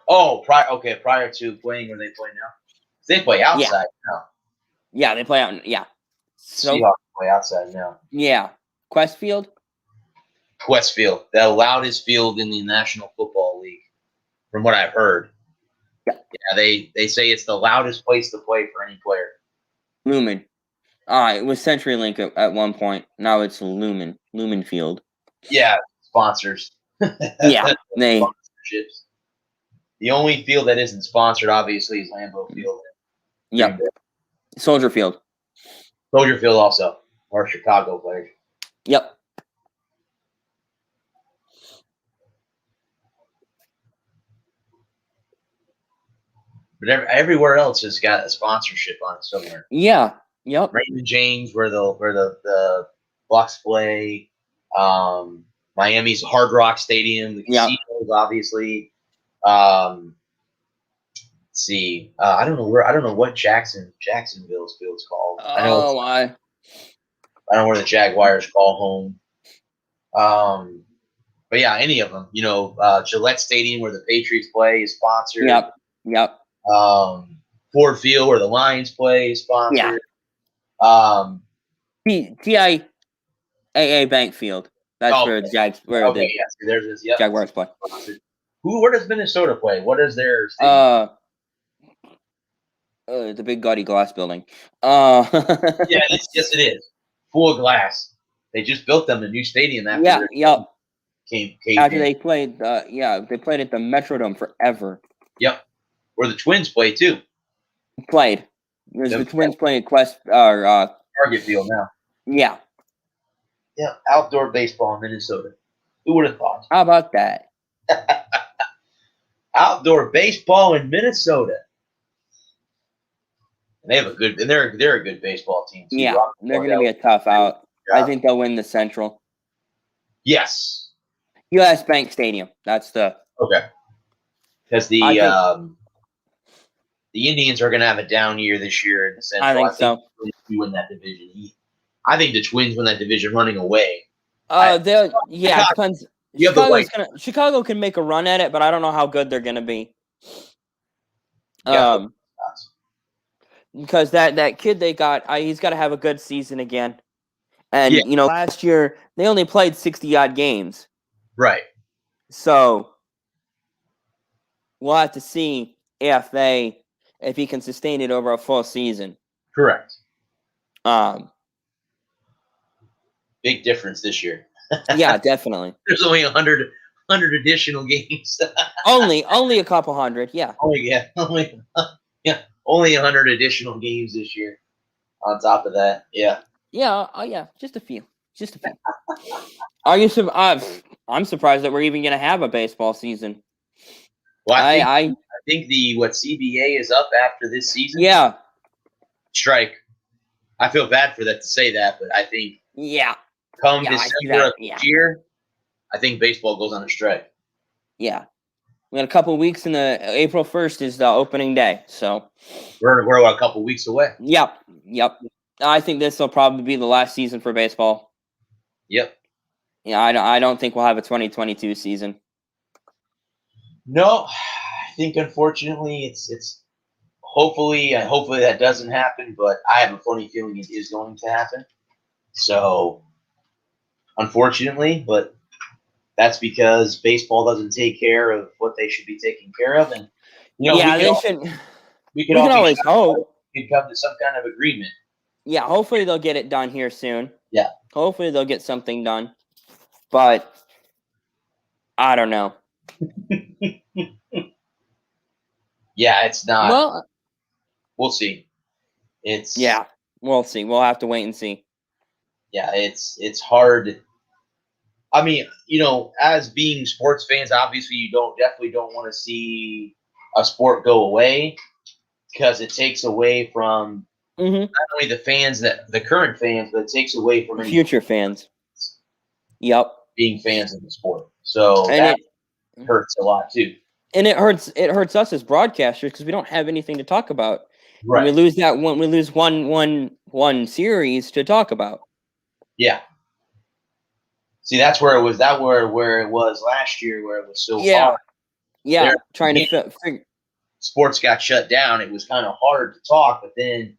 Speaker 2: Oh, prior to playing where they play now. They play outside now.
Speaker 1: Yeah, they play out. Yeah. So
Speaker 2: Seahawks play outside now.
Speaker 1: Yeah. Quest Field,
Speaker 2: the loudest field in the National Football League, from what I've heard.
Speaker 1: Yeah.
Speaker 2: They say it's the loudest place to play for any player.
Speaker 1: Lumen. It was CenturyLink at one point. Now it's Lumen Field.
Speaker 2: Yeah, sponsors.
Speaker 1: Yeah,
Speaker 2: sponsorships. The only field that isn't sponsored, obviously, is Lambeau Field.
Speaker 1: Yep. Soldier Field.
Speaker 2: Soldier Field also, or Chicago players.
Speaker 1: Yep.
Speaker 2: But everywhere else has got a sponsorship on it somewhere.
Speaker 1: Yeah. Yep.
Speaker 2: Raymond James, where the Bucks play. Miami's Hard Rock Stadium. The casinos, obviously. Let's see. I don't know what Jacksonville's field's called. I don't know where the Jaguars call home. But yeah, any of them. Gillette Stadium where the Patriots play is sponsored.
Speaker 1: Yep.
Speaker 2: Ford Field where the Lions play is sponsored.
Speaker 1: Yeah. TIAA Bank Field. That's where the Jaguars play.
Speaker 2: Where does Minnesota play? What is their
Speaker 1: stadium? The big gaudy glass building.
Speaker 2: Yes, it is. Full of glass. They just built them a new stadium after
Speaker 1: they played they played at the Metrodome forever.
Speaker 2: Yep. Where the Twins play too.
Speaker 1: The Twins play at
Speaker 2: Target Field now.
Speaker 1: Yeah.
Speaker 2: Yeah, outdoor baseball in Minnesota. Who would have thought?
Speaker 1: How about that?
Speaker 2: Outdoor baseball in Minnesota. And they have they're a good baseball team too.
Speaker 1: Yeah, they're going to be a tough out. Yeah. I think they'll win the Central.
Speaker 2: Yes.
Speaker 1: U.S. Bank Stadium. That's the
Speaker 2: okay. Because the Indians are going to have a down year this year in the Central.
Speaker 1: I think so.
Speaker 2: They win that division. I think the Twins win that division running away.
Speaker 1: It depends. Chicago can make a run at it, but I don't know how good they're gonna be. Because that kid they got, he's got to have a good season again. And last year they only played 60-odd games.
Speaker 2: Right.
Speaker 1: So we'll have to see if he can sustain it over a full season.
Speaker 2: Correct. Big difference this year.
Speaker 1: Yeah, definitely.
Speaker 2: There's only 100 additional games.
Speaker 1: only a couple hundred, yeah.
Speaker 2: Only 100 additional games this year. On top of that, yeah.
Speaker 1: Yeah, just a few. Are you? I'm surprised that we're even going to have a baseball season.
Speaker 2: Well, I think the CBA is up after this season.
Speaker 1: Yeah.
Speaker 2: Strike. I feel bad for that to say that, but I think come December of this year, I think baseball goes on a strike.
Speaker 1: Yeah. We got a couple of weeks, and the April 1st is the opening day, so
Speaker 2: we're a couple of weeks away.
Speaker 1: Yep. I think this will probably be the last season for baseball.
Speaker 2: Yep.
Speaker 1: Yeah, I don't think we'll have a 2022 season.
Speaker 2: No, I think unfortunately it's hopefully that doesn't happen, but I have a funny feeling it is going to happen. So unfortunately, but that's because baseball doesn't take care of what they should be taking care of, and
Speaker 1: we can always hope
Speaker 2: we come to some kind of agreement.
Speaker 1: Yeah, hopefully they'll get it done here soon.
Speaker 2: Yeah.
Speaker 1: Hopefully they'll get something done. But I don't know.
Speaker 2: Yeah, it's not.
Speaker 1: Well,
Speaker 2: we'll see.
Speaker 1: We'll see. We'll have to wait and see.
Speaker 2: Yeah, it's hard. I mean, as being sports fans, obviously you definitely don't want to see a sport go away because it takes away from not only the current fans, but it takes away from
Speaker 1: future fans. Yep.
Speaker 2: Being fans of the sport. So that hurts a lot too.
Speaker 1: And it hurts us as broadcasters because we don't have anything to talk about.
Speaker 2: Right.
Speaker 1: We lose one series to talk about.
Speaker 2: Yeah. See, that's where it was. Where it was last year, where it was so hard.
Speaker 1: Yeah. Trying to figure.
Speaker 2: Sports got shut down. It was kind of hard to talk, but then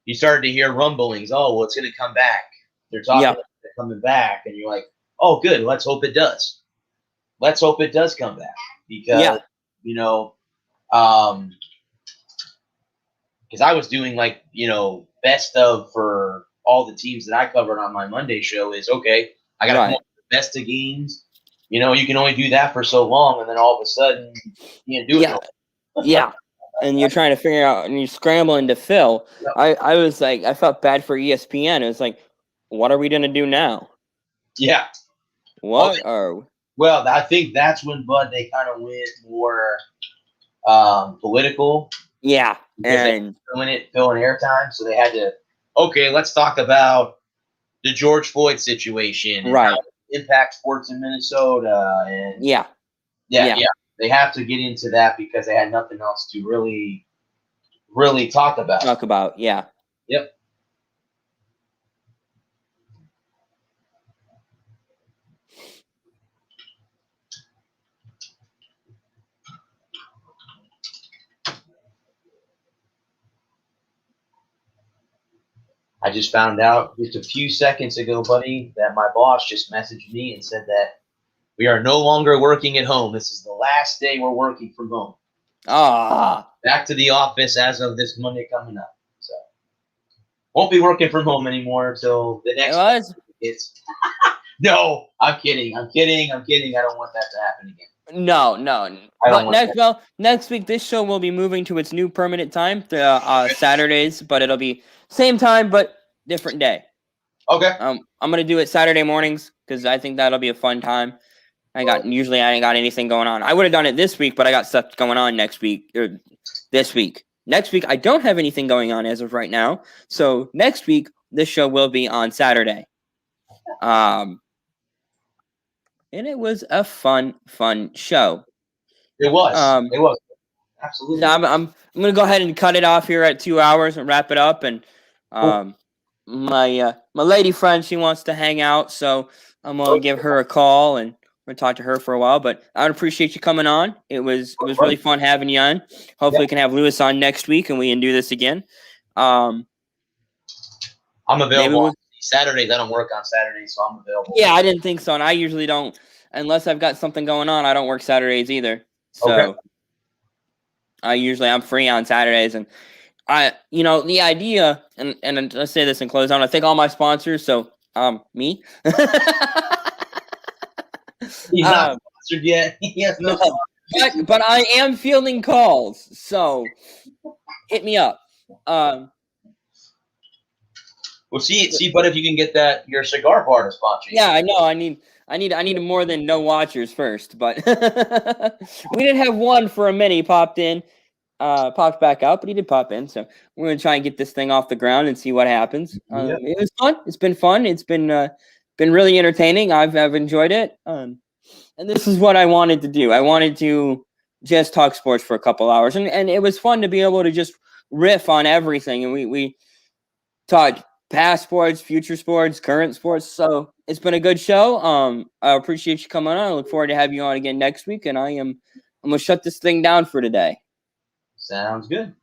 Speaker 2: you started to hear rumblings. Oh, well, it's going to come back. They're talking about it coming back, and you're like, oh, good. Let's hope it does. Let's hope it does come back because because I was doing best of for all the teams that I covered on my Monday show is okay. I got to come up with the best of games. You can only do that for so long, and then all of a sudden you can't do it.
Speaker 1: Yeah. And you're trying to figure out, and you're scrambling to fill. Yep. I was like, I felt bad for ESPN. It was like, what are we going to do now?
Speaker 2: Yeah.
Speaker 1: What are?
Speaker 2: Well, I think that's when they kind of went more political.
Speaker 1: Yeah.
Speaker 2: And filling airtime, so they had to. Okay, let's talk about the George Floyd situation, and how it impacts sports in Minnesota, and yeah. They have to get into that because they had nothing else to really talk about.
Speaker 1: Yeah.
Speaker 2: Yep. I just found out just a few seconds ago, buddy, that my boss just messaged me and said that we are no longer working at home. This is the last day we're working from home. Back to the office as of this Monday coming up. So won't be working from home anymore until the next. No, I'm kidding. I don't want that to happen again.
Speaker 1: No. Next week this show will be moving to its new permanent time, Saturdays, but it'll be same time but different day.
Speaker 2: Okay.
Speaker 1: I'm gonna do it Saturday mornings because I think that'll be a fun time. Usually I ain't got anything going on. I would have done it this week, but I got stuff going on next week or this week. Next week I don't have anything going on as of right now. So next week this show will be on Saturday. And it was a fun show.
Speaker 2: It was. It was. Absolutely.
Speaker 1: I'm gonna go ahead and cut it off here at 2 hours and wrap it up. And my lady friend, she wants to hang out, so I'm gonna give her a call and We're gonna talk to her for a while, but I would appreciate you coming on. It was really fun having you on. Hopefully, we can have Lewis on next week and we can do this again.
Speaker 2: I'm available on Saturdays. I don't work on Saturdays, so I'm available.
Speaker 1: Yeah, I didn't think so, and I usually don't unless I've got something going on. I don't work Saturdays either. So I'm free on Saturdays, and the idea, and let's say this in close on. I thank all my sponsors. So me.
Speaker 2: He's not sponsored yet.
Speaker 1: No, but I am fielding calls, so hit me up.
Speaker 2: Well, see, but if you can get your cigar bar to sponsor you.
Speaker 1: Yeah, I know. I need more than no watchers first, but we did have one for a minute. He popped in, popped back out, but he did pop in. So we're gonna try and get this thing off the ground and see what happens. It was fun. It's been fun. It's been really entertaining. I've enjoyed it. And this is what I wanted to do. I wanted to just talk sports for a couple hours, and it was fun to be able to just riff on everything. And we talked past sports, future sports, current sports. So it's been a good show. I appreciate you coming on. I look forward to having you on again next week. And I'm gonna shut this thing down for today.
Speaker 2: Sounds good.